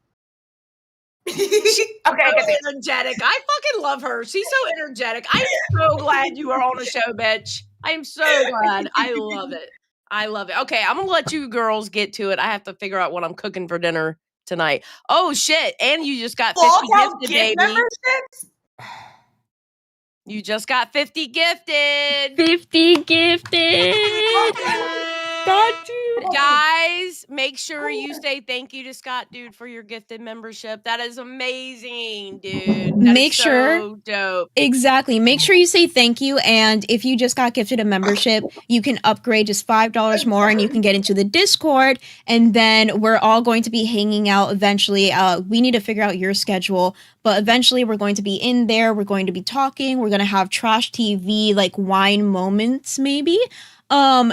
Okay, Energetic. I fucking love her. She's so energetic. I'm so glad you are on the show, bitch. I am so glad. I love it. I love it. Okay, I'm gonna let you girls get to it. I have to figure out what I'm cooking for dinner tonight. Oh shit! And you just got 50 gifted, baby. Memberships? You just got 50 gifted. 50 gifted. God, dude. Guys, make sure you say thank you to Scott, dude, for your gifted membership. That is amazing, dude. Make sure. So dope. Exactly. Make sure you say thank you. And if you just got gifted a membership, you can upgrade just $5 more and you can get into the Discord. And then we're all going to be hanging out eventually. We need to figure out your schedule, but eventually we're going to be in there. We're going to be talking. We're going to have trash TV, like wine moments, maybe. Oh,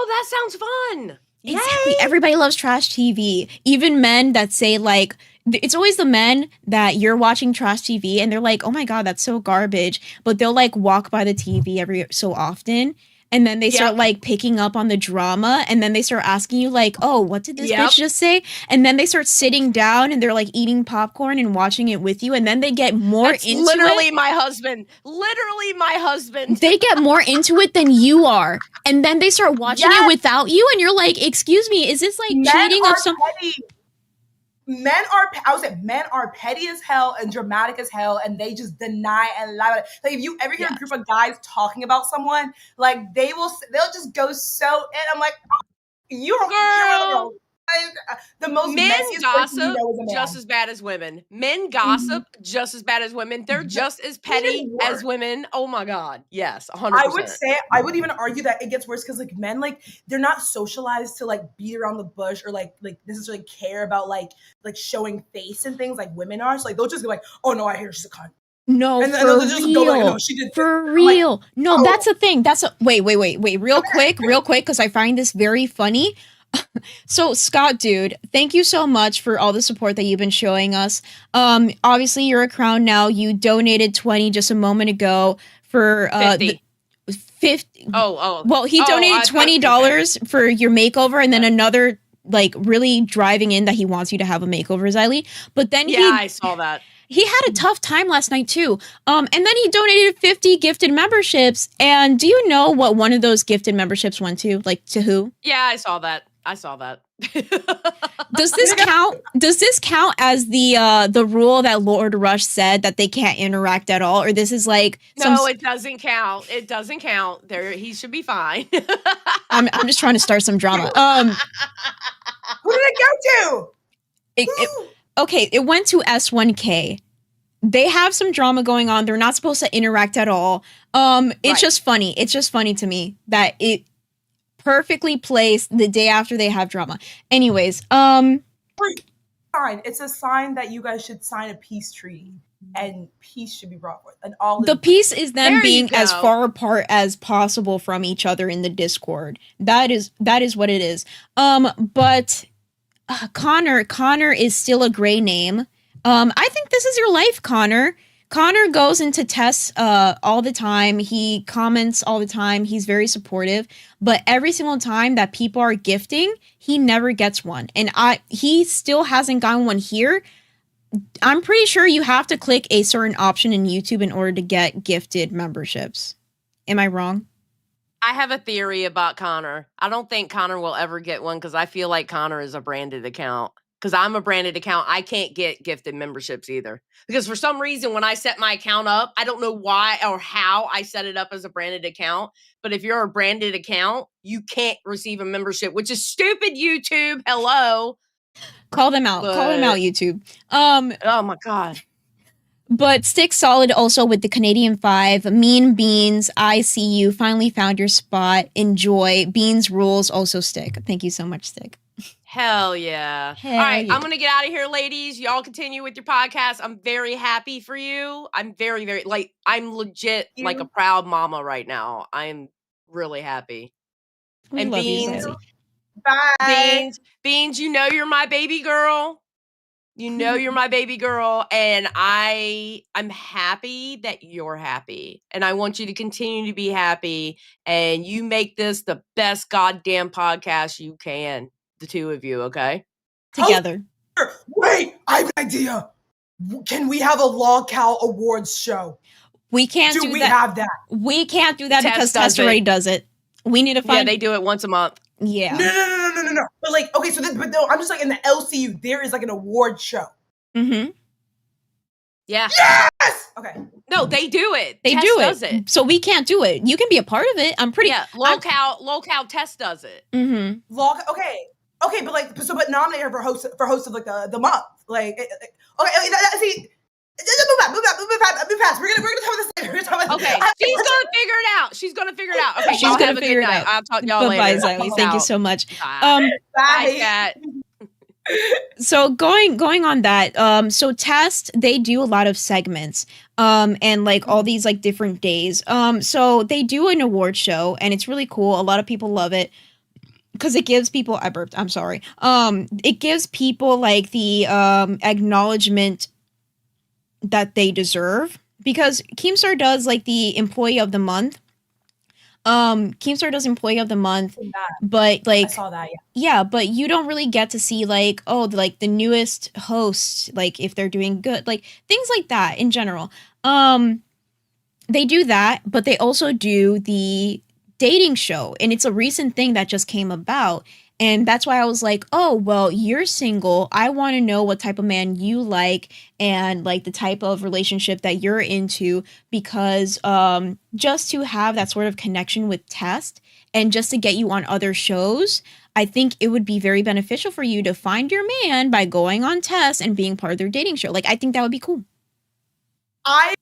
that sounds fun. Exactly. Yay. Everybody loves trash TV. Even men that say like, it's always the men that you're watching trash TV and they're like, oh my God, that's so garbage. But they'll like walk by the TV every so often. And then they start like picking up on the drama. And then they start asking you like, oh, what did this bitch just say? And then they start sitting down and they're like eating popcorn and watching it with you. And then they get more into it. Literally my husband. Literally my husband. They get more into it than you are. And then they start watching it without you. And you're like, excuse me, is this like cheating of some... Men are petty as hell and dramatic as hell, and they just deny and lie about it. Like if you ever hear a group of guys talking about someone, like they'll just go so in. I'm like, you're the most men messiest gossip person you know is a man. just as bad as women. Men gossip just as bad as women. They're just as petty as women. Oh my God. Yes, 100%. I would even argue that it gets worse because like men, like they're not socialized to like beat around the bush or like necessarily care about like showing face and things like women are. So like they'll just be like, oh no, I hear she's a cunt. No, and they'll just go like, no, she did for real. Like, no, that's the thing. That's wait, real quick, because I find this very funny. So Scott, dude, thank you so much for all the support that you've been showing us. Obviously you're a crown now. You donated 20 just a moment ago for 50. 50. Well, he donated $20 for your makeover and then another like really driving in that he wants you to have a makeover, Xylee. But then I saw that. He had a tough time last night too. And then he donated 50 gifted memberships. And do you know what one of those gifted memberships went to? Like to who? Yeah, I saw that. Does this count? Does this count as the rule that Lord Rush said that they can't interact at all, or this is like no? It doesn't count. It doesn't count. There, he should be fine. I'm just trying to start some drama. Who did it go to? Okay, it went to S1K. they have some drama going on. They're not supposed to interact at all. It's Right. just funny. It's just funny to me that it perfectly placed the day after they have drama. Anyways, Sign. It's a sign that you guys should sign a peace treaty, and peace should be brought forth. And all the piece is them There you being as go. far apart as possible from each other in the Discord. That is what it is. But Connor is still a gray name. I think this is your life, Connor. Connor goes into tests all the time. He comments all the time. He's very supportive. But every single time that people are gifting, he never gets one. And he still hasn't gotten one here. I'm pretty sure you have to click a certain option in YouTube in order to get gifted memberships. Am I wrong? I have a theory about Connor. I don't think Connor will ever get one because I feel like Connor is a branded account. Because I'm a branded account, I can't get gifted memberships either. Because for some reason, when I set my account up, I don't know why or how I set it up as a branded account. But if you're a branded account, you can't receive a membership, which is stupid, YouTube. Hello. Call them out. Call them out, YouTube. Oh my God. But stick solid also with the Canadian 5. Mean Beans, I see you. Finally found your spot. Enjoy. Beans rules also stick. Thank you so much, Stick. Hell yeah. Hell All right, yeah. I'm going to get out of here, ladies. Y'all continue with your podcast. I'm very happy for you. I'm very, very, like, I'm legit like a proud mama right now. I'm really happy. We And love you, Beans, Zoe. Bye. Beans, you know you're my baby girl. You know you're my baby girl, and I'm happy that you're happy, and I want you to continue to be happy, and you make this the best goddamn podcast you can, the two of you, okay? Together. Wait, I have an idea. Can we have a Log Cal Awards show? We can't do, Do we that. have that? We can't do that Tess because does Tess it. already does it. We need to Yeah, find. they do it once a month. Yeah. No. But like, okay, so but no, I'm just like in the LCU, there is like an award show. Mm-hmm. Yeah. Yes. Okay. No, they do it. They Tess do does it. So we can't do it. You can be a part of it. I'm pretty. Yeah, locale Tess does it. Mm-hmm. Log. Okay, but like, but nominate her for host of like the month. Like, okay, see. Move past. We're gonna talk about this later. We're gonna talk about Okay, she's gonna figure it out. She's gonna figure it out. Okay, She's y'all gonna have a figure good it night. out. I'll talk to y'all Bye-bye, later. Zoe. Peace Thank you out. so much. Bye, Bye. Kat. So going on that, so Test, they do a lot of segments, and like all these like different days. So they do an award show, and it's really cool. A lot of people love it because it gives people. I burped. I'm sorry. It gives people like the acknowledgement that they deserve, because Keemstar does like the employee of the month. Keemstar does employee of the month, but like I saw that. yeah, but you don't really get to see like, oh, like the newest host, like if they're doing good, like things like that in general. They do that, but they also do the dating show, and it's a recent thing that just came about. And that's why I was like, oh, well, you're single. I want to know what type of man you like and like the type of relationship that you're into, because just to have that sort of connection with Test and just to get you on other shows, I think it would be very beneficial for you to find your man by going on Test and being part of their dating show. Like, I think that would be cool. I've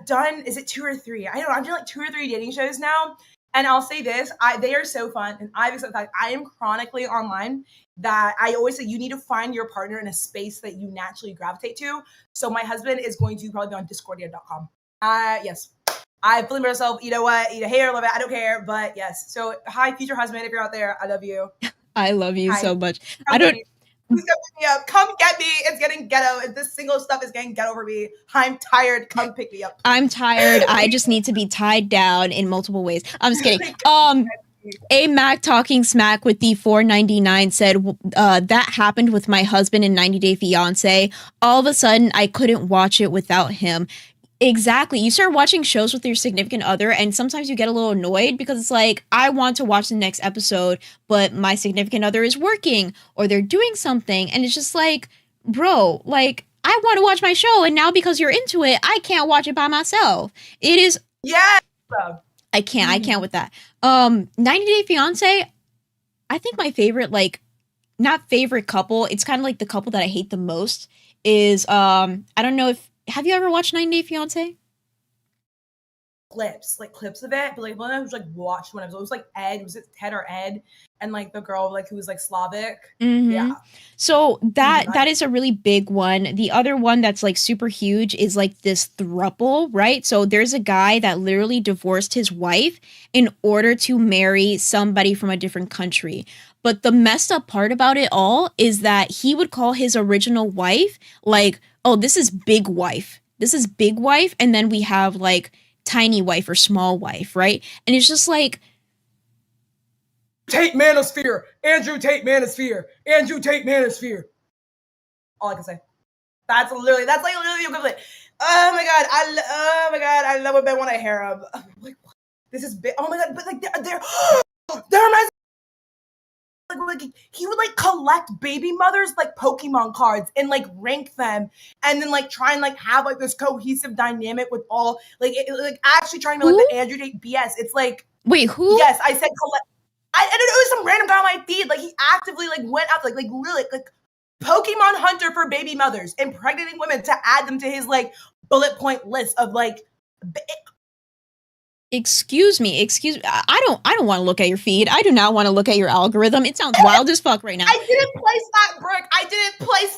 done, is it 2 or 3? I don't know. I've done like 2 or 3 dating shows now. And I'll say this, they are so fun. And I've accepted that I am chronically online, that I always say you need to find your partner in a space that you naturally gravitate to. So my husband is going to probably be on discordia.com. Yes. I believe myself, you know what, you hate or love it, I don't care, but yes. So hi, future husband, if you're out there, I love you. I love you Hi. so much. Come I don't. Please come pick me up. Come get me. It's getting ghetto. This single stuff is getting ghetto for me. I'm tired. Come pick me up. I'm tired. I just need to be tied down in multiple ways. I'm just kidding. A Mac talking smack with the $4.99 said that happened with my husband in 90 Day Fiance. All of a sudden, I couldn't watch it without him. Exactly. You start watching shows with your significant other, and sometimes you get a little annoyed because it's like, I want to watch the next episode, but my significant other is working or they're doing something. And it's just like, bro, like, I want to watch my show, and now because you're into it, I can't watch it by myself. It is. Yes. I can't with that. 90 Day Fiance, I think my favorite, like, not favorite couple, it's kind of like the couple that I hate the most is, I don't know if have you ever watched 90 Day Fiance? Clips of it, but like one I was like watched when I was, it was like Ed, was it Ted or Ed, and like the girl like who was like Slavic. Yeah. So that Mhm. is a really big one. The other one that's like super huge is like this throuple, right? So there's a guy that literally divorced his wife in order to marry somebody from a different country. But the messed up part about it all is that he would call his original wife like, "Oh, this is big wife. This is big wife," and then we have like tiny wife or small wife, right? And it's just like, Tate Manosphere, Andrew Tate Manosphere, Andrew Tate Manosphere. All I can say. That's like literally the equivalent. Oh my god, I love it when I hear him. Like, what? This is big. Oh my god, but like they're reminds like he would like collect baby mothers like Pokemon cards and like rank them and then like try and like have like this cohesive dynamic with all like like actually trying to like the Andrew Tate BS. It's like, wait, who? yes, I said collect. I don't know, it was some random guy on my feed. Like he actively like went out like literally like Pokemon hunter for baby mothers, impregnating women to add them to his like bullet point list of like. Excuse me. I don't want to look at your feed. I do not want to look at your algorithm. It sounds wild as fuck right now. I didn't place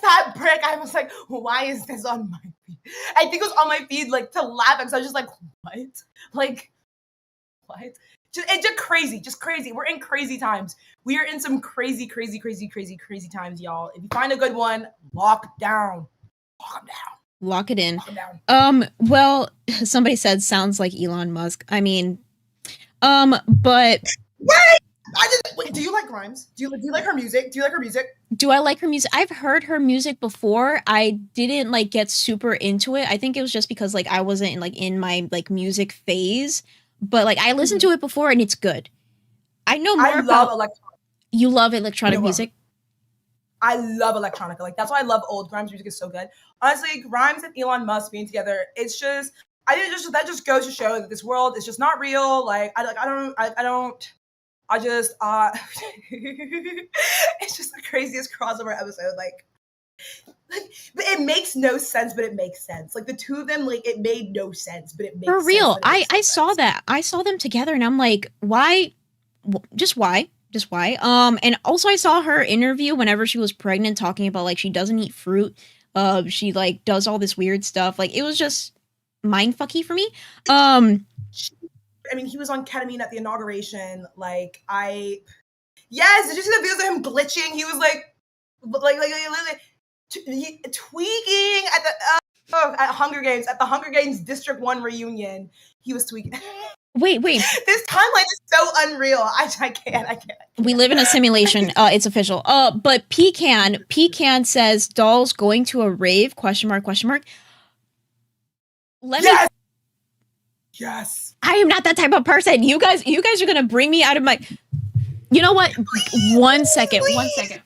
that brick. I was like, why is this on my feed? I think it was on my feed like to laugh because I was just like, what? Like, what? It's just crazy. We're in crazy times. We are in some crazy times, y'all. If you find a good one, lock down. Lock them down. Lock it in. Lock them down. Well, somebody said sounds like Elon Musk. I mean, but Wait, do you like Grimes? Do you like her music? Do I like her music? I've heard her music before. I didn't like get super into it. I think it was just because like I wasn't like in my like music phase. But like I listened to it before and it's good. I know more about electronic. You love electronic music? I love electronica. Like that's why I love old Grimes music is so good. Honestly, Grimes and Elon Musk being together, it's just that just goes to show that this world is just not real. Like it's just the craziest crossover episode. Like, but it makes no sense, but it makes sense. Like the two of them, like it made no sense, but it makes For real. sense, I saw that. I saw them together and I'm like, why? Just why? And also I saw her interview whenever she was pregnant talking about like she doesn't eat fruit. She like does all this weird stuff. Like it was just mindfucky for me. I mean, he was on ketamine at the inauguration. Like yes, did you see the videos of him glitching? He was like tweaking at the at Hunger Games, at the Hunger Games District 1 reunion. He was tweaking. Wait. This timeline is so unreal. I can't. We live in a simulation. It's official. But Pecan says dolls going to a rave? ? Yes. I am not that type of person. You guys are gonna bring me out of my. You know what? Please, One second. Please.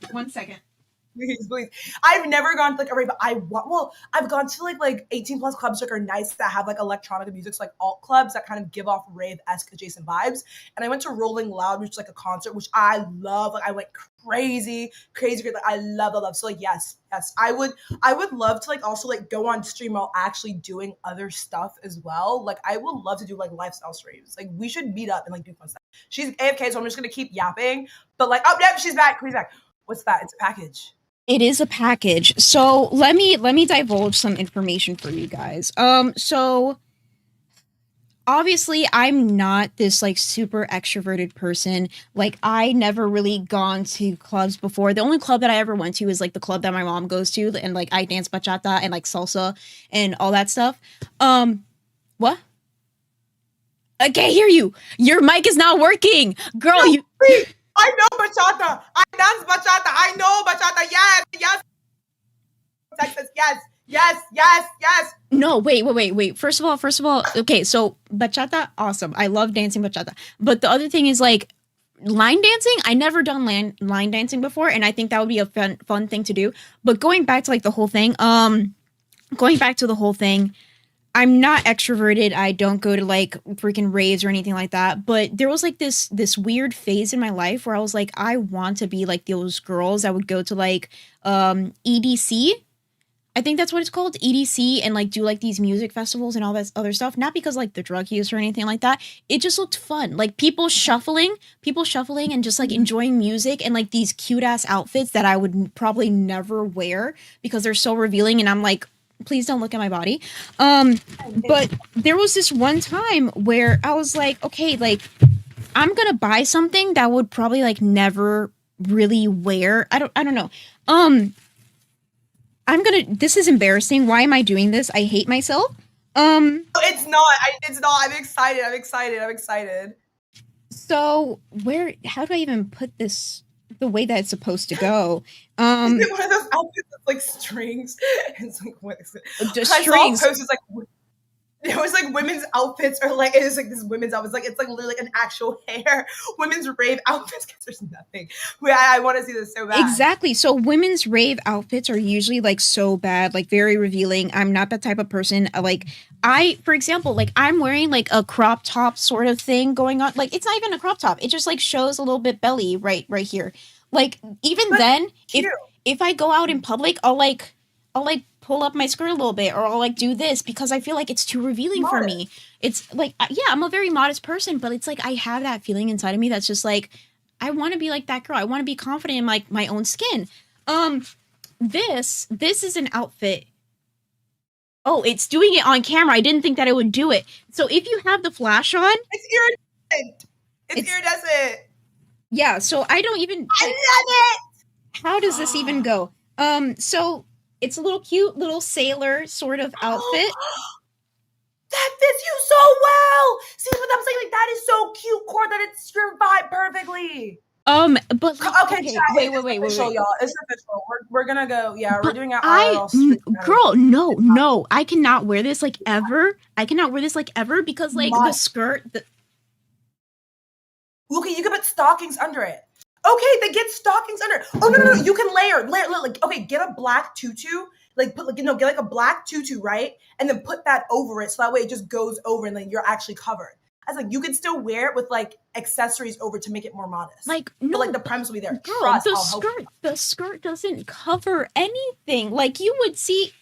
I've never gone to like a rave. I've gone to like 18 plus clubs that are nice that have like electronic music, so like alt clubs that kind of give off rave-esque adjacent vibes. And I went to Rolling Loud, which is like a concert, which I love. Like I went crazy. Like I love. So like yes, I would love to like also like go on stream while actually doing other stuff as well. Like I would love to do like lifestyle streams. Like we should meet up and like do fun stuff. She's AFK, so I'm just gonna keep yapping. But like, oh yeah, she's back. Queen's back. What's that? It's a package. It is a package. So let me divulge some information for you guys. So obviously I'm not this like super extroverted person. Like I never really gone to clubs before. The only club that I ever went to is like the club that my mom goes to, and like I dance bachata and like salsa and all that stuff. What? I can't hear you. Your mic is not working. Girl, you I know bachata. I dance bachata. I know bachata. Yes. Texas. Yes. No, wait. First of all, okay, so bachata, awesome. I love dancing bachata. But the other thing is like line dancing. I never done line dancing before, and I think that would be a fun thing to do. But going back to the whole thing, I'm not extroverted. I don't go to like freaking raves or anything like that. But there was like this weird phase in my life where I was like, I want to be like those girls that would go to like EDC. I think that's what it's called, EDC, and like do like these music festivals and all that other stuff. Not because like the drug use or anything like that. It just looked fun. Like people shuffling and just like enjoying music and like these cute ass outfits that I would probably never wear because they're so revealing. And I'm like, please don't look at my body. But there was this one time where I was like, okay, like I'm gonna buy something that would probably like never really wear. I don't know. This is embarrassing. Why am I doing this? I hate myself. It's not. It's not. I'm excited. So how do I even put this the way that it's supposed to go? Is it one of those outfits that's like strings? It's like, what is it? Just I strings. saw posts, it's like, it was like women's outfits, or like, it's like this women's outfits. Like, it's like literally like an actual hair. Women's rave outfits, because there's nothing. I want to see this so bad. Exactly. So women's rave outfits are usually like so bad, like very revealing. I'm not that type of person. For example, like I'm wearing like a crop top sort of thing going on. Like it's not even a crop top. It just like shows a little bit belly right here. Like even then, if I go out in public, I'll like pull up my skirt a little bit, or I'll like do this because I feel like it's too revealing for me. It's like, yeah, I'm a very modest person, but it's like I have that feeling inside of me that's just like, I want to be like that girl. I want to be confident in like my own skin. This is an outfit. Oh, it's doing it on camera. I didn't think that it would do it. So if you have the flash on, it's iridescent. It's iridescent. Yeah. So I don't even. I love it. How does this even go? So it's a little cute little sailor sort of outfit. That fits you so well. See what I'm saying? Like that is so cute, Core. That it's your vibe perfectly. But like, okay, wait, official, y'all. It's official. We're gonna go. Yeah, we're doing it. Girl, no, I cannot wear this like ever. I cannot wear this like ever because like the skirt. Okay, you can put stockings under it. Okay, then get stockings under it. Oh no, you can layer. Like, okay, get a black tutu. Like put get like a black tutu, right? And then put that over it, so that way it just goes over, and then you're actually covered. I was like, you could still wear it with like accessories over to make it more modest. Like, no, but like the premise will be there. Girl, the skirt doesn't cover anything. Like you would see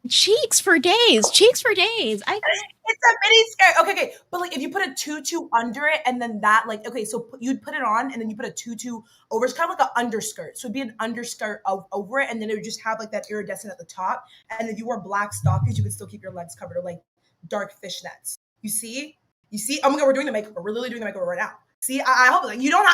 cheeks for days. It's a mini skirt. Okay. But like if you put a tutu under it and then that like, okay, so you'd put it on and then you put a tutu over. It's kind of like an underskirt. So it'd be an underskirt over it, and then it would just have like that iridescent at the top. And if you wore black stockings, you could still keep your legs covered, or like dark fishnets. You see? Oh my God, we're doing the makeover. We're literally doing the makeover right now. See, I hope like you don't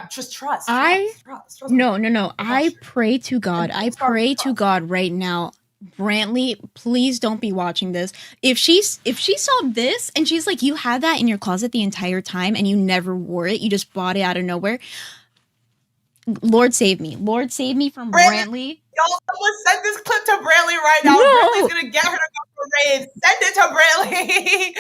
just trust. Trust No. I pray to God. I pray to God right now. Brantley, please don't be watching this. If she saw this and she's like, you had that in your closet the entire time and you never wore it, you just bought it out of nowhere. Lord save me from Brantley. Y'all, someone send this clip to Brantley right now. No. Brantley's gonna get her to go for raves. Send it to Brantley.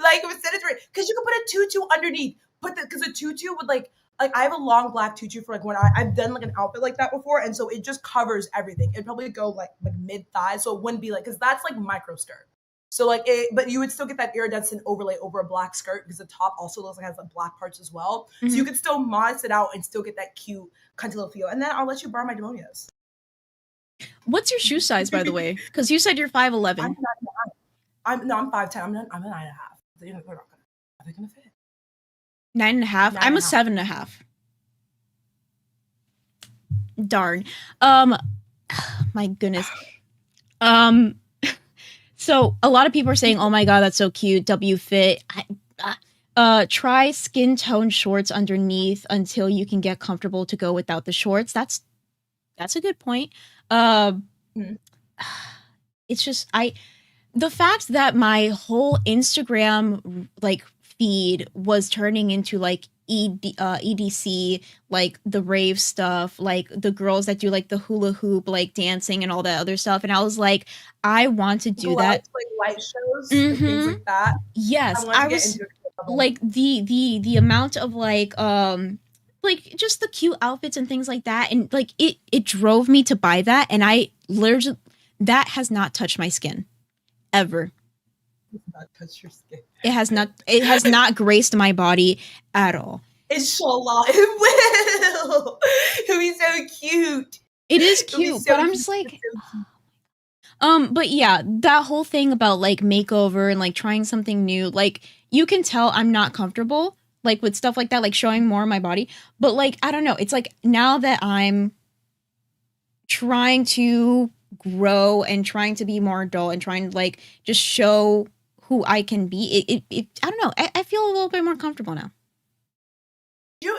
Like, send it to Brantley. Because you can put a tutu underneath. Because a tutu would like I have a long black tutu for like when I've done like an outfit like that before, and so it just covers everything. It'd probably go like mid thigh, so it wouldn't be like, because that's like micro skirt. So like but you would still get that iridescent overlay over a black skirt, because the top also looks like it has like black parts as well. Mm-hmm. So you could still modest it out and still get that cute cunty little feel. And then I'll let you borrow my demonios. What's your shoe size, by the way? Because you said you're 5'11". I'm 5'10". I'm a 9.5. They're not gonna. Are they gonna fit? 9.5. I'm a 7.5. Darn. My goodness. So a lot of people are saying, "Oh my God, that's so cute. W fit." Try skin tone shorts underneath until you can get comfortable to go without the shorts. That's a good point. It's just the fact that my whole Instagram like feed was turning into like EDC, like the rave stuff, like the girls that do like the hula hoop, like dancing and all that other stuff. And I was like, I want to do that. Like light shows, and things like that. Yes, I was like the amount of like just the cute outfits and things like that, and like it drove me to buy that, and I literally that has not touched my skin ever. Not touch your skin. It has not graced my body at all. Inshallah, it will. It'll be so cute. It is cute, but I'm just like, oh my But yeah, that whole thing about like makeover and like trying something new, like you can tell I'm not comfortable like with stuff like that, like showing more of my body. But like I don't know, it's like now that I'm trying to grow and trying to be more adult and trying to like just show who I can be, it I don't know, I feel a little bit more comfortable now.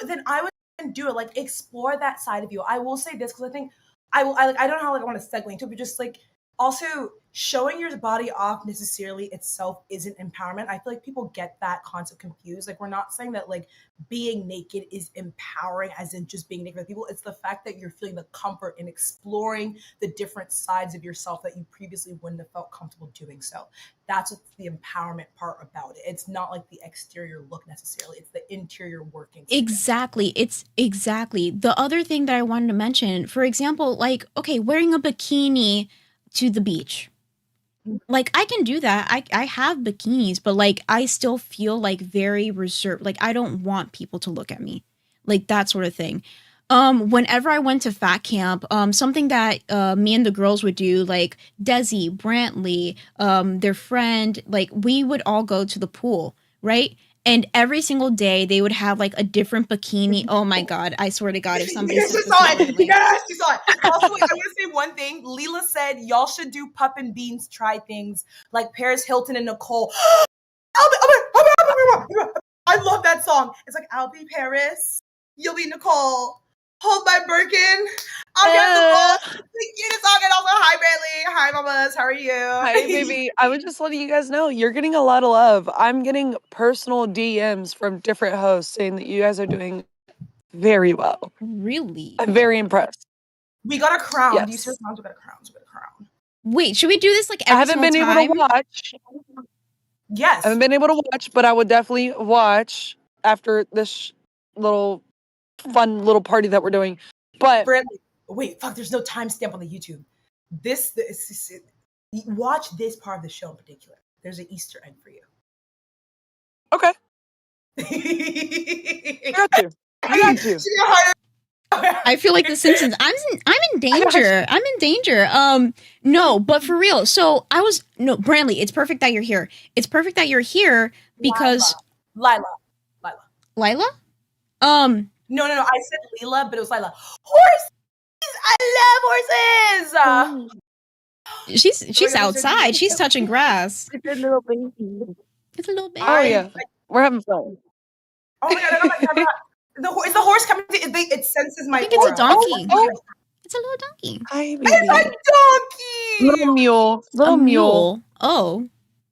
Then I would do it. Like explore that side of you. I will say this because I think I don't know how like I want to segue into it, but just like also showing your body off necessarily itself isn't empowerment. I feel like people get that concept confused. Like we're not saying that like being naked is empowering as in just being naked with people. It's the fact that you're feeling the comfort in exploring the different sides of yourself that you previously wouldn't have felt comfortable doing so. That's what's the empowerment part about it. It's not like the exterior look necessarily. It's the interior workings. Exactly. It's exactly. The other thing that I wanted to mention, for example, like, okay, wearing a bikini to the beach. Like I can do that. I have bikinis, but like I still feel like very reserved. Like I don't want people to look at me. Like that sort of thing. Whenever I went to fat camp, something that me and the girls would do, like Desi, Brantley, their friend, like we would all go to the pool, right? And every single day they would have like a different bikini. Oh my god! I swear to God, if somebody Yes, sent you this saw to me, it. like, Yes, you saw it. Also, wait, I'm gonna say one thing. Leela said y'all should do Pup and Beans try things like Paris Hilton and Nicole. I love that song. It's like I'll be Paris, you'll be Nicole. Hold my Birkin. I'll get Nicole. The cutest song, and also hi Bailey. Hi mamas. How are you? Hi, baby. I was just letting you guys know you're getting a lot of love. I'm getting personal DMs from different hosts saying that you guys are doing very well. really? I'm very impressed. We got a crown. Yes. Do you see the crowns? We got a crown. We got a crown. Wait, should we do this like I every haven't been single able time? to watch. Yes. I haven't been able to watch, but I would definitely watch after this little fun little party that we're doing. But Brantley, wait, fuck, there's no timestamp on the YouTube. Watch this part of the show in particular. There's an Easter egg for you. okay, I got you. I got you. I feel like The Simpsons. I'm in danger. I'm in danger. No, but for real. So Brantley, it's perfect that you're here. It's perfect that you're here because Lila. Lila? No. I said Leela, but it was Lila. Horses! I love horses! She's outside. She's touching grass. It's a little baby. It's a little baby. Oh yeah, we're having fun. Oh my god! Is the horse coming? It senses my I think it's aura. a donkey. Oh. It's a little donkey. Hi, baby. It's a donkey! Little mule. A mule. Oh.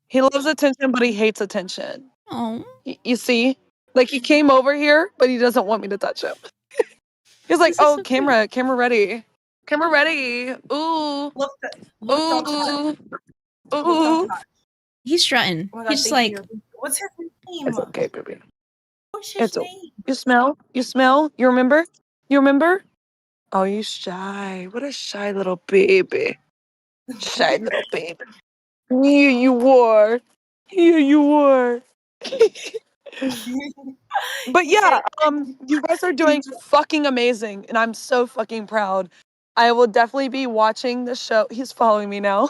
He loves attention, but he hates attention. Oh. You see? Like he came over here, but he doesn't want me to touch him. He's like, This is oh, so camera ready. Camera ready. Ooh. Look, don't touch. Ooh. Look, Ooh. don't touch. He's strutting. Oh my God, He's just thank like, you. What's his name? It's okay, baby. What's his It's okay. name? You smell? You smell? You remember? You remember? Oh, you shy. What a shy little baby. Shy little baby. Here you were. Here you were. But yeah, you guys are doing fucking amazing, and I'm so fucking proud. I will definitely be watching the show. He's following me now.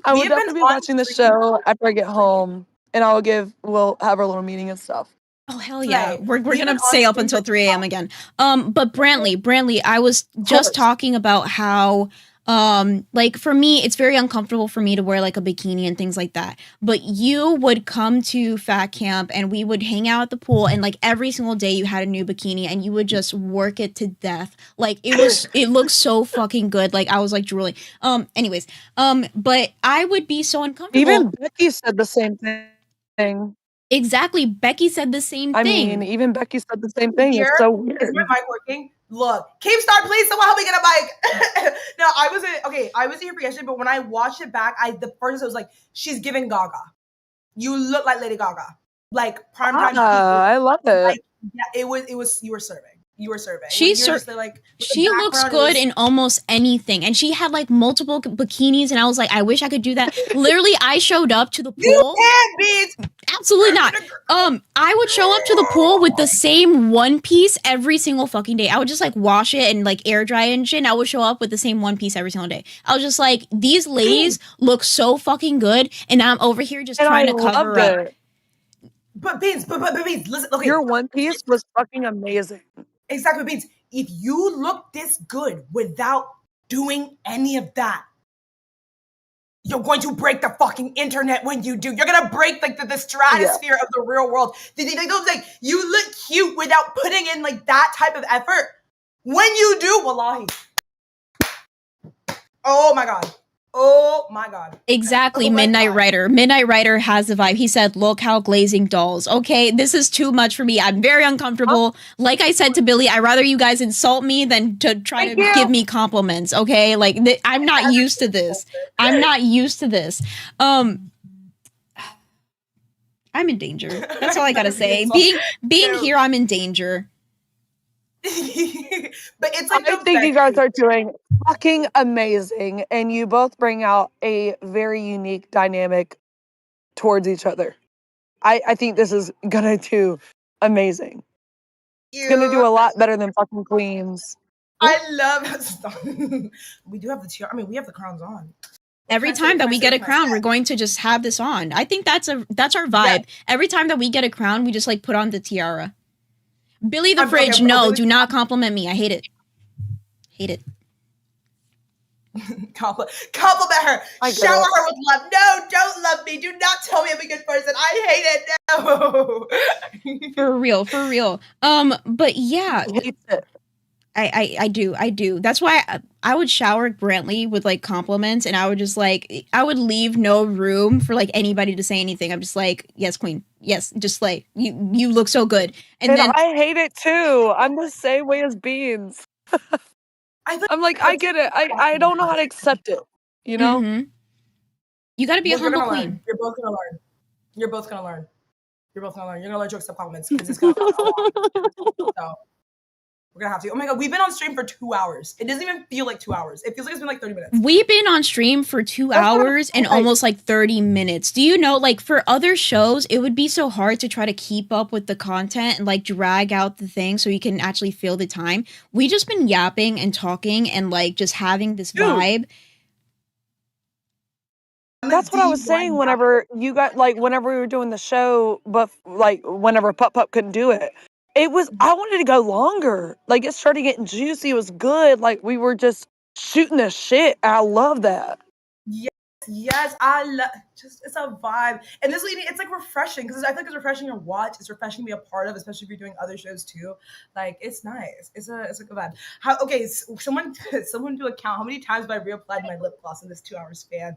I will We have been definitely be on watching the stream. show after I get home, and we'll have our little meeting and stuff. oh hell yeah. Right. We're We've gonna been on stay up stream until for 3 a.m. again. But Brantley, I was just course. talking about how like for me it's very uncomfortable for me to wear like a bikini and things like that, but you would come to fat camp and we would hang out at the pool, and like every single day you had a new bikini and you would just work it to death. Like it looked so fucking good. Like I was like drooling. Anyways, but I would be so uncomfortable. Even Becky said the same thing. Exactly, Becky said the same I thing. mean, even Becky said the same thing. Here, It's so is weird. my mic working? Look, Keemstar, please, someone help me get a mic. No, I wasn't here for yesterday, but when I watched it back, the first I was like, she's giving Gaga. You look like Lady Gaga, like primetime. I love it. Like, yeah, it was. You were serving. you were serving. She You're ser- just like with the She looks background, it good was- in almost anything, and she had like multiple bikinis, and I was like, I wish I could do that. Literally, I showed up to the You pool. can, bitch. Absolutely not. I would show up to the pool with the same one piece every single fucking day. I would just like wash it and like air dry it and shit. And I would show up with the same one piece every single day. I was just like, these ladies look so fucking good, and I'm over here just And trying I to cover loved up. it. But Beans, listen, okay. Your one piece was fucking amazing. Exactly, Beans. If you look this good without doing any of that, you're going to break the fucking internet when you do. You're gonna break like the stratosphere of the real world. Like you look cute without putting in like that type of effort. When you do, wallahi. Oh my god. Oh my god. Exactly, Oh my Midnight God. Rider. Midnight Rider has the vibe. He said, look how glazing dolls. Okay, this is too much for me. I'm very uncomfortable. Like I said to Billy, I'd rather you guys insult me than to try Thank to you. give me compliments. Okay, like I'm not used to this. I'm not used to this. I'm in danger. That's all I gotta say. Being here, I'm in danger. But it's like I think you guys are doing fucking amazing, and you both bring out a very unique dynamic towards each other. I think this is gonna do amazing. It's gonna do a lot better than fucking Queens. I love we do have the tiara. I mean, we have the crowns on. Every time that we get a crown, we're going to just have this on. I think that's our vibe. Yeah. Every time that we get a crown, we just like put on the tiara. Billy the Okay, Fridge, but no, Billy- do not compliment me. I hate it. Hate it. Compliment her. I get Shower it. her with love. No, don't love me. Do not tell me I'm a good person. I hate it. No. For real, for real. But yeah, Hates it. I do. That's why I would shower Brantley with like compliments, and I would just like I would leave no room for like anybody to say anything. I'm just like, yes, queen, yes, just like you look so good, and And then I hate it too. I'm the same way as Beans. I'm like, I get it. I don't know how to accept it. You know? Mhm. You got to be Well, a you're humble gonna queen. learn. You're both gonna learn. You're both gonna learn. You're both gonna learn. You're gonna learn to accept compliments because it's gonna last a while. So we're gonna have to. Oh my god, we've been on stream for 2 hours. It doesn't even feel like 2 hours. It feels like it's been like 30 minutes. We've been on stream for 2 That's what I'm hours and saying. almost like 30 minutes. Do you know, like for other shows, it would be so hard to try to keep up with the content and like drag out the thing so you can actually feel the time. We just been yapping and talking and like just having this Dude. vibe. That's what I was saying whenever you got like whenever we were doing the show, but like whenever Pup Pup couldn't do it. It was I wanted to go longer. Like it started getting juicy. It was good. Like we were just shooting the shit. I love that. Yes, I love. Just it's a vibe, and this it's like refreshing because I feel like it's refreshing to watch. It's refreshing to be a part of, especially if you're doing other shows too. Like it's nice. It's a good vibe. Okay, someone do a count. How many times have I reapplied my lip gloss in this 2 hour span?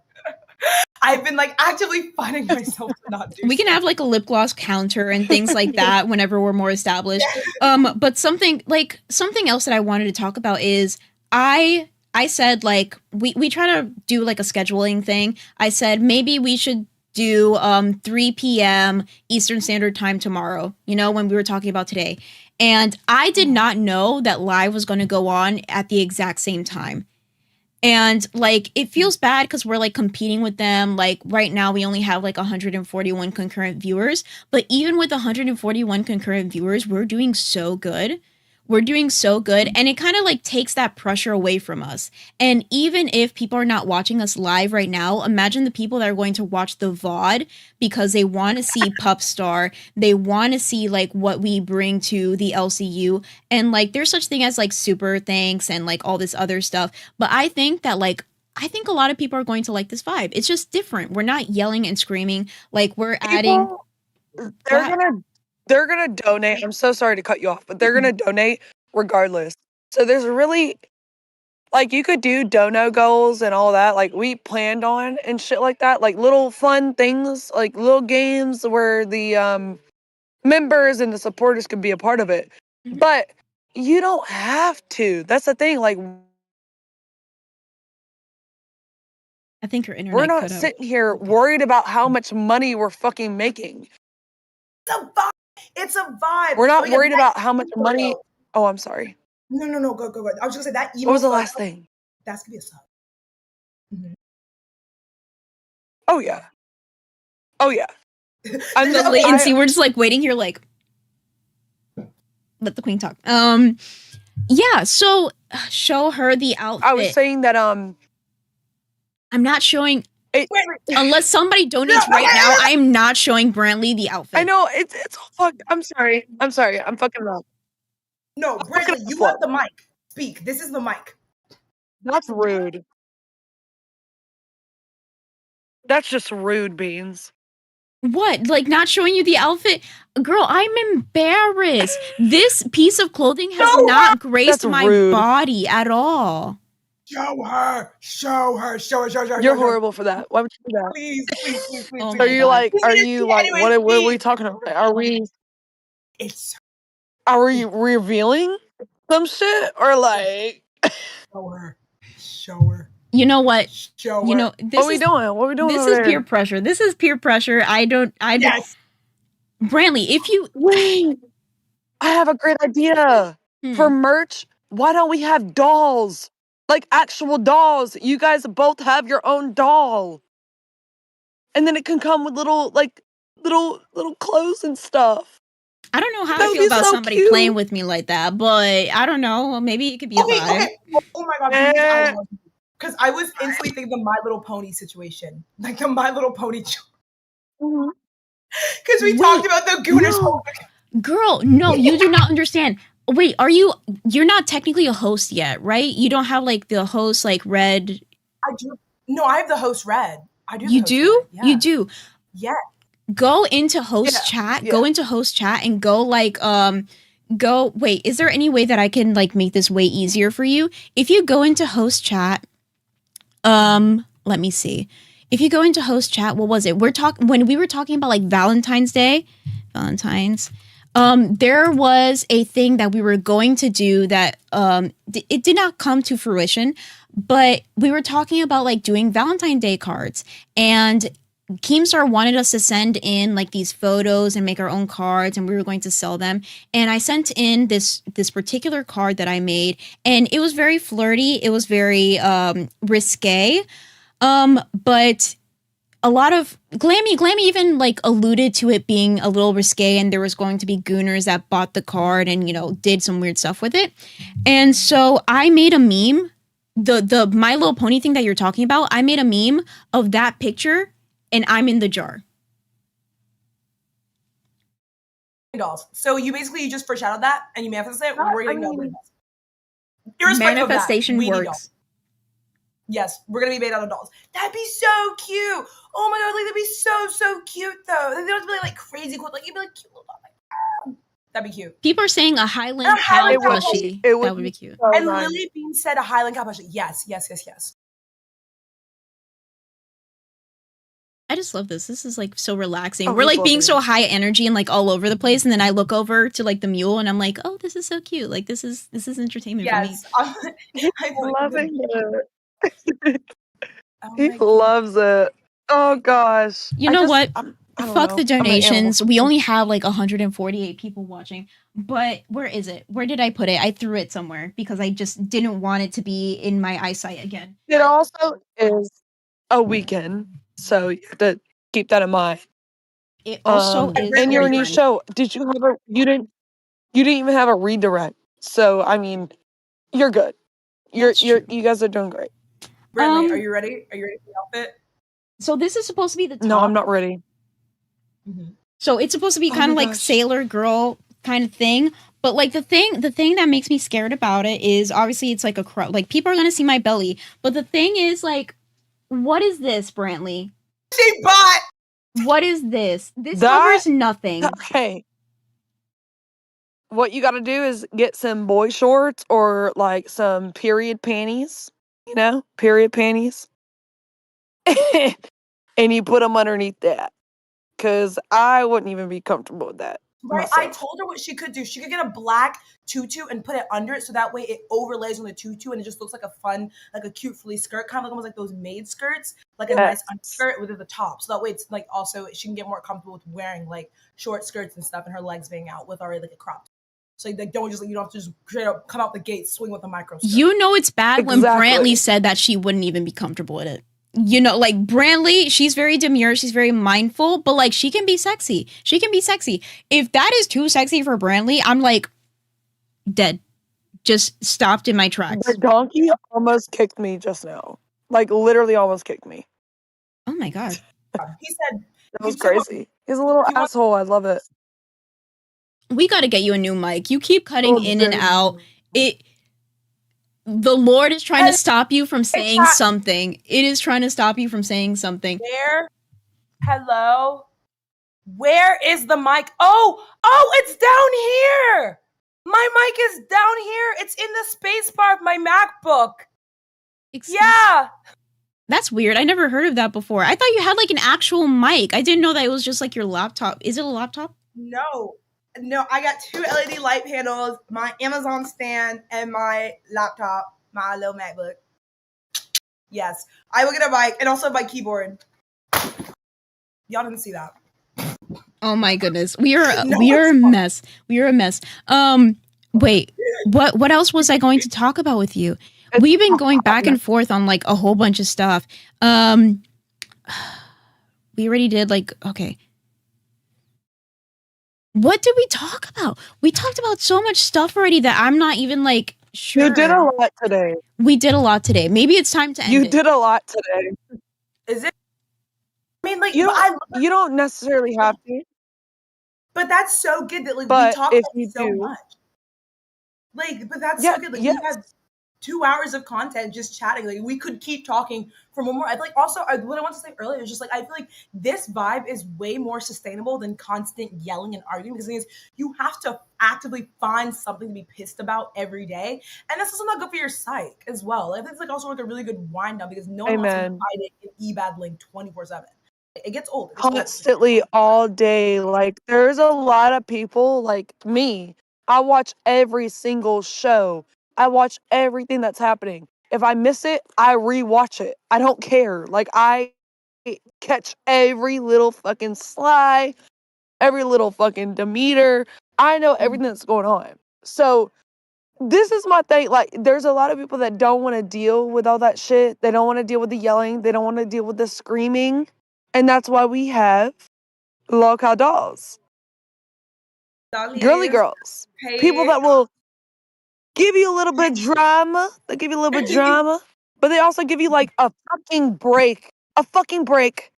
I've been like actively finding myself to not do. We can have like a lip gloss counter and things like that whenever we're more established. But something else that I wanted to talk about is I said like we try to do like a scheduling thing. I said maybe we should do 3 p.m. Eastern Standard Time tomorrow, you know, when we were talking about today. And I did not know that live was going to go on at the exact same time. And like it feels bad because we're like competing with them. Like right now we only have like 141 concurrent viewers, but even with 141 concurrent viewers, we're doing so good. We're doing so good, and it kind of like takes that pressure away from us. And even if people are not watching us live right now, imagine the people that are going to watch the VOD because they want to see Pupstar. They want to see like what we bring to the LCU, and like there's such thing as like super thanks and like all this other stuff. But I think that like I think a lot of people are going to like this vibe. It's just different. We're not yelling and screaming. Like we're adding. They're gonna donate. I'm so sorry to cut you off, but they're gonna donate regardless. So there's really like you could do dono goals and all that, like we planned on and shit like that, like little fun things, like little games where the members and the supporters could be a part of it. Mhm. But you don't have to. That's the thing. Like I think your internet we're not cut out. sitting here worried about how much money we're fucking making. It's a vibe. It's a vibe. We're not Oh, yeah, worried about how much money Oh, I'm sorry. No. Go. I was just gonna say that emo. What was the photo, last thing? That's gonna be a sub. Mhm. Oh yeah. Oh yeah. I'm The just Okay, latency. We're just like waiting here, like let the queen talk. Yeah. So show her the outfit. I was saying that I'm not showing it, wait. unless somebody donates right now. I am not showing Brantley the outfit. I know it's all fuck. I'm sorry. I'm fucking wrong. No, Brantley, you have the mic. Speak. This is the mic. That's rude. That's just rude, Beans. What? Like not showing you the outfit? Girl, I'm embarrassed. This piece of clothing has Show not graced That's my rude. body at all. Show her. You're horrible for that. Why would you do that? Please. Oh Are my you God. like? Please, Are please, you please, like? anyways, What are we please. talking about? Are we It's revealing some shit or like? show her. You know what? Show her. You know What this are we is doing? What are we doing this over is there? peer pressure. This is peer pressure. I don't. Yes. Brantley, if you Wait, I have a great idea for merch. Why don't we have dolls? Like actual dolls. You guys both have your own doll. And then it can come with little clothes and stuff. I don't know how That I would feel be about so somebody cute. playing with me like that, but I don't know. Maybe it could be a vibe. Okay. Oh my God, please, I love you. Because I was instantly thinking the My Little Pony situation. Like the My Little Pony. Mhm. Because we Wait, talked about the Gooners. no. Girl, no, you do not understand. Wait, you're not technically a host yet, right? You don't have like the host like red. I do. No, I have the host red. I do. You do? Red. Yeah. You do. Yeah. Go into host chat. Go into host chat and go like go wait, is there any way that I can like make this way easier for you? If you go into host chat, let me see. If you go into host chat, what was it? When we were talking about like Valentine's, there was a thing that we were going to do that it did not come to fruition, but we were talking about like doing Valentine's Day cards, and Keemstar wanted us to send in like these photos and make our own cards, and we were going to sell them. And I sent in this particular card that I made, and it was very flirty. It was very risque, but a lot of Glammy even like alluded to it being a little risque, and there was going to be gooners that bought the card and did some weird stuff with it. And so I made a meme, the My Little Pony thing that you're talking about. I made a meme of that picture, and I'm in the jar. Dolls. So you just foreshadowed that, and you manifested it. We're getting dolls. Manifestation works. Yes, we're gonna be made out of dolls. That'd be so cute. Oh my God, like that'd be so cute though. They don't have to be like crazy cool. Like you'd be like cute little doll. Like, that'd be cute. People are saying a Highland cow plushie. That would be cute. So And nice. Lily Bean said a Highland cow plushie. Yes. I just love this. This is like so relaxing. Oh, We're like he's being lovely. so high energy and like all over the place, and then I look over to like the mule, and I'm like, oh, this is so cute. Like this is entertainment for me. Yes. I'm Loving it. Oh He my loves it. Oh gosh. You know what? I don't Fuck know. the I'm an animal. donations. We only have like 148 people watching. But where is it? Where did I put it? I threw it somewhere because I just didn't want it to be in my eyesight again. It also is a weekend, so you have to keep that in mind. It also is and your new weekend. show. Did you have a? You didn't even have a redirect. So I mean, you're good. You guys are doing great. Brittany, are you ready? Are you ready for the outfit? So this is supposed to be the top. No, I'm not ready. So it's supposed to be Oh kind of my like gosh. Sailor Girl kind of thing. But like the thing that makes me scared about it is obviously it's like a crop. Like people are gonna see my belly. But the thing is like, what is this, Brantley? She bought. What is this? This That- covers nothing. Okay. What you got to do is get some boy shorts or like some period panties. Period panties. And you put them underneath that. Because I wouldn't even be comfortable with that. Right. I myself. told her what she could do. She could get a black tutu and put it under it so that way it overlays on the tutu and it just looks like a fun, like a cute fleece skirt, kind of almost like those maid skirts, like a nice underskirt with the top. So that way it's like also she can get more comfortable with wearing like short skirts and stuff and her legs being out with already like a crop. So like, don't just, like, you don't have to just straight up come out the gate, swing with a microscope. You know it's bad when Exactly. Brantley said that she wouldn't even be comfortable with it. You know, like Brantley, she's very demure, she's very mindful, but like she can be sexy. She can be sexy. If that is too sexy for Brantley, I'm like dead. Just stopped in my tracks. The donkey almost kicked me just now. Like literally almost kicked me. Oh my god. He said That was you said what- crazy. He's a little you want- asshole. I love it. We got to get you a new mic. You keep cutting Oh, in and dude. out. The Lord is trying to stop you from saying not- something. It is trying to stop you from saying something. Where? Hello? Where is the mic? Oh, it's down here. My mic is down here. It's in the space bar of my MacBook. Yeah. That's weird. I never heard of that before. I thought you had like an actual mic. I didn't know that it was just like your laptop. Is it a laptop? No, I got 2 LED light panels, my Amazon stand, and my laptop, my little MacBook. Yes, I will get a mic and also my keyboard. Y'all didn't see that. Oh my goodness. We are No, a it's fine. mess. We are a mess. Wait. What else was I going to talk about with you? We've been going back and forth on like a whole bunch of stuff. We already did like okay. What did we talk about? We talked about so much stuff already that I'm not even like sure. You did a lot today. We did a lot today. Maybe it's time to end You it. did a lot today. Is it? I mean, like, You but you don't necessarily have to. but that's so good that like we But talk if about you so do- much. Like, but that's Yeah, so good. Like, yes. we had 2 hours of content just chatting. Like, we could keep talking for one more. I like also what I want to say earlier is just like I feel like this vibe is way more sustainable than constant yelling and arguing because the thing is you have to actively find something to be pissed about every day, and that's also not good for your psyche as well. I think it's like also like a really good wind down because no one wants to be Amen. fighting and e-battling 24/7. It gets old. It gets old. Constantly all day. Like there's a lot of people like me. I watch every single show. I watch everything that's happening. If I miss it, I rewatch it. I don't care. Like I catch every little fucking Sly, every little fucking Demeter. I know everything that's going on. So this is my thing. Like there's a lot of people that don't want to deal with all that shit. They don't want to deal with the yelling. They don't want to deal with the screaming. And that's why we have local dolls, girly girls, people that will give you a little bit drama. They give you a little bit drama, but they also give you like a fucking break. A fucking break.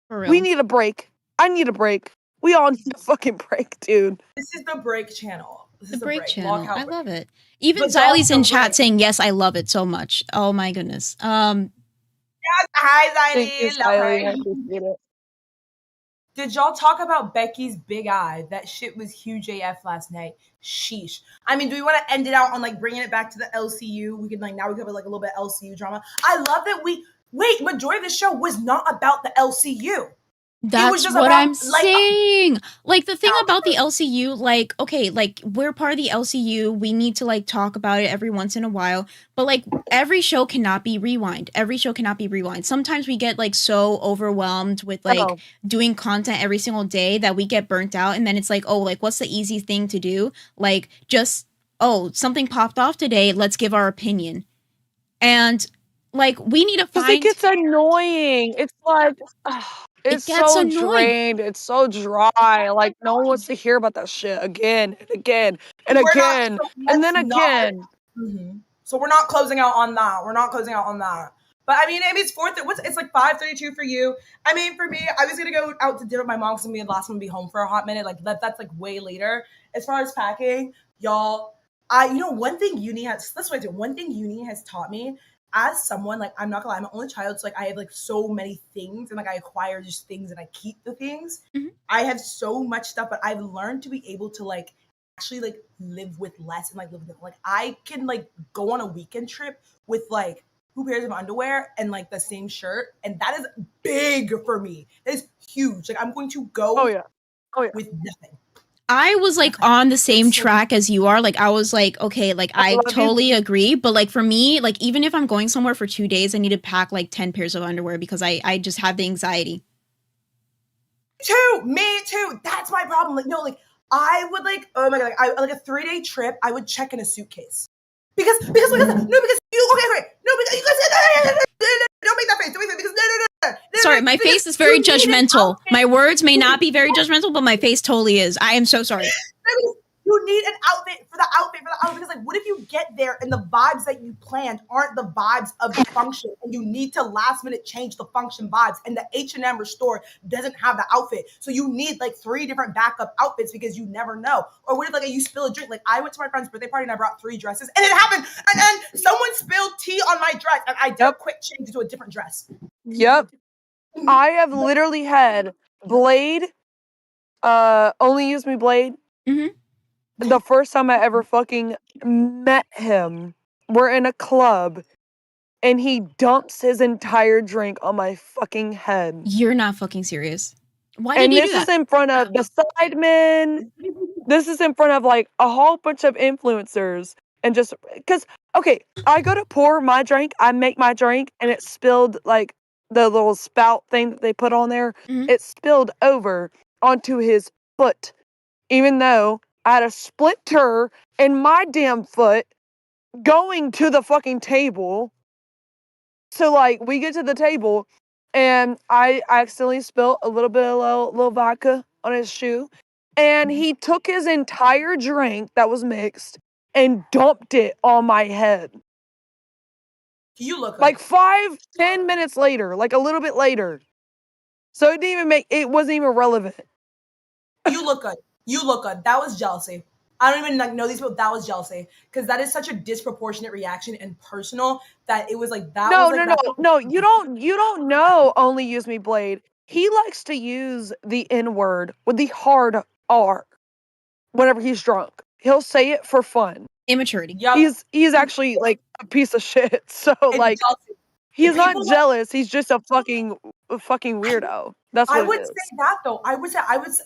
For real. We need a break. I need a break. We all need a fucking break, dude. This is the break channel. This the is break channel. Log out I break. love it. Even But Xylee's in also chat break. saying yes, I love it so much. Oh my goodness. Hi, Thank you, Xylee. Love Xylee. I her. appreciate it. Did y'all talk about Becky's big eye? That shit was huge AF last night. Sheesh. I mean, do we want to end it out on like bringing it back to the LCU? We can like now we cover like a little bit LCU drama. I love that majority of the show was not about the LCU. That's just what about, I'm like, saying. Like the thing How- about the LCU, like, okay, like we're part of the LCU. We need to like talk about it every once in a while. But like every show cannot be rewind. Every show cannot be rewind. Sometimes we get like so overwhelmed with like know. doing content every single day that we get burnt out. And then it's like, oh, like what's the easy thing to do? Like just, oh, something popped off today. Let's give our opinion. And like we need to Because find it gets annoying. It's like, it's gets so annoying. drained. It's so dry. Like, no one wants to hear about that shit again and again and We're not- again so and then let's not- again. Mhm. So we're not closing out on that. We're not closing out on that. But I mean, it's it's like 5:32 for you. I mean, for me, I was gonna go out to dinner with my mom because I'm the last one to be home for a hot minute. Like that's like way later. As far as packing, y'all, one thing uni has. That's what I do. One thing uni has taught me as someone like I'm not gonna lie, I'm an only child, so like I have like so many things and like I acquire just things and I keep the things. Mhm. I have so much stuff, but I've learned to be able to like actually like live with less and like live with it. Like I can like go on a weekend trip with like 2 pairs of underwear and like the same shirt, and that is big for me. That is huge. Like I'm going to go Oh, yeah. with nothing. I was like on the same So- track as you are. Like I was like, okay, like I I love you. totally agree. But like for me, like even if I'm going somewhere for 2 days, I need to pack like 10 pairs of underwear because I just have the anxiety. Me too. That's my problem. Like, no, like I would like, oh my god, like a 3-day trip, I would check in a suitcase. Because you, okay, because you guys, don't make that face, because no. Sorry, my face is very judgmental. My words may not be very judgmental, but my face totally is. I am so sorry. You need an outfit for the outfit, because like, what if you get there and the vibes that you planned aren't the vibes of the function, and you need to last minute change the function vibes, and the H&M or store doesn't have the outfit, so you need like 3 different backup outfits because you never know. Or what if like you spill a drink? Like I went to my friend's birthday party and I brought 3 dresses, and it happened, and then someone spilled tea on my dress, and I did a quick change into a different dress. Yep. I have literally had Blade, only use me Blade. Mm-hmm. The first time I ever fucking met him, we're in a club, and he dumps his entire drink on my fucking head. You're not fucking serious. Why And did he this do is that? in front of the sidemen. This is in front of like a whole bunch of influencers. And just because, okay, I go to pour my drink, I make my drink, and it spilled like the little spout thing that they put on there. Mhm. It spilled over onto his foot, even though I had a splinter in my damn foot going to the fucking table. So like we get to the table, and I accidentally spilled a little bit of little vodka on his shoe, and he took his entire drink that was mixed and dumped it on my head. You look Like 5-10 minutes later, like a little bit later. So it didn't even it wasn't even relevant. You look good. You look good. That was jealousy. I don't even like know these people. That was jealousy, because that is such a disproportionate reaction and personal that it was like that. No. You don't know. Only use me Blade. He likes to use the N word with the hard R whenever he's drunk. He'll say it for fun. Immaturity. Yep. He's actually like a piece of shit. So It's like jealousy. he's not People- jealous. He's just a fucking weirdo. That's what I would it is. say that though. I would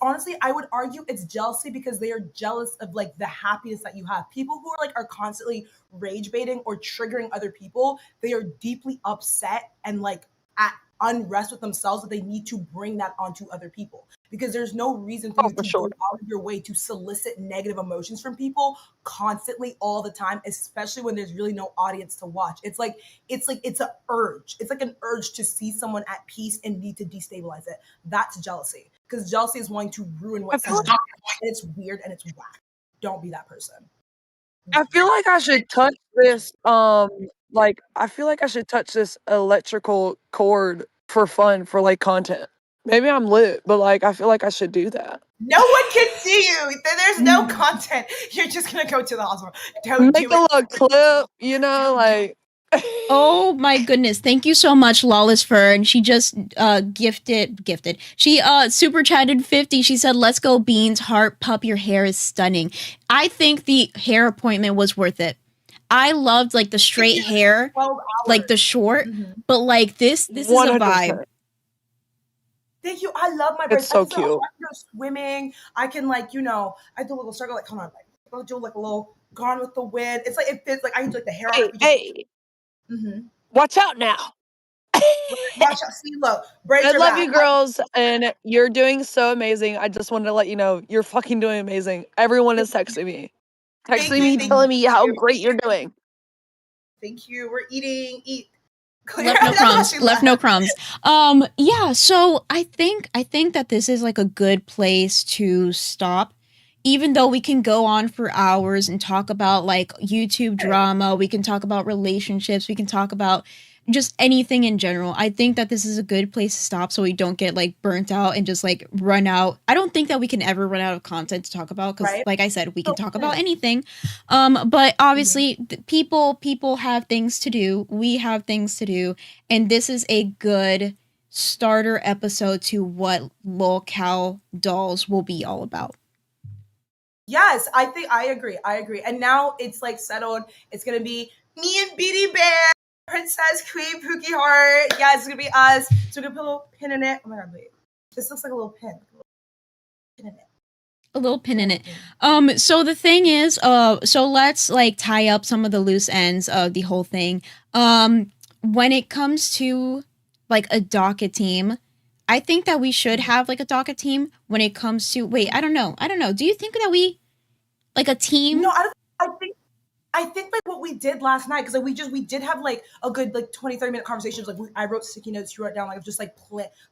honestly, I would argue it's jealousy because they are jealous of like the happiness that you have. People who are constantly rage baiting or triggering other people, they are deeply upset and like at unrest with themselves that they need to bring that onto other people, because there's no reason for you to go out of your way to solicit negative emotions from people constantly all the time, especially when there's really no audience to watch. It's an urge. It's like an urge to see someone at peace and need to destabilize it. That's jealousy, because jealousy is wanting to ruin what someone does, and it's weird and it's whack. Don't be that person. I feel like I should touch this I feel like I should touch this electrical cord for fun, for like content. Maybe I'm lit, but like I feel like I should do that. No one can see you. There's no content. You're just gonna go to the hospital. Don't Make do a it. little clip, like Oh my goodness. Thank you so much, Lawless Fern. She just gifted. She super chatted 50. She said, "Let's go, Beans. Heart pup, your hair is stunning." I think the hair appointment was worth it. I loved like the straight hair, 12 hours. like the short, but like this is a 100%. vibe. Thank you. I love my braids. It's so I can cute. go swimming. I can I do a little circle, like come on, I'll do like a little Gone with the Wind. It's like it fits. Like I can do like the hair. Hey, Mm-hmm. watch out now. Watch out, see, look, braids I are love back. you, girls, and you're doing so amazing. I just wanted to let you know you're fucking doing amazing. Everyone is texting me, Thank you. telling me how great you're doing. Thank you. We're eat. Left no crumbs. Left no crumbs. Yeah, so I think that this is like a good place to stop. Even though we can go on for hours and talk about like YouTube drama, we can talk about relationships, we can talk about just anything in general. I think that this is a good place to stop so we don't get like burnt out and just like run out. I don't think that we can ever run out of content to talk about because like I said, we can talk about anything. But obviously people have things to do. We have things to do. And this is a good starter episode to what Lol Cow Dolls will be all about. Yes, I think I agree. And now it's like settled. It's gonna be me and Beanie Bear, Princess Queen, Pookie Heart. Yeah, it's gonna be us. So we're gonna put a little pin in it. Oh my god, wait. This looks like a little pin. A little pin in it. So the thing is, so let's like tie up some of the loose ends of the whole thing. When it comes to like a docket team, I think that we should have like a docket team when it comes to. Wait, I don't know. Do you think that we like a team? No, I think like what we did last night, because like we did have like a good like 20-30 minute conversations. Like I wrote sticky notes, you wrote down, like just like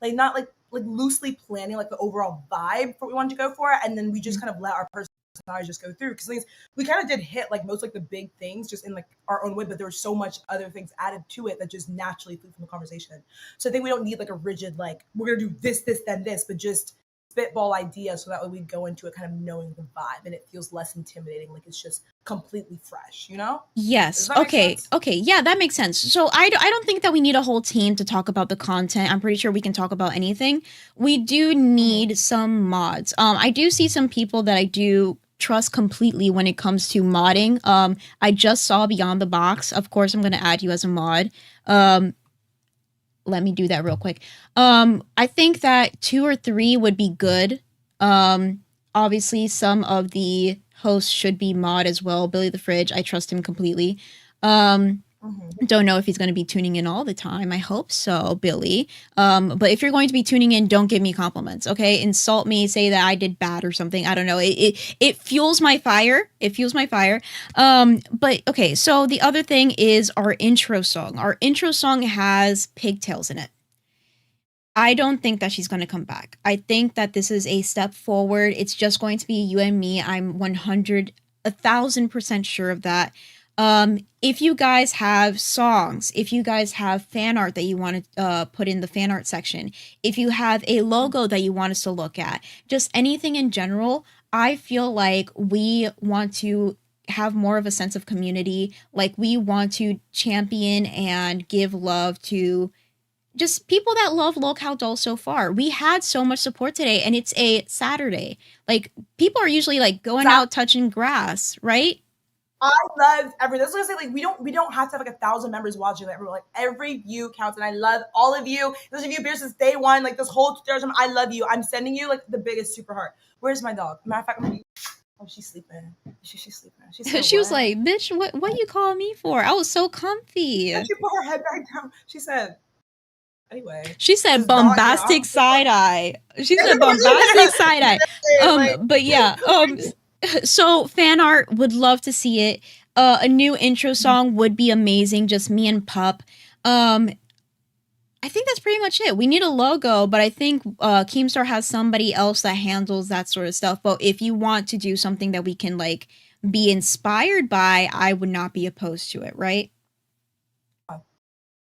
not like loosely planning like the overall vibe for what we wanted to go for, and then we just kind of let our personalities just go through, because we kind of did hit like most like the big things just in like our own way, but there was so much other things added to it that just naturally flew from the conversation. So I think we don't need like a rigid like we're gonna do this, then this, but just spitball ideas, so that way we go into it kind of knowing the vibe and it feels less intimidating, like it's just completely fresh, you know? Yes. Okay. Yeah, that makes sense. So I don't think that we need a whole team to talk about the content. I'm pretty sure we can talk about anything. We do need some mods. I do see some people that I do trust completely when it comes to modding. I just saw Beyond the Box. Of course, I'm going to add you as a mod. Let me do that real quick. I think that 2 or 3 would be good. Obviously, some of the hosts should be mod as well. Billy the Fridge, I trust him completely. Don't know if he's going to be tuning in all the time. I hope so, Billy. But if you're going to be tuning in, don't give me compliments, okay? Insult me, say that I did bad or something. I don't know. It fuels my fire. But okay, so the other thing is our intro song. Our intro song has Pigtails in it. I don't think that she's going to come back. I think that this is a step forward. It's just going to be you and me. I'm 1,000% sure of that. If you guys have songs, if you guys have fan art that you want to put in the fan art section, if you have a logo that you want us to look at, just anything in general, I feel like we want to have more of a sense of community. Like we want to champion and give love to just people that love Locale Dolls so far. We had so much support today, and it's a Saturday. Like people are usually like going out touching grass, right? I love everything. That's what I say. Like we don't have to have like 1,000 members watching. Like every view counts, and I love all of you. Those of you here since day one, like this whole time, I love you. I'm sending you like the biggest super heart. Where's my dog? Matter of fact, oh, she's sleeping. She's sleeping. She was like, "Bitch, what you calling me for? I was so comfy." And she put her head back down. She said, anyway. She said bombastic side eye. But yeah. So fan art, would love to see it. A new intro song would be amazing. Just me and Pup. I think that's pretty much it. We need a logo, but I think Keemstar has somebody else that handles that sort of stuff. But if you want to do something that we can like be inspired by, I would not be opposed to it, right?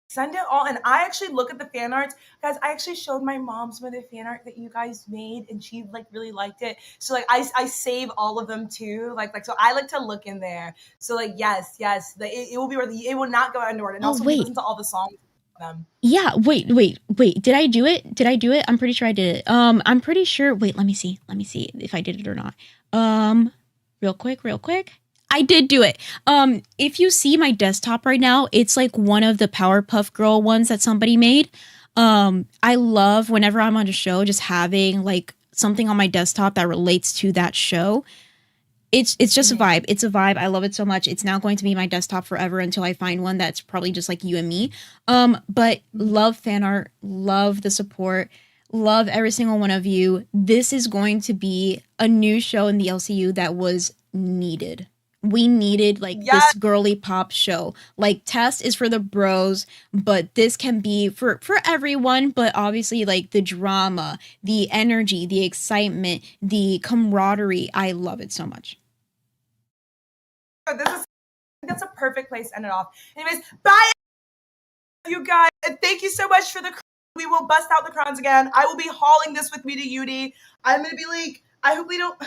Send it all. And I actually look at the fan arts. Guys, I actually showed my mom some of the fan art that you guys made, and she like really liked it. So like I save all of them too. Like so I like to look in there. So like yes. It will be worth it. It will not go unnoticed. And also listen to all the songs. Yeah, wait. Did I do it? I'm pretty sure I did it. I'm pretty sure. Wait, let me see if I did it or not. Real quick. I did do it. If you see my desktop right now, it's like one of the Powerpuff Girl ones that somebody made. I love whenever I'm on a show, just having like something on my desktop that relates to that show. It's just a vibe. It's a vibe. I love it so much. It's now going to be my desktop forever until I find one that's probably just like you and me. But love fan art, love the support, love every single one of you. This is going to be a new show in the LCU that was needed. We needed like this girly pop show. Like Test is for the bros, but this can be for everyone. But obviously like the drama, the energy, the excitement, the camaraderie. I love it so much. That's a perfect place to end it off. Anyways, bye you guys. And thank you so much for the crown. We will bust out the crowns again. I will be hauling this with me to Uni. I'm gonna be like, I hope we don't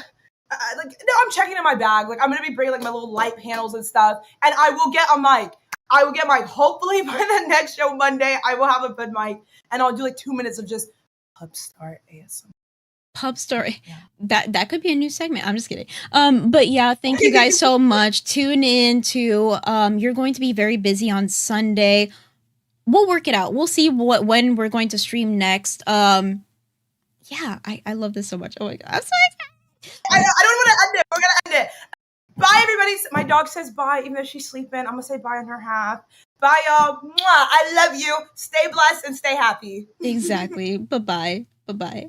I'm checking in my bag. Like I'm gonna be bringing like my little light panels and stuff, and I will get a mic. Hopefully by the next show Monday, I will have a good mic, and I'll do like 2 minutes of just Pupstar ASMR. Pupstar, that could be a new segment. I'm just kidding. But yeah, thank you guys so much. Tune in to you're going to be very busy on Sunday. We'll work it out. We'll see when we're going to stream next. Yeah, I love this so much. Oh my god, I'm so excited. I don't want to end it. We're gonna end it. Bye, everybody. My dog says bye, even though she's sleeping. I'm going to say bye on her half. Bye, y'all. Mwah. I love you. Stay blessed and stay happy. Exactly. Bye-bye. Bye-bye.